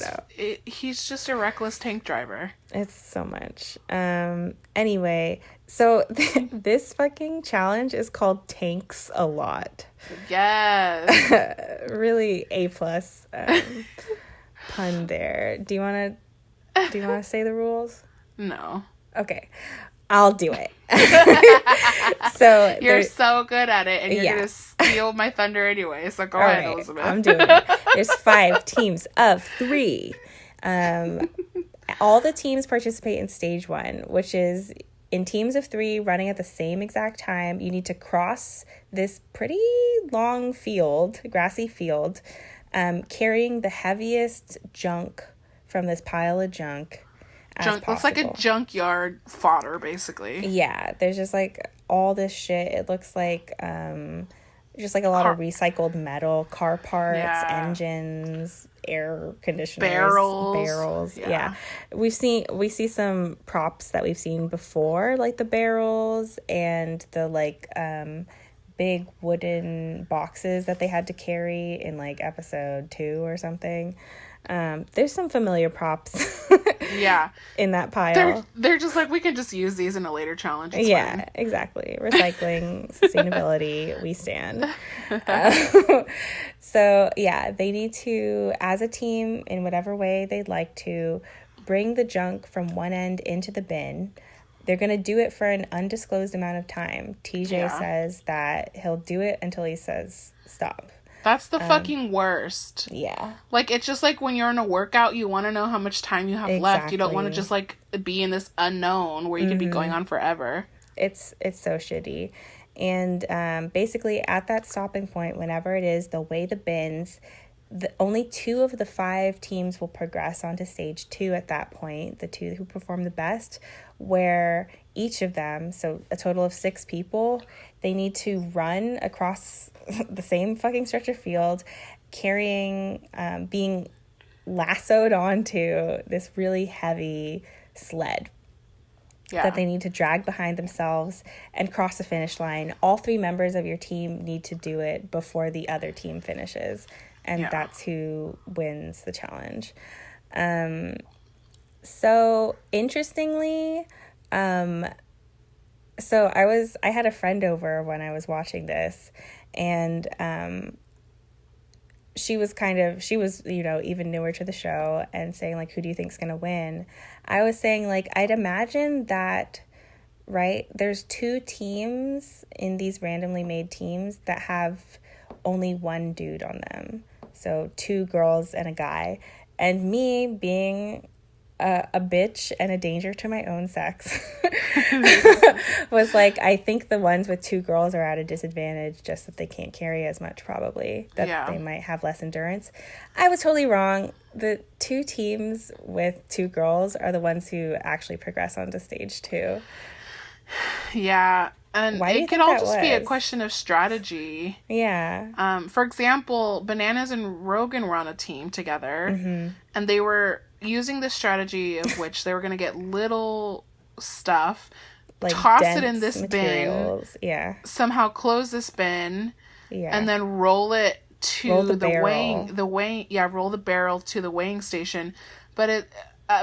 he's just a reckless tank driver. It's so much. Anyway, so this fucking challenge is called Tanks a Lot. Yes. Really A+ pun there. Do you want to say the rules? No. Okay. I'll do it. So you're so good at it, and you're gonna steal my thunder anyway. So go ahead, Elizabeth. I'm doing it. There's 5 teams of 3. All the teams participate in stage 1, which is in teams of 3 running at the same exact time. You need to cross this pretty long field, grassy field, carrying the heaviest junk from this pile of junk. Looks like a junkyard fodder, basically. Yeah, there's just like all this shit. It looks like just like a lot of recycled metal, car parts, engines, air conditioners, barrels. Yeah. We see some props that we've seen before, like the barrels and the like big wooden boxes that they had to carry in like episode 2 or something. There's some familiar props in that pile. They're just like, we can just use these in a later challenge. It's fine. Exactly. Recycling, sustainability, we stand. So they need to, as a team, in whatever way they'd like to, bring the junk from one end into the bin. They're going to do it for an undisclosed amount of time. TJ says that he'll do it until he says stop. That's the fucking worst. Yeah. Like, it's just like when you're in a workout, you want to know how much time you have left. You don't want to just, like, be in this unknown where you could be going on forever. It's so shitty. And basically, at that stopping point, whenever it is, they'll weigh the bins. Only 2 of the 5 teams will progress onto stage 2 at that point, the 2 who perform the best, where each of them, so a total of 6 people, they need to run across the same fucking stretch of field, carrying, being lassoed onto this really heavy sled that they need to drag behind themselves and cross the finish line. All 3 members of your team need to do it before the other team finishes, and that's who wins the challenge. So interestingly, so I had a friend over when I was watching this, and she was, even newer to the show and saying, like, who do you think's gonna win? I was saying, like, I'd imagine that, right, there's 2 teams in these randomly made teams that have only 1 dude on them. So 2 girls and a guy. And me being a bitch and a danger to my own sex was like, I think the ones with 2 girls are at a disadvantage, just that they can't carry as much, probably, that they might have less endurance. I was totally wrong. The 2 teams with 2 girls are the ones who actually progress onto stage 2. Yeah. And it could all just be a question of strategy. Yeah. For example, Bananas and Rogan were on a team together, and they were using the strategy of which they were going to get little stuff, like toss it in this materials. bin, somehow close this bin, and then roll it to roll the barrel to the weighing station. But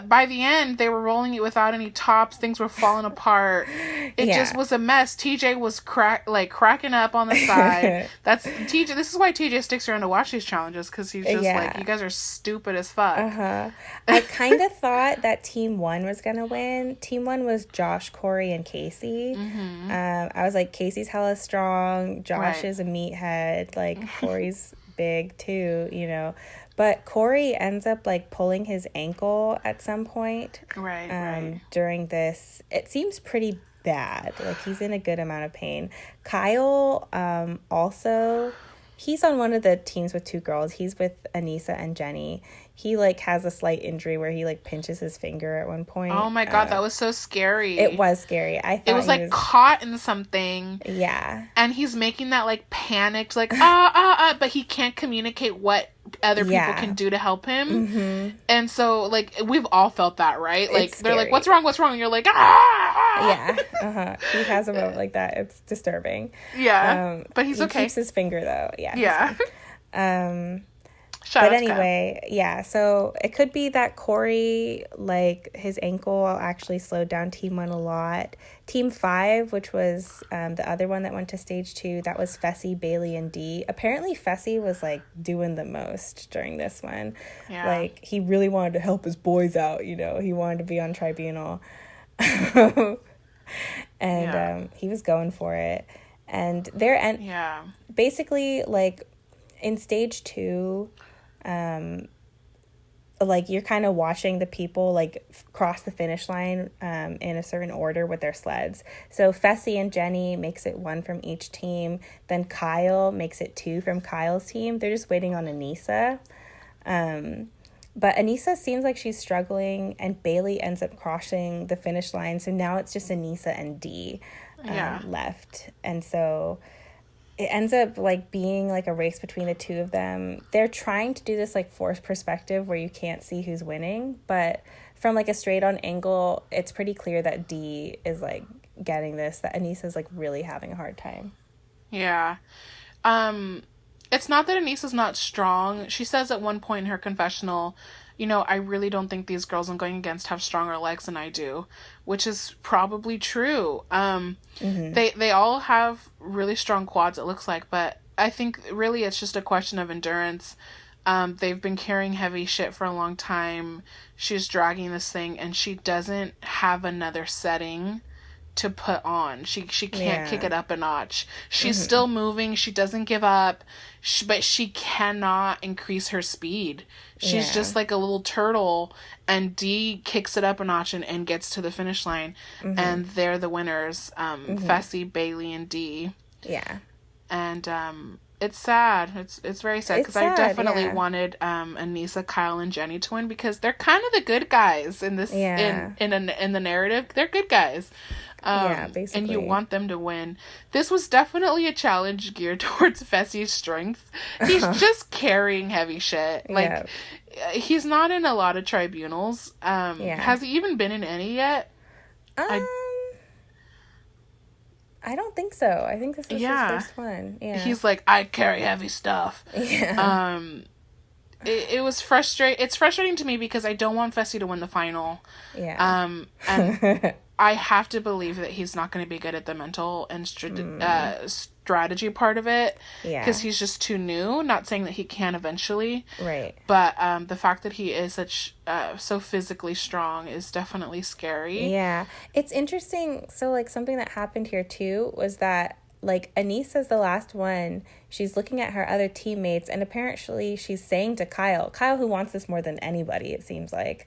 by the end, they were rolling it without any tops. Things were falling apart. It just was a mess. TJ was cracking up on the side. That's TJ. This is why TJ sticks around to watch these challenges, because he's just like, you guys are stupid as fuck. I kind of thought that Team 1 was gonna win. Team 1 was Josh, Corey, and Casey. I was like, Casey's hella strong. Josh is a meathead. Like, Corey's big too, But Corey ends up, like, pulling his ankle at some point. During this. It seems pretty bad. Like, he's in a good amount of pain. Kyle, also, he's on one of the teams with 2 girls. He's with Anissa and Jenny. He, like, has a slight injury where he, like, pinches his finger at one point. Oh, my God. That was so scary. It was scary. I thought it was, like, caught in something. Yeah. And he's making that, like, panicked, like, but he can't communicate what other people can do to help him. And so, like, we've all felt that, right? Like, It's they're scary. like, what's wrong? And you're like, ah! Yeah. He has a moment like that. It's disturbing. Yeah. But he's okay. He keeps his finger, though. Yeah. Yeah. But anyway, yeah, so it could be that Corey, like, his ankle actually slowed down Team 1 a lot. Team 5, which was the other one that went to stage 2, that was Fessy, Bailey, and Dee. Apparently, Fessy was, like, doing the most during this one. Yeah. Like, he really wanted to help his boys out, you know. He wanted to be on Tribunal. And he was going for it. And basically, like, in stage 2... like, you're kind of watching the people, like, cross the finish line in a certain order with their sleds. So Fessy and Jenny makes it 1 from each team. Then Kyle makes it 2 from Kyle's team. They're just waiting on Anissa. But Anissa seems like she's struggling, and Bailey ends up crossing the finish line. So now it's just Anissa and Dee left. And so... it ends up, like, being, like, a race between the two of them. They're trying to do this, like, forced perspective where you can't see who's winning. But from, like, a straight-on angle, it's pretty clear that Dee is, like, getting this. That Anissa's, like, really having a hard time. Yeah. It's not that Anissa's not strong. She says at one point in her confessional, you know, I really don't think these girls I'm going against have stronger legs than I do, which is probably true. They all have really strong quads, it looks like, but I think really it's just a question of endurance. They've been carrying heavy shit for a long time. She's dragging this thing, and she doesn't have another setting to put on. She can't kick it up a notch. She's still moving. She doesn't give up, but she cannot increase her speed. She's just like a little turtle, and Dee kicks it up a notch and gets to the finish line, and they're the winners. Fessy, Bailey, and Dee. Yeah. And it's sad. It's very sad, because I definitely wanted Anissa, Kyle, and Jenny to win, because they're kind of the good guys in this in the narrative. They're good guys. Basically. And you want them to win. This was definitely a challenge geared towards Fessy's strength. He's just carrying heavy shit. Like, he's not in a lot of tribunals. Has he even been in any yet? I don't think so. I think this is his first one. Yeah. He's like, I carry heavy stuff. Yeah. It was frustrating. It's frustrating to me because I don't want Fessy to win the final. Yeah. And I have to believe that he's not going to be good at the mental and strategy part of it. Yeah. Because he's just too new. Not saying that he can eventually. Right. But the fact that he is so physically strong is definitely scary. Yeah. It's interesting. So, like, something that happened here, too, was that, like, Anissa's the last one. She's looking at her other teammates, and apparently she's saying to Kyle, who wants this more than anybody, it seems like,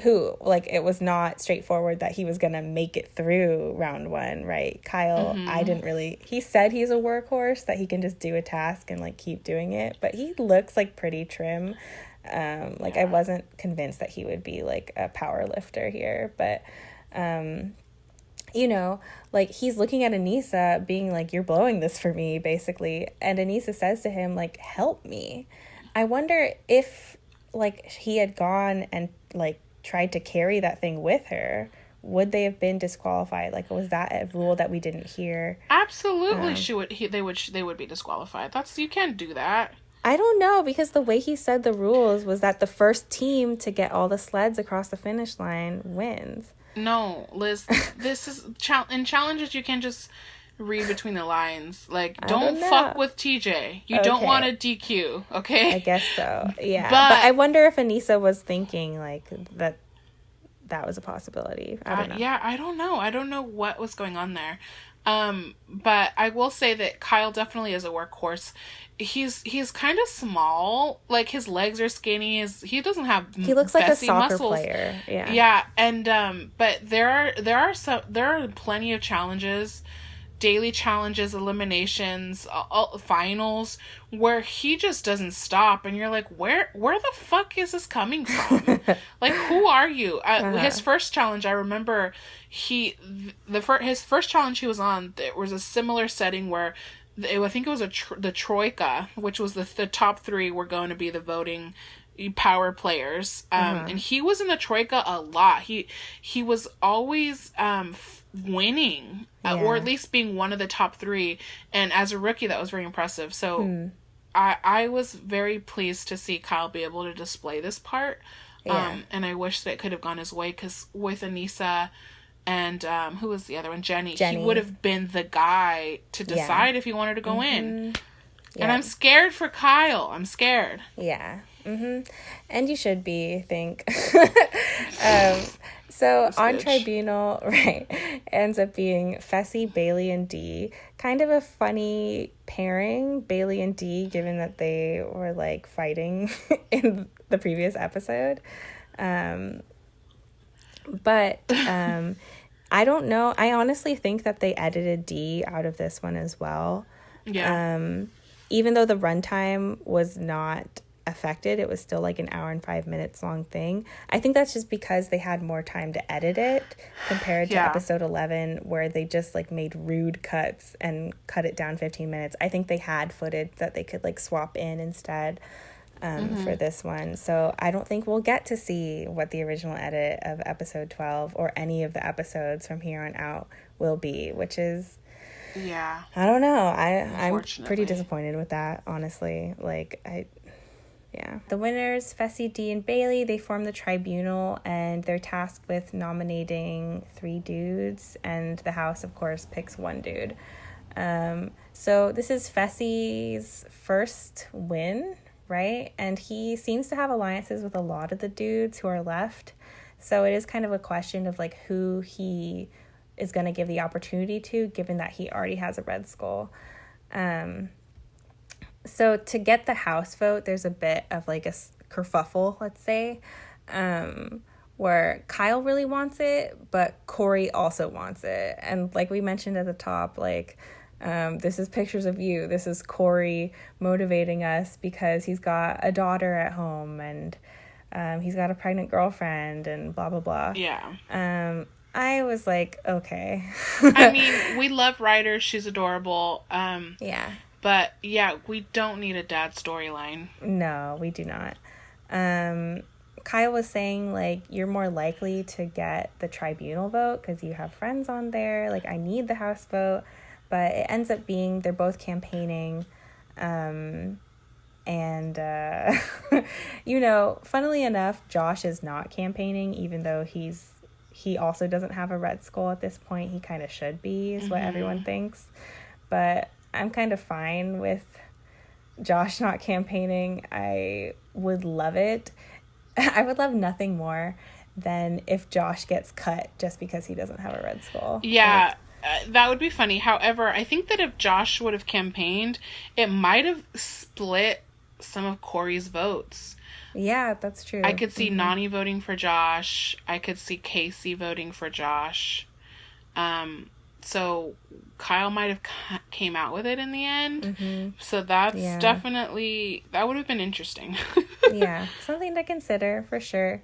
who, like, it was not straightforward that he was going to make it through round 1, right? Kyle, he said he's a workhorse, that he can just do a task and, like, keep doing it, but he looks, like, pretty trim. I wasn't convinced that he would be, like, a power lifter here, but, you know, like, he's looking at Anissa being like, you're blowing this for me, basically. And Anissa says to him, like, help me. I wonder if, like, he had gone and, like, tried to carry that thing with her, would they have been disqualified? Like, was that a rule that we didn't hear? Absolutely, they would be disqualified. You can't do that. I don't know, because the way he said the rules was that the first team to get all the sleds across the finish line wins. No, Liz, this is in challenges you can just read between the lines. Like, don't fuck with TJ. You don't want a DQ, okay? I guess so. Yeah. But I wonder if Anissa was thinking, like, that was a possibility. I don't know. Yeah, I don't know. I don't know what was going on there. But I will say that Kyle definitely is a workhorse. He's kind of small. Like, his legs are skinny. He doesn't have he looks like a soccer muscles. Player. Yeah. Yeah, and but there are plenty of challenges, daily challenges, eliminations, finals where he just doesn't stop, and you're like, where the fuck is this coming from? Like, who are you? His first challenge, I remember his first challenge he was on, there was a similar setting where I think it was the Troika, which was the top three were going to be the voting power players. And he was in the Troika a lot. He was always winning, or at least being one of the top three. And as a rookie, that was very impressive. So I was very pleased to see Kyle be able to display this part. And I wish that it could have gone his way, because with Anissa and who was the other one? Jenny. He would have been the guy to decide if he wanted to go in. Yeah. And I'm scared for Kyle. I'm scared. Yeah. And you should be, I think. So on Tribunal, right, ends up being Fessy, Bailey, and Dee. Kind of a funny pairing, Bailey and Dee, given that they were like fighting in the previous episode. But I don't know. I honestly think that they edited Dee out of this one as well. Yeah. Even though the runtime was not affected, it was still like an hour and 5 minutes long thing. I think that's just because they had more time to edit it compared to episode 11, where they just like made rude cuts and cut it down 15 minutes. I think they had footage that they could like swap in instead for this one. So I don't think we'll get to see what the original edit of episode 12 or any of the episodes from here on out will be, which is, I don't know. I'm pretty disappointed with that, honestly. The winners, Fessy, Dee, and Bailey, they form the tribunal, and they're tasked with nominating 3 dudes, and the house, of course, picks 1 dude. So this is Fessy's first win, right? And he seems to have alliances with a lot of the dudes who are left. So it is kind of a question of like who he is going to give the opportunity to, given that he already has a Red Skull. So to get the house vote, there's a bit of like a kerfuffle, let's say, where Kyle really wants it, but Corey also wants it. And like we mentioned at the top, like, this is pictures of you. This is Corey motivating us because he's got a daughter at home, and he's got a pregnant girlfriend, and blah, blah, blah. Yeah. I was like, okay. I mean, we love Ryder. She's adorable. Yeah. But, yeah, we don't need a dad storyline. No, we do not. Kyle was saying, like, you're more likely to get the tribunal vote because you have friends on there. Like, I need the house vote. But it ends up being they're both campaigning. And, you know, funnily enough, Josh is not campaigning, even though he also doesn't have a Red Skull at this point. He kind of should be, is what everyone thinks. But I'm kind of fine with Josh not campaigning. I would love it. I would love nothing more than if Josh gets cut just because he doesn't have a Red Skull. Yeah, that would be funny. However, I think that if Josh would have campaigned, it might have split some of Corey's votes. Yeah, that's true. I could see Nani voting for Josh. I could see Casey voting for Josh. So Kyle might have came out with it in the end. So that's definitely, that would have been interesting. Yeah, something to consider for sure.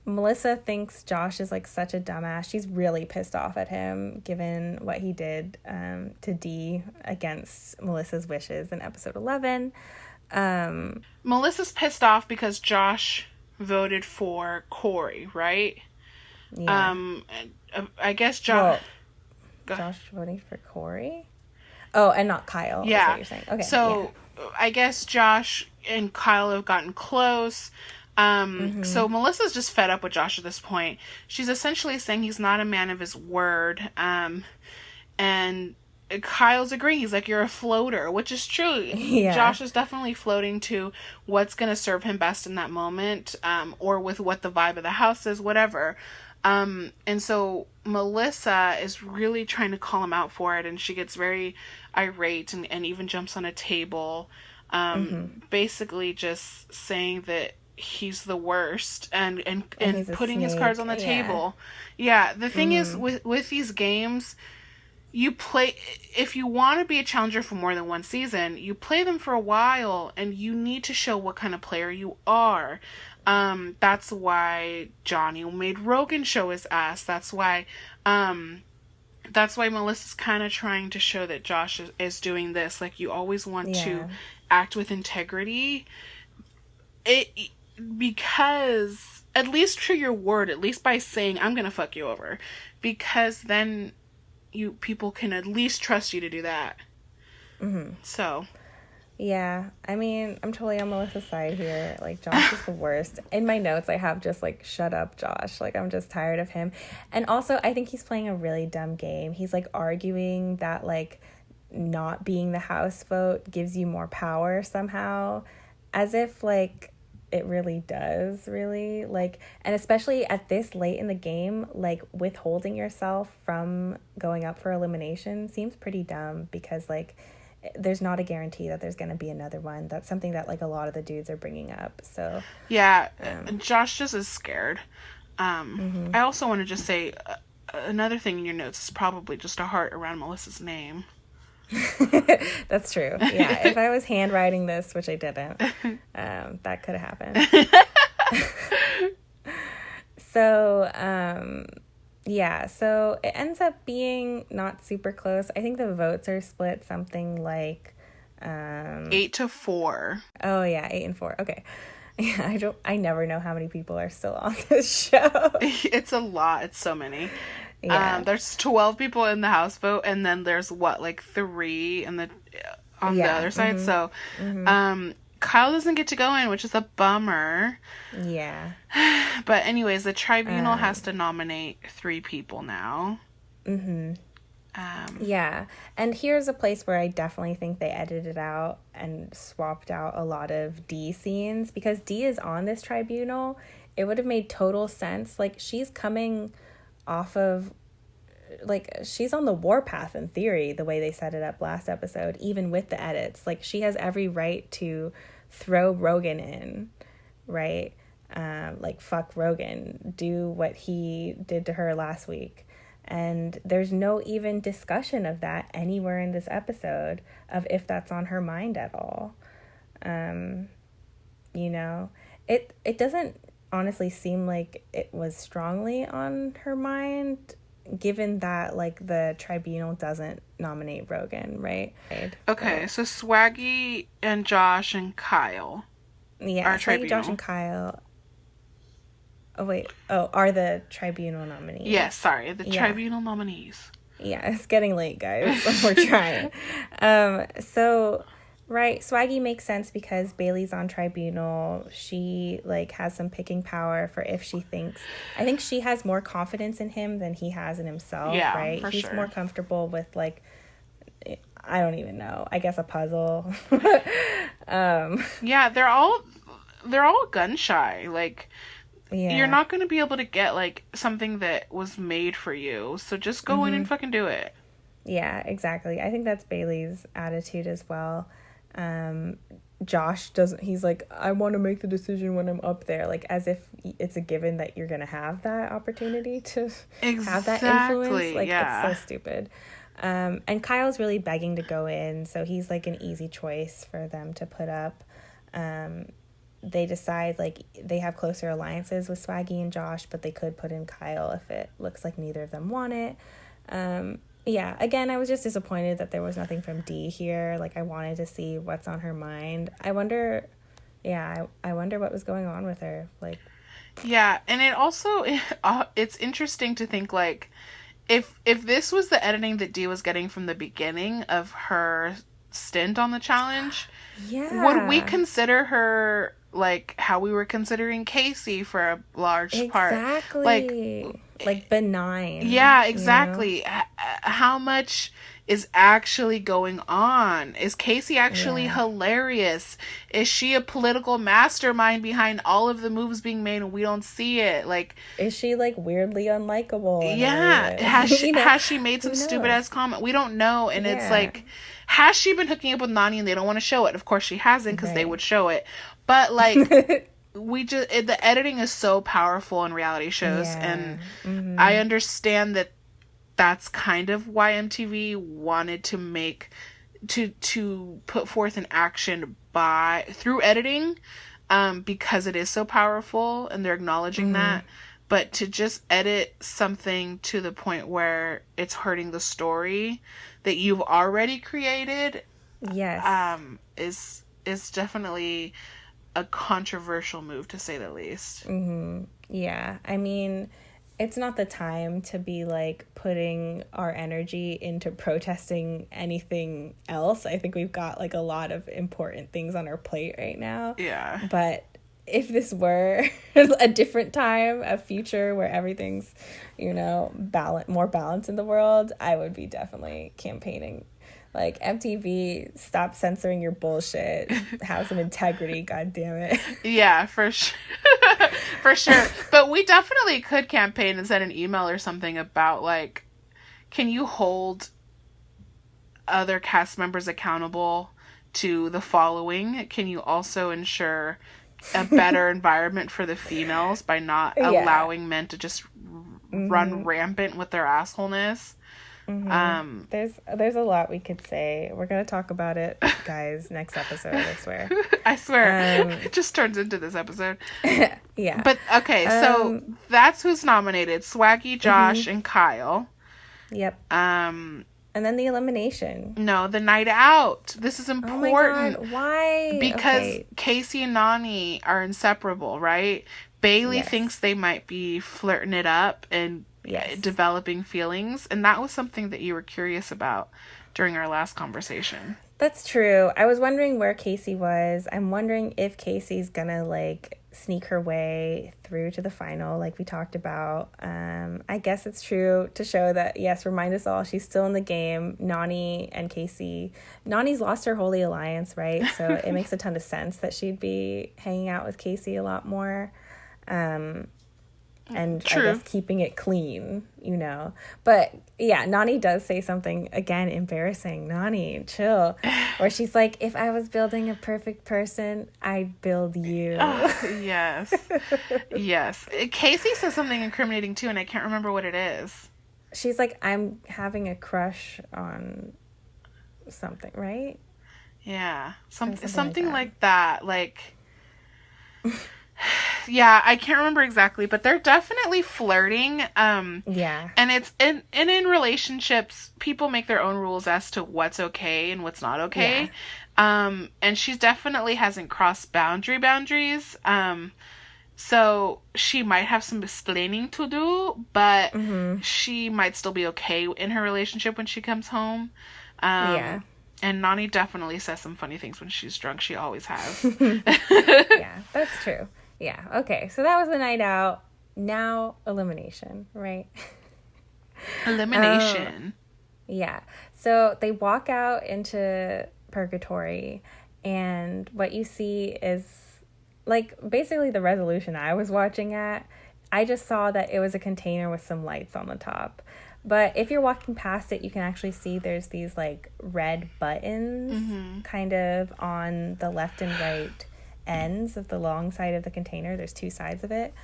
Melissa thinks Josh is like such a dumbass. She's really pissed off at him given what he did to Dee against Melissa's wishes in episode 11. Melissa's pissed off because Josh voted for Corey, right? Yeah. I guess Josh voting for Corey? Oh, and not Kyle. Yeah. Is what you're saying. Okay. So I guess Josh and Kyle have gotten close. So Melissa's just fed up with Josh at this point. She's essentially saying he's not a man of his word. And Kyle's agreeing. He's like, you're a floater, which is true. Yeah. Josh is definitely floating to what's going to serve him best in that moment, or with what the vibe of the house is, whatever. And so Melissa is really trying to call him out for it, and she gets very irate and even jumps on a table, basically just saying that he's the worst and putting his cards on the table. Yeah, the thing is with these games, you play, if you want to be a challenger for more than one season, you play them for a while and you need to show what kind of player you are. That's why Johnny made Rogan show his ass. That's why that's why Melissa's kind of trying to show that Josh is doing this. Like, you always want to act with integrity. Because at least to your word, at least by saying, I'm gonna fuck you over. Because then people can at least trust you to do that. Mm-hmm. So. Yeah, I mean, I'm totally on Melissa's side here. Like, Josh is the worst. In my notes, I have just, like, shut up, Josh. Like, I'm just tired of him. And also, I think he's playing a really dumb game. He's, like, arguing that, like, not being the house vote gives you more power somehow. As if, like, it really does, really. Like, and especially at this late in the game, like, withholding yourself from going up for elimination seems pretty dumb because, like, there's not a guarantee that there's going to be another one. That's something that, like, a lot of the dudes are bringing up. So yeah, Josh just is scared. I also want to just say another thing in your notes is probably just a heart around Melissa's name. That's true. Yeah, if I was handwriting this, which I didn't, that could have happened. So yeah, so it ends up being not super close. I think the votes are split something like 8-4. Oh yeah, 8 and 4. Okay. Yeah, I never know how many people are still on this show. It's a lot. It's so many. Yeah. There's 12 people in the house vote, and then there's 3 on the other side. So Kyle doesn't get to go in, which is a bummer. Yeah. But anyways, the tribunal has to nominate 3 people now. Yeah. And here's a place where I definitely think they edited out and swapped out a lot of D scenes, because D is on this tribunal. It would have made total sense. Like, she's coming off of, like, she's on the warpath in theory, the way they set it up last episode, even with the edits. Like, she has every right to throw Rogan in, right? Like, fuck Rogan, do what he did to her last week. And there's no even discussion of that anywhere in this episode, of if that's on her mind at all. You know, it doesn't honestly seem like it was strongly on her mind, given that, like, the tribunal doesn't nominate Rogan, right? Okay, so Swaggy and Josh and Kyle. Yeah, Swaggy, Josh, and Kyle. Oh, wait. Oh, are the tribunal nominees. Yes, sorry. The tribunal nominees. Yeah, it's getting late, guys. We're trying. So, right, Swaggy makes sense because Bailey's on tribunal. She, like, has some picking power for if she thinks... I think she has more confidence in him than he has in himself, right? For He's more comfortable with, like... I don't even know. I guess a puzzle. Yeah, they're all gun shy. Like... Yeah. You're not going to be able to get, like, something that was made for you. So just go in and fucking do it. Yeah, exactly. I think that's Bailey's attitude as well. Josh doesn't... He's like, I want to make the decision when I'm up there. Like, as if it's a given that you're going to have that opportunity to have that influence. Like, it's so stupid. And Kyle's really begging to go in. So he's, like, an easy choice for them to put up. They decide, like, they have closer alliances with Swaggy and Josh, but they could put in Kyle if it looks like neither of them want it. Yeah, again, I was just disappointed that there was nothing from D here. Like, I wanted to see what's on her mind. I wonder what was going on with her. Like, yeah, and it also, it's interesting to think, like, if this was the editing that D was getting from the beginning of her stint on the challenge, would we consider her like how we were considering Casey for a large part? Like benign. Yeah, exactly. You know? How much is actually going on? Is Casey actually hilarious? Is she a political mastermind behind all of the moves being made and we don't see it? Like, is she, like, weirdly unlikable? Yeah. Has she made some stupid ass comment? We don't know. And it's like, has she been hooking up with Nani and they don't want to show it? Of course she hasn't, because they would show it. But, like, the editing is so powerful in reality shows, and I understand that that's kind of why MTV wanted to make to put forth an action through editing, because it is so powerful, and they're acknowledging that. but to just edit something to the point where it's hurting the story that you've already created, yes, is definitely a controversial move, to say the least. Mm-hmm. Yeah, I mean, it's not the time to be like putting our energy into protesting anything else. I think we've got like a lot of important things on our plate right now. Yeah. But if this were a different time, a future where everything's, you know, more balance in the world, I would be definitely campaigning. Like, MTV, stop censoring your bullshit. Have some integrity, God damn it. Yeah, for sure. For sure. But we definitely could campaign and send an email or something about, like, can you hold other cast members accountable to the following? Can you also ensure a better environment for the females by not allowing men to just run rampant with their assholeness? Mm-hmm. There's a lot we could say. We're gonna talk about it, guys, next episode, I swear. I swear. It just turns into this episode. Yeah. But okay, so that's who's nominated. Swaggy, Josh, and Kyle. Yep. And then the elimination. No, the night out. This is important. Oh my God, why? Because Casey and Nany are inseparable, right? Bailey thinks they might be flirting it up and developing feelings, and that was something that you were curious about during our last conversation. That's true. I was wondering where Casey was. I'm wondering if Casey's gonna like sneak her way through to the final like we talked about. I guess it's true to show that, yes, remind us all she's still in the game. Nany and Casey, Nany's lost her holy alliance, right? So it makes a ton of sense that she'd be hanging out with Casey a lot more. And true. I guess keeping it clean, you know. But yeah, Nany does say something, again, embarrassing. Nany, chill. Where she's like, if I was building a perfect person, I'd build you. Yes. Yes. Casey says something incriminating too, and I can't remember what it is. She's like, I'm having a crush on something, right? Yeah. Something like that. Like... Yeah, I can't remember exactly, but they're definitely flirting. Yeah. And it's in relationships, people make their own rules as to what's okay and what's not okay. Yeah. And she definitely hasn't crossed boundaries. So she might have some explaining to do, but she might still be okay in her relationship when she comes home. And Nany definitely says some funny things when she's drunk. She always has. Yeah, that's true. Yeah, okay. So that was the night out. Now, elimination, right? Elimination. Yeah. So they walk out into purgatory, and what you see is, like, basically the resolution I was watching at. I just saw that it was a container with some lights on the top. But if you're walking past it, you can actually see there's these, like, red buttons kind of on the left and right ends of the long side of the container. There's two sides of it.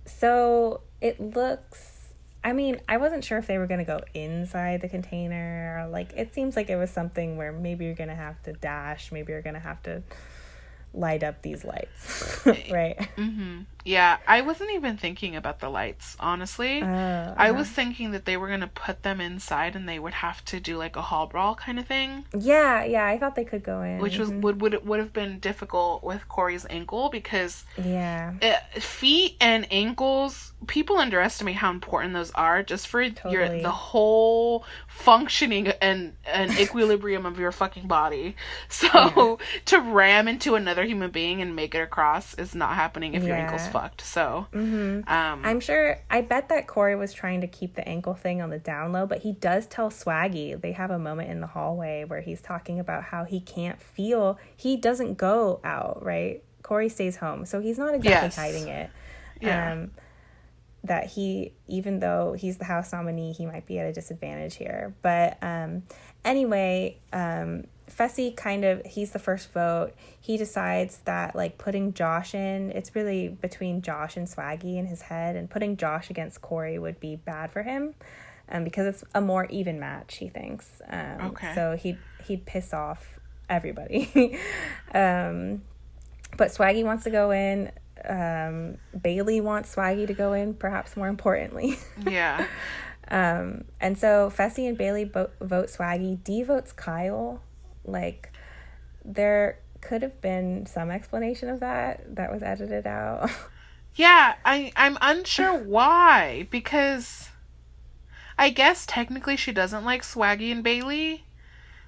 So it looks, I mean, I wasn't sure if they were going to go inside the container. Like, it seems like it was something where maybe you're going to have to dash, maybe you're going to have to light up these lights, right? Yeah, I wasn't even thinking about the lights, honestly. I was thinking that they were going to put them inside and they would have to do like a hall brawl kind of thing. Yeah, I thought they could go in. Which was would have been difficult with Corey's ankle because feet and ankles, people underestimate how important those are just for the whole functioning and equilibrium of your fucking body. So to ram into another human being and make it across is not happening if your ankle's fucked. So I'm sure, I bet that Corey was trying to keep the ankle thing on the down low, but he does tell Swaggy, they have a moment in the hallway where he's talking about how he can't feel, he doesn't go out, right? Corey stays home, so he's not exactly hiding it. That he, even though he's the house nominee, he might be at a disadvantage here. But anyway, Fessy he's the first vote. He decides that, like, putting Josh in, it's really between Josh and Swaggy in his head, and putting Josh against Corey would be bad for him, because it's a more even match, he thinks. So he'd piss off everybody. But Swaggy wants to go in. Bailey wants Swaggy to go in, perhaps more importantly. Yeah. And so Fessy and Bailey vote Swaggy. Dee votes Kyle. Like, there could have been some explanation of that was edited out. Yeah, I'm unsure why, because I guess technically she doesn't like Swaggy and Bailey,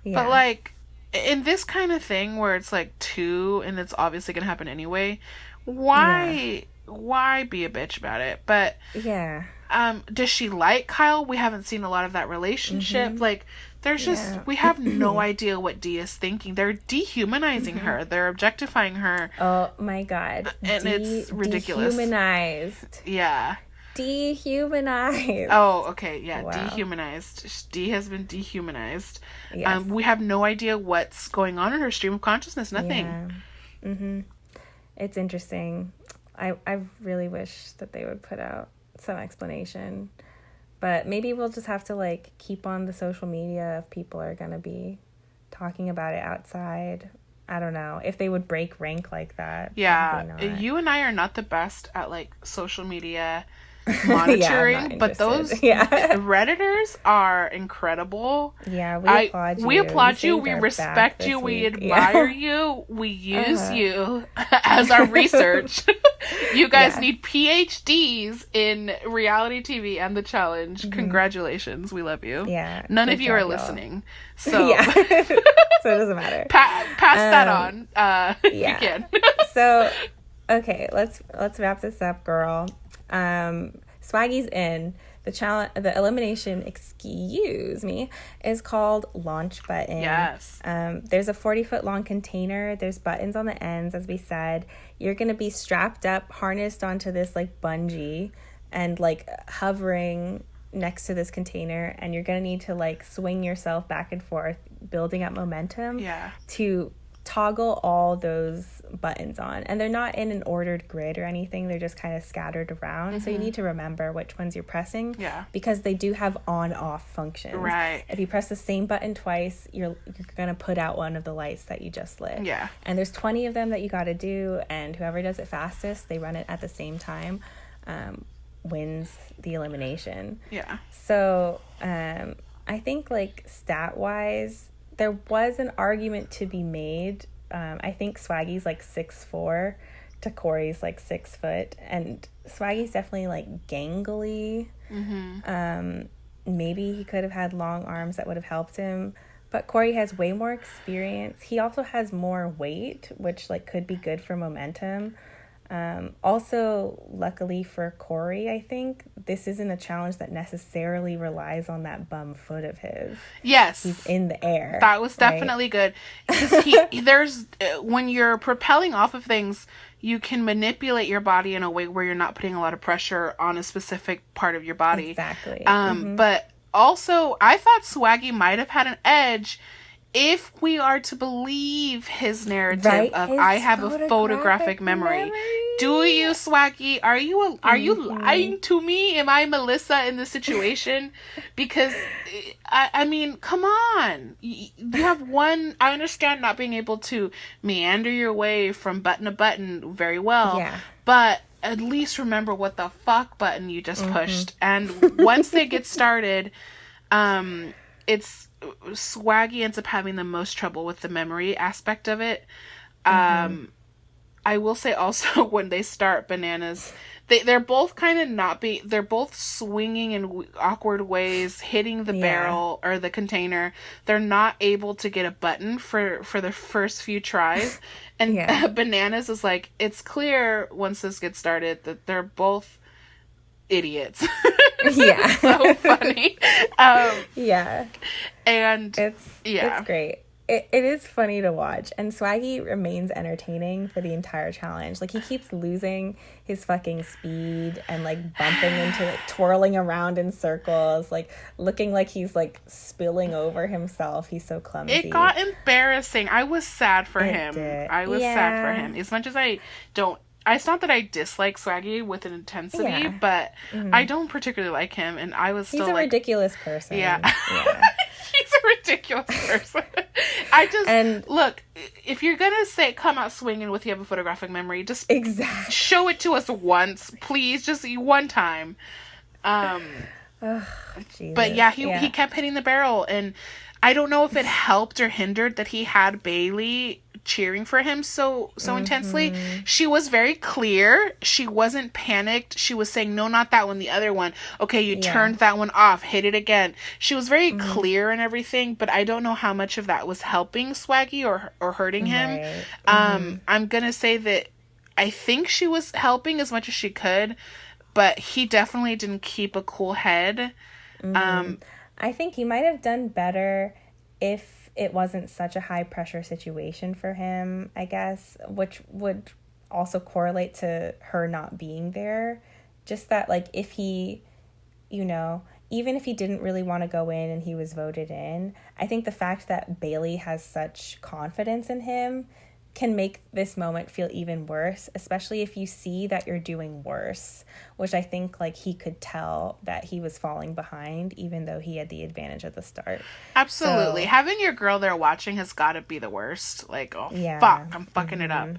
but like in this kind of thing where it's like two and it's obviously gonna happen anyway, why be a bitch about it? But does she like Kyle? We haven't seen a lot of that relationship. Like, there's just, we have no idea what Dee is thinking. They're dehumanizing her. They're objectifying her. Oh my God. And it's ridiculous. Dehumanized. Yeah. Dehumanized. Oh, okay. Yeah. Wow. Dehumanized. Dee has been dehumanized. Yes. We have no idea what's going on in her stream of consciousness. Nothing. Yeah. It's interesting. I really wish that they would put out some explanation, but maybe we'll just have to like keep on the social media if people are going to be talking about it outside. I don't know if they would break rank like that. Yeah. You and I are not the best at like social media monitoring, but those Redditors are incredible. Yeah, we applaud you. We respect you. We admire you. We use you as our research. You guys need PhDs in reality TV and the challenge. Congratulations. We love you. Yeah. None of you are listening. So so it doesn't matter. Pass that on. If you can. So okay, let's wrap this up, girl. Swaggy's in. The elimination, is called Launch Button. Yes. There's a 40-foot long container. There's buttons on the ends, as we said. You're going to be strapped up, harnessed onto this, like, bungee, and, like, hovering next to this container. And you're going to need to, like, swing yourself back and forth, building up momentum to toggle all those buttons on. And they're not in an ordered grid or anything. They're just kind of scattered around. So you need to remember which ones you're pressing. Yeah. Because they do have on-off functions. Right. If you press the same button twice, you're going to put out one of the lights that you just lit. Yeah. And there's 20 of them that you got to do. And whoever does it fastest, they run it at the same time, wins the elimination. Yeah. So I think, like, stat-wise, there was an argument to be made. I think Swaggy's like 6'4" to Corey's like 6 foot, and Swaggy's definitely like gangly. Maybe he could have had long arms that would have helped him, but Corey has way more experience. He also has more weight, which like could be good for momentum. Also, luckily for Corey, I think this isn't a challenge that necessarily relies on that bum foot of his. Yes. He's in the air. That was definitely good. Because there's, when you're propelling off of things, you can manipulate your body in a way where you're not putting a lot of pressure on a specific part of your body. Exactly. But also, I thought Swaggy might have had an edge if we are to believe his narrative of I have a photographic memory. Do you, Swaggy? Are you lying to me? Am I Melissa in this situation? Because I mean, come on. You have one. I understand not being able to meander your way from button to button very well. But at least remember what the fuck button you just pushed. And once they get started, it's Swaggy ends up having the most trouble with the memory aspect of it. I will say also, when they start Bananas, they're both kind of they're both swinging in awkward ways, hitting the barrel or the container. They're not able to get a button for the first few tries. And Bananas is like, it's clear once this gets started that they're both idiots. Yeah. So funny. And it's great. It is funny to watch, and Swaggy remains entertaining for the entire challenge. Like, he keeps losing his fucking speed and like bumping into it, twirling around in circles, like looking like he's like spilling over himself. He's so clumsy. It got embarrassing. I was sad for him. I was sad for him. As much as it's not that I dislike Swaggy with an intensity, but I don't particularly like him, and I was still He's a ridiculous person. Yeah. He's a ridiculous person. I just, look, if you're going to come out swinging with you have a photographic memory, just show it to us once, please, just one time. But yeah, he kept hitting the barrel, and I don't know if it helped or hindered that he had Bailey cheering for him so intensely. She was very clear. She wasn't panicked. She was saying, no, not that one, the other one. Okay, you turned that one off. Hit it again. She was very clear and everything, but I don't know how much of that was helping Swaggy or hurting him. Right. I'm going to say that I think she was helping as much as she could, but he definitely didn't keep a cool head. I think he might have done better if it wasn't such a high pressure situation for him, I guess, which would also correlate to her not being there. Just that, like, if he, you know, even if he didn't really want to go in and he was voted in, I think the fact that Bailey has such confidence in him can make this moment feel even worse, especially if you see that you're doing worse, which I think, like, he could tell that he was falling behind even though he had the advantage at the start. Absolutely. So, having your girl there watching has got to be the worst. Like, oh, fuck, I'm fucking it up.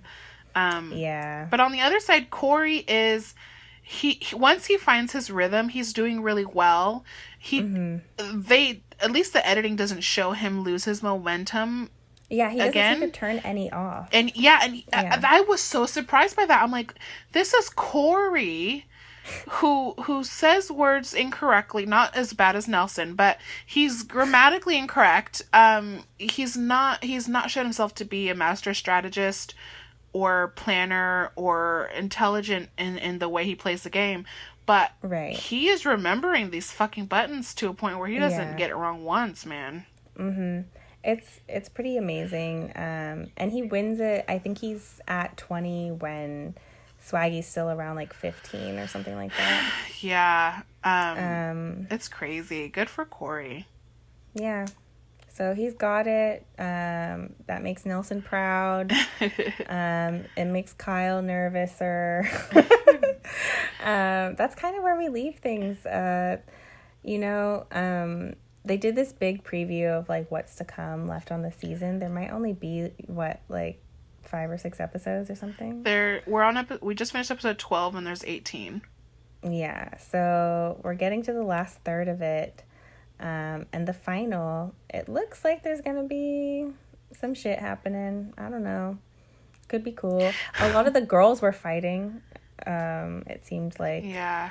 But on the other side, Corey is, he once he finds his rhythm, he's doing really well. At least the editing doesn't show him lose his momentum. Yeah, he doesn't seem to turn any off. And I was so surprised by that. I'm like, this is Corey, who says words incorrectly, not as bad as Nelson, but he's grammatically incorrect. He's not shown himself to be a master strategist or planner or intelligent in the way he plays the game. But he is remembering these fucking buttons to a point where he doesn't get it wrong once, man. It's pretty amazing. And he wins it. I think he's at 20 when Swaggy's still around like 15 or something like that. Yeah. It's crazy. Good for Corey. Yeah. So he's got it. That makes Nelson proud. It makes Kyle nervouser. That's kind of where we leave things. They did this big preview of, like, what's to come left on the season. There might only be, 5 or 6 episodes or something? We just finished episode 12 and there's 18. Yeah, so we're getting to the last third of it. And the final, it looks like there's going to be some shit happening. I don't know. Could be cool. A lot of the girls were fighting, it seemed like. Yeah.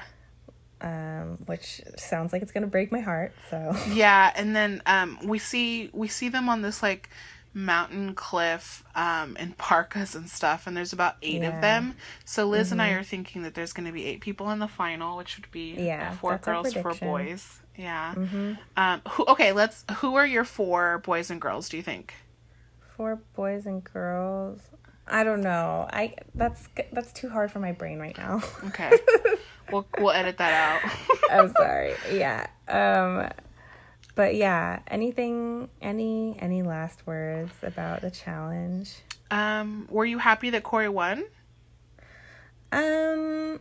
Which sounds like it's gonna break my heart. So yeah, and then we see them on this, like, mountain cliff in parkas and stuff, and there's about 8 of them. So Liz and I are thinking that there's gonna be 8 people in the final, which would be 4 girls, 4 boys. Yeah. Who are your 4 boys and girls, do you think? 4 boys and girls. I don't know. That's too hard for my brain right now. Okay. We'll edit that out. I'm sorry. Yeah. But yeah, any last words about the challenge? Were you happy that Corey won? I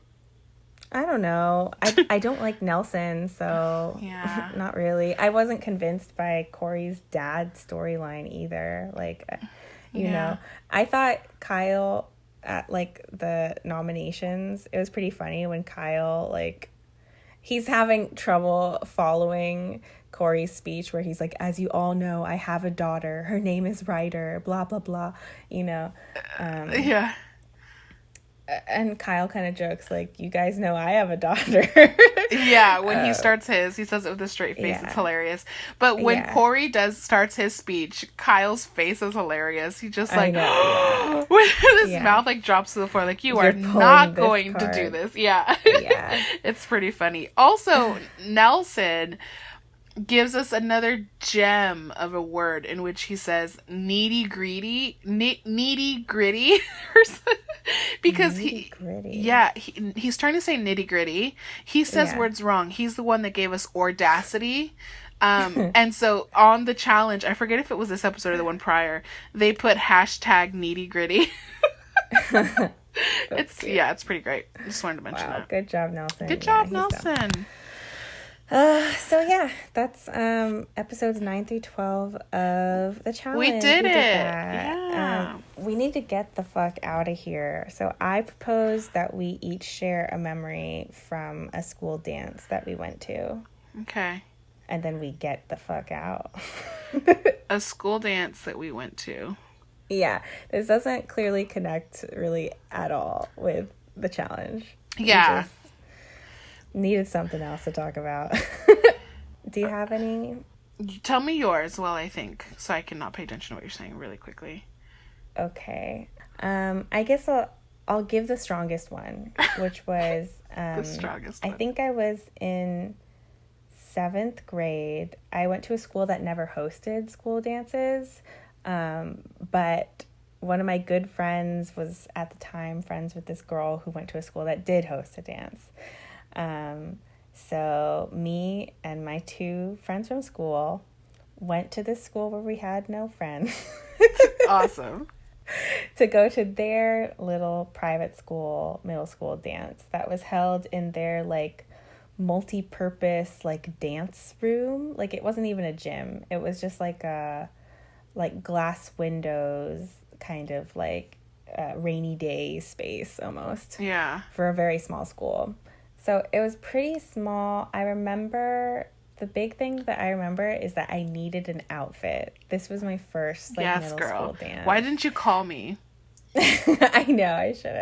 don't know. I don't like Nelson, so yeah. Not really. I wasn't convinced by Corey's dad storyline either. Like, you know, I thought Kyle at, like, the nominations, it was pretty funny when Kyle, like, he's having trouble following Corey's speech where he's like, as you all know, I have a daughter, her name is Ryder, blah blah blah, you know. Yeah. And Kyle kind of jokes, like, you guys know I have a daughter. Yeah, when he starts he says it with a straight face. It's hilarious. But when Corey starts his speech, Kyle's face is hilarious. He just, like, when his mouth, like, drops to the floor, like, you're not going to do this. Yeah. Yeah. It's pretty funny. Also, Nelson gives us another gem of a word in which he says needy gritty because he's trying to say nitty gritty. He says words wrong. He's the one that gave us audacity. And so on the challenge, I forget if it was this episode or the one prior, they put hashtag needy gritty. It's pretty great. I just wanted to mention that. Good job, Nelson. Good job, Nelson. So yeah, that's episodes 9-12 of the challenge. We did it. That. Yeah. We need to get the fuck out of here. So I propose that we each share a memory from a school dance that we went to. Okay. And then we get the fuck out. A school dance that we went to. Yeah, this doesn't clearly connect really at all with the challenge. Yeah. Needed something else to talk about. Do you have any? Tell me yours while I think, so I can not pay attention to what you're saying really quickly. Okay. I guess I'll give the strongest one, which was the strongest one. I think I was in 7th grade. I went to a school that never hosted school dances, but one of my good friends was at the time friends with this girl who went to a school that did host a dance. So me and my 2 friends from school went to this school where we had no friends. Awesome. To go to their little private school, middle school dance that was held in their like multi-purpose like dance room. Like it wasn't even a gym. It was just like a like glass windows kind of like rainy day space almost. Yeah. For a very small school. So it was pretty small. I remember the big thing that I remember is that I needed an outfit. This was my first like middle school dance. Why didn't you call me? I know I should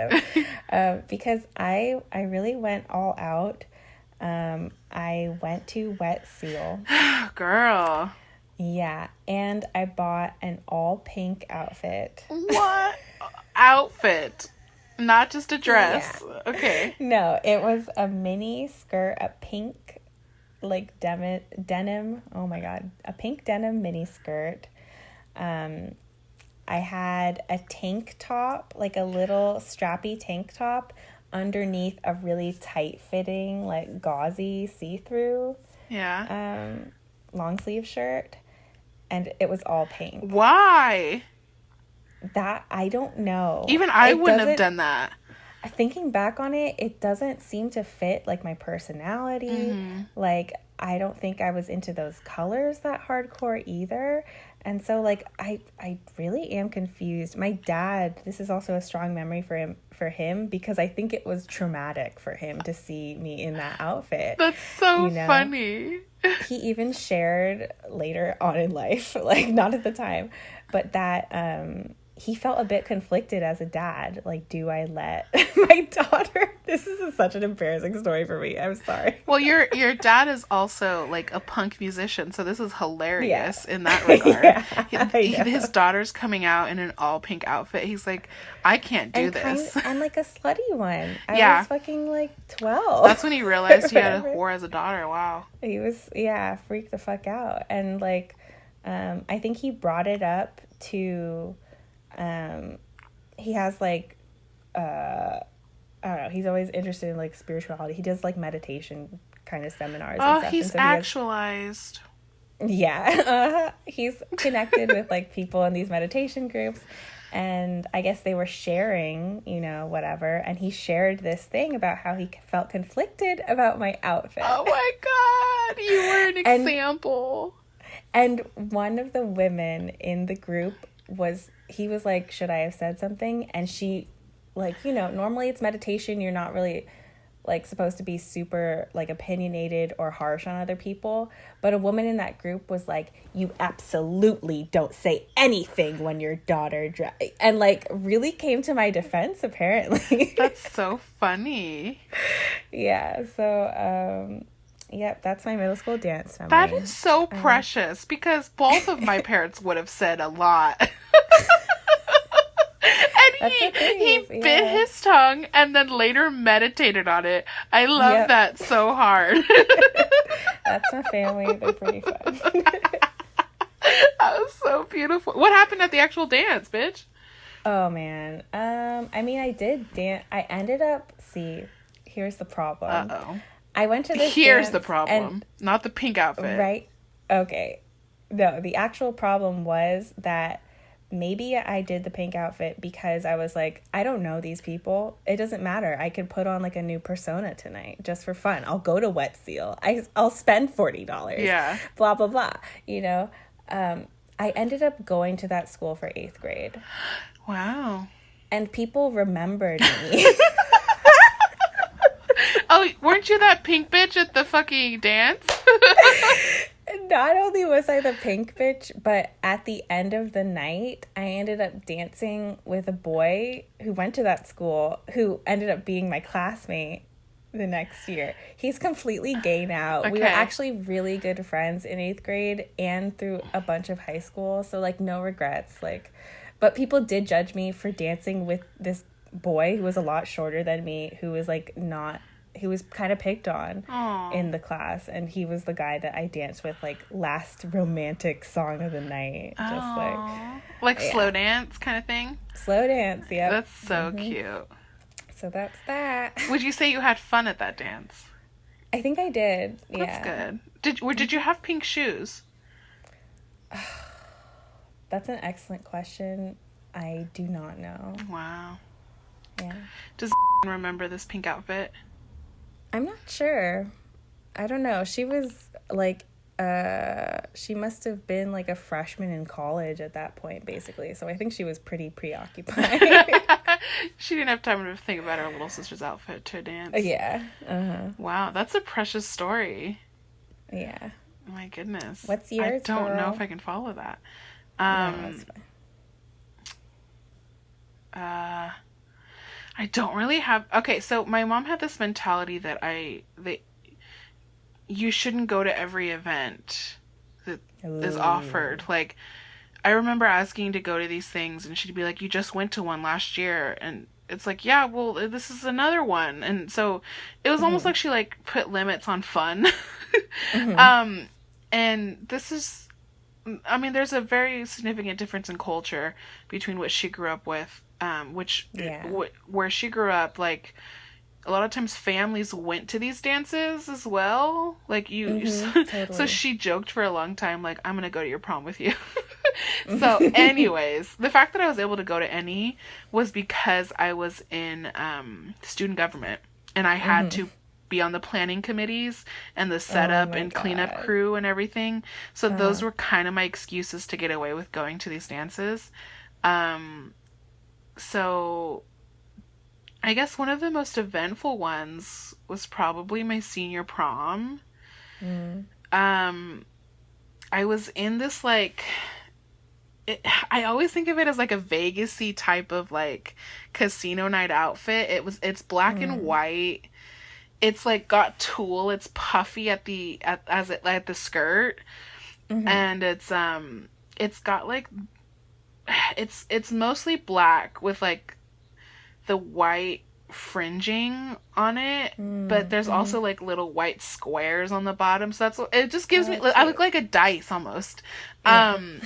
have. Because I really went all out. I went to Wet Seal. Girl. Yeah, and I bought an all pink outfit. What? Outfit? Not just a dress. Yeah. Okay. No, it was a mini skirt, a pink, like denim. Oh my God. A pink denim mini skirt. I had a tank top, like a little strappy tank top underneath a really tight fitting, like gauzy see-through. Yeah. Long sleeve shirt. And it was all pink. Why? That, I don't know. Even I wouldn't have done that. Thinking back on it, it doesn't seem to fit, like, my personality. Mm-hmm. Like, I don't think I was into those colors that hardcore either. And so, like, I really am confused. My dad, this is also a strong memory for him because I think it was traumatic for him to see me in that outfit. That's so funny. He even shared later on in life, like, not at the time, but that he felt a bit conflicted as a dad. Like, do I let my daughter... This is such an embarrassing story for me. I'm sorry. Well, your dad is also, like, a punk musician, so this is hilarious in that regard. His daughter's coming out in an all-pink outfit. He's like, I can't do this. And, like, a slutty one. I was fucking, like, 12. That's when he realized he had a whore as a daughter. Wow. He was, freaked the fuck out. And, like, I think he brought it up to... he has like I don't know, he's always interested in like spirituality. He does like meditation kind of seminars and stuff. He's and so actualized. He's connected with like people in these meditation groups, and I guess they were sharing, you know, whatever, and he shared this thing about how he felt conflicted about my outfit. Oh my God, you were an example. And one of the women in the group he was like, should I have said something? And she, like, you know, normally it's meditation. You're not really, like, supposed to be super, like, opinionated or harsh on other people. But a woman in that group was like, you absolutely don't say anything when your daughter and, like, really came to my defense, apparently. That's so funny. Yeah, so, yep, that's my middle school dance memory. That is so precious because both of my parents would have said a lot. And he bit his tongue and then later meditated on it. I love that so hard. That's my family. They're pretty fun. That was so beautiful. What happened at the actual dance, bitch? Oh, man. I mean, I did dance. I ended up... See, here's the problem. Uh-oh. I went to this Here's the problem. Not the pink outfit. Right? Okay. No, the actual problem was that maybe I did the pink outfit because I was like, I don't know these people. It doesn't matter. I could put on like a new persona tonight just for fun. I'll go to Wet Seal. I'll spend $40. Yeah. Blah, blah, blah. You know? I ended up going to that school for 8th grade. Wow. And people remembered me. Oh, weren't you that pink bitch at the fucking dance? Not only was I the pink bitch, but at the end of the night, I ended up dancing with a boy who went to that school, who ended up being my classmate the next year. He's completely gay now. Okay. We were actually really good friends in 8th grade and through a bunch of high school, so like no regrets. Like, but people did judge me for dancing with this boy who was a lot shorter than me, who was like not... He was kind of picked on in the class, and he was the guy that I danced with, like, last romantic song of the night. Just like slow dance kind of thing? Slow dance, yeah. That's so cute. So that's that. Would you say you had fun at that dance? I think I did, yeah. That's good. Did you have pink shoes? That's an excellent question. I do not know. Wow. Yeah. Does remember this pink outfit? I'm not sure. I don't know. She was like, she must have been like a freshman in college at that point, basically. So I think she was pretty preoccupied. She didn't have time to think about her little sister's outfit to dance. Yeah. Wow, that's a precious story. Yeah. Oh my goodness. What's yours, I don't know girl? if I can follow that. No, that's fine. I don't really have... Okay, so my mom had this mentality that you shouldn't go to every event that is offered. Like, I remember asking to go to these things, and she'd be like, you just went to one last year. And it's like, yeah, well, this is another one. And so it was almost like she, like, put limits on fun. And this is... I mean, there's a very significant difference in culture between what she grew up with. Where she grew up, like, a lot of times families went to these dances as well. Like, totally. So she joked for a long time, like, I'm gonna go to your prom with you. So anyways, the fact that I was able to go to any was because I was in student government, and I had to be on the planning committees and the setup and cleanup crew and everything. So those were kind of my excuses to get away with going to these dances. So I guess one of the most eventful ones was probably my senior prom. I was in this, like, I always think of it as like a Vegas-y type of like casino night outfit. It's black and white. It's like got tulle. It's puffy at the skirt, and it's got like it's mostly black with like the white fringing on it, but there's also like little white squares on the bottom, so it just gives me cute. I look like a dice almost. And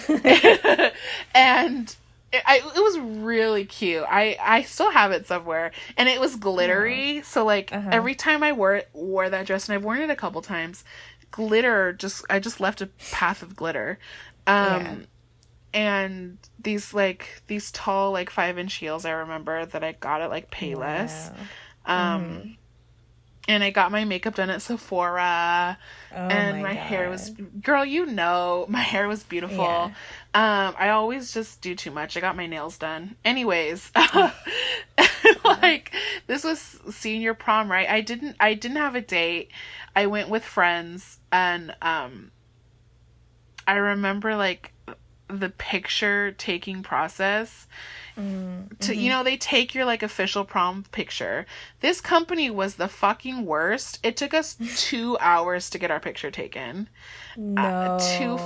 it was really cute. I still have it somewhere, and it was glittery. So like every time I wore that dress, and I've worn it a couple times, I just left a path of glitter. And these tall, like 5-inch heels, I remember that I got at like Payless. And I got my makeup done at Sephora. And my hair was, girl, my hair was beautiful. Yeah. I always just do too much. I got my nails done. Anyways, like, this was senior prom, right? I didn't have a date. I went with friends, and I remember like the picture taking process to, they take your like official prom picture. This company was the fucking worst. It took us 2 hours to get our picture taken. 2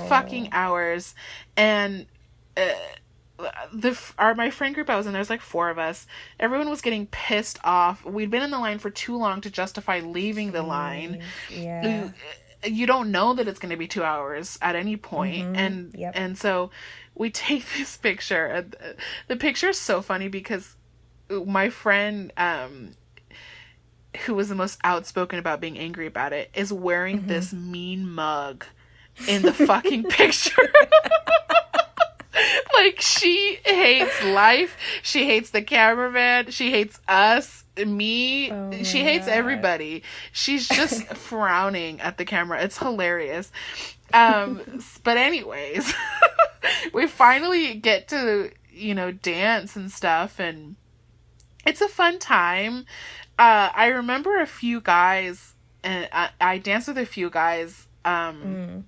fucking hours. And my friend group I was in, there's like 4 of us. Everyone was getting pissed off. We'd been in the line for too long to justify leaving the line. Yeah. You don't know that it's going to be 2 hours at any point. And so we take this picture. The picture is so funny because my friend, who was the most outspoken about being angry about it, is wearing this mean mug in the fucking picture. Like, she hates life. She hates the cameraman. She hates us, me. She hates everybody. She's just frowning at the camera. It's hilarious. But anyways, we finally get to, dance and stuff, and it's a fun time. I remember a few guys, and I danced with a few guys, and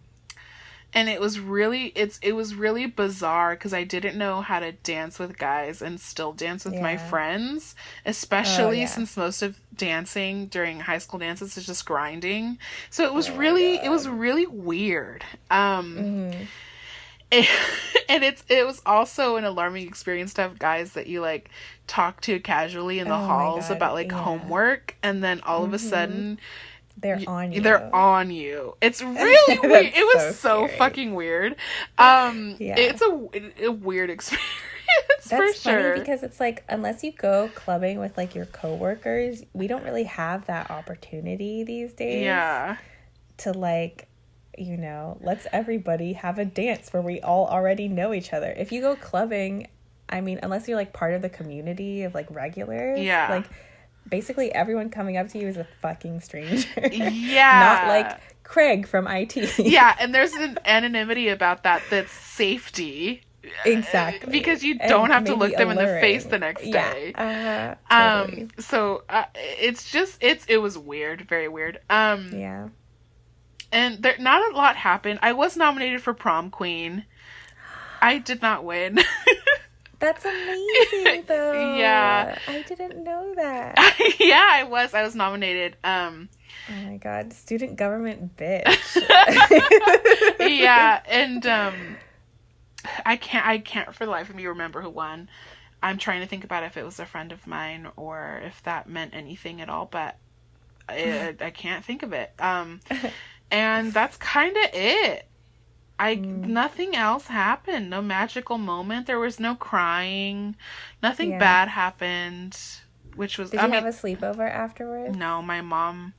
it was really bizarre because I didn't know how to dance with guys and still dance with my friends, especially since most of dancing during high school dances is just grinding. So it was really weird. And it was also an alarming experience to have guys that you like talk to casually in the halls about homework, and then all of a sudden they're on you. It's really weird. It was so fucking weird. It's a weird experience. That's for sure. Funny because it's like, unless you go clubbing with like your coworkers, we don't really have that opportunity these days. Yeah. To like, let's everybody have a dance where we all already know each other. If you go clubbing, I mean, unless you're like part of the community of like regulars, like basically everyone coming up to you is a fucking stranger. Yeah. Not like Craig from IT. Yeah, and there's an anonymity about that's safety. Exactly. Because you don't have to look them in the face the next day. Totally. So it was weird, very weird. Yeah. And not a lot happened. I was nominated for prom queen. I did not win. That's amazing, though. Yeah. I didn't know that. Yeah, I was nominated. Oh my god, student government bitch. Yeah, and I can't for the life of me remember who won. I'm trying to think about if it was a friend of mine or if that meant anything at all, but I can't think of it. And that's kind of it. Nothing else happened. No magical moment. There was no crying. Nothing bad happened. Which was. Did you have a sleepover afterwards? No, my mom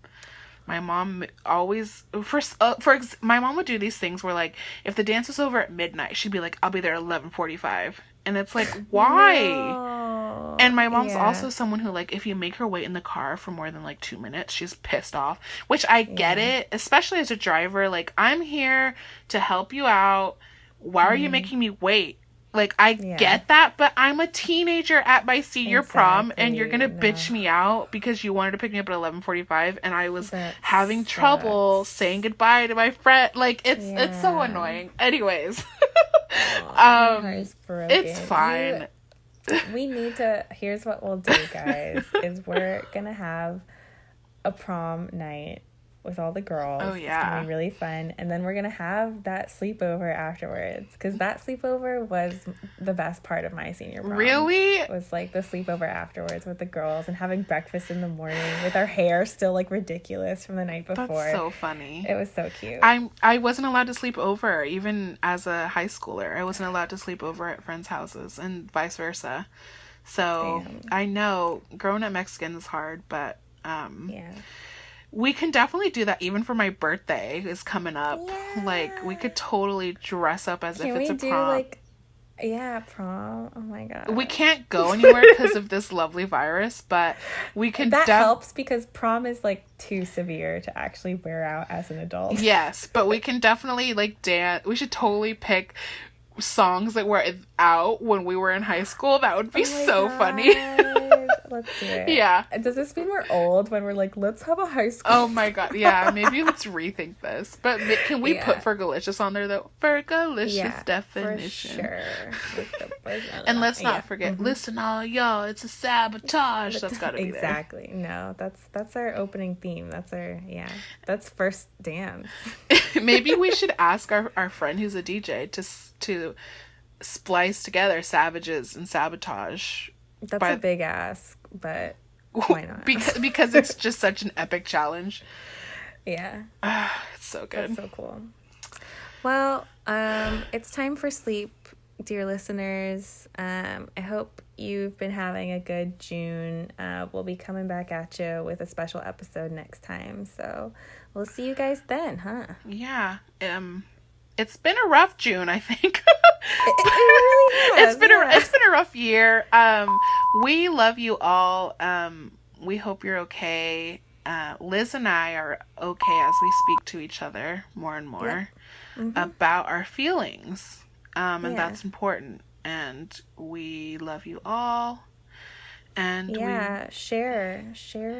always my mom would do these things where like if the dance was over at midnight, she'd be like, "I'll be there at 11:45," and it's like, why? No. And my mom's also someone who like if you make her wait in the car for more than like 2 minutes, she's pissed off. Which I get it, especially as a driver. Like, I'm here to help you out. Why are you making me wait? Like, I get that, but I'm a teenager at my senior prom, and you're gonna bitch me out because you wanted to pick me up at 11:45, and I was having trouble saying goodbye to my friend. Like, it's so annoying. Anyways, it's fine. We need to. Here's what we'll do, guys: is we're gonna have a prom night with all the girls. Oh, yeah. It's gonna be really fun. And then we're gonna have that sleepover afterwards. Because that sleepover was the best part of my senior prom. Really? It was like the sleepover afterwards with the girls and having breakfast in the morning with our hair still like ridiculous from the night before. That's so funny. It was so cute. I wasn't allowed to sleep over, even as a high schooler. I wasn't allowed to sleep over at friends' houses and vice versa. So I know growing up Mexican is hard, but we can definitely do that. Even for my birthday is coming up. Yeah. Like, we could totally dress up as if it's a prom. Prom. Oh my god. We can't go anywhere because of this lovely virus, but we could. That helps because prom is like too severe to actually wear out as an adult. Yes, but we can definitely like dance. We should totally pick songs that were out when we were in high school. That would be so funny. Let's do it. Yeah. Does this mean we're old when we're like, let's have a high school? Oh my god. Yeah, maybe let's rethink this. But can we put Fergalicious on there though? Fergalicious definition. For sure. And let's not forget, listen all y'all, it's a sabotage. That's gotta be there. Exactly. No, that's our opening theme. That's that's first dance. Maybe we should ask our friend who's a DJ to splice together Savages and Sabotage. That's a big ask, but why not? because it's just such an epic challenge. Yeah. It's so good. That's so cool. Well, it's time for sleep, dear listeners. I hope you've been having a good June. We'll be coming back at you with a special episode next time. So we'll see you guys then, huh? Yeah. It's been a rough June, I think. It really it's been a rough year. We love you all. We hope you're okay. Liz and I are okay as we speak to each other more and more about our feelings. And that's important. And we love you all. And share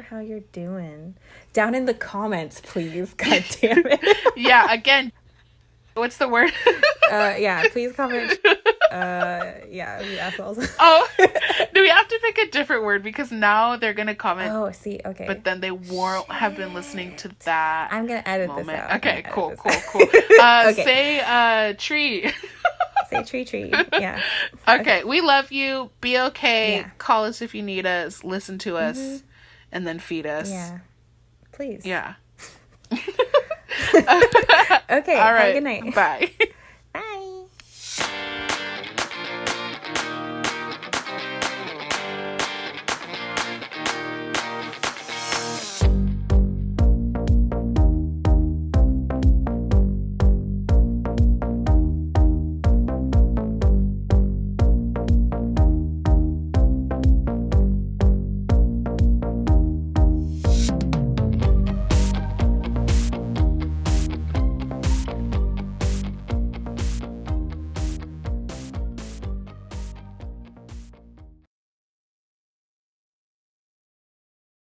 how you're doing down in the comments, please. God damn it. Yeah, again, what's the word? Please comment. We assholes. Oh, do we have to pick a different word, because now they're gonna comment? Oh, see, okay. But then they won't have been listening to that. I'm gonna edit moment. This out. Okay, cool. Okay. Say tree. Say tree. Yeah. Okay, we love you. Be okay. Yeah. Call us if you need us. Listen to us, and then feed us. Yeah. Please. Yeah. Okay. All right. Have a good night. Bye.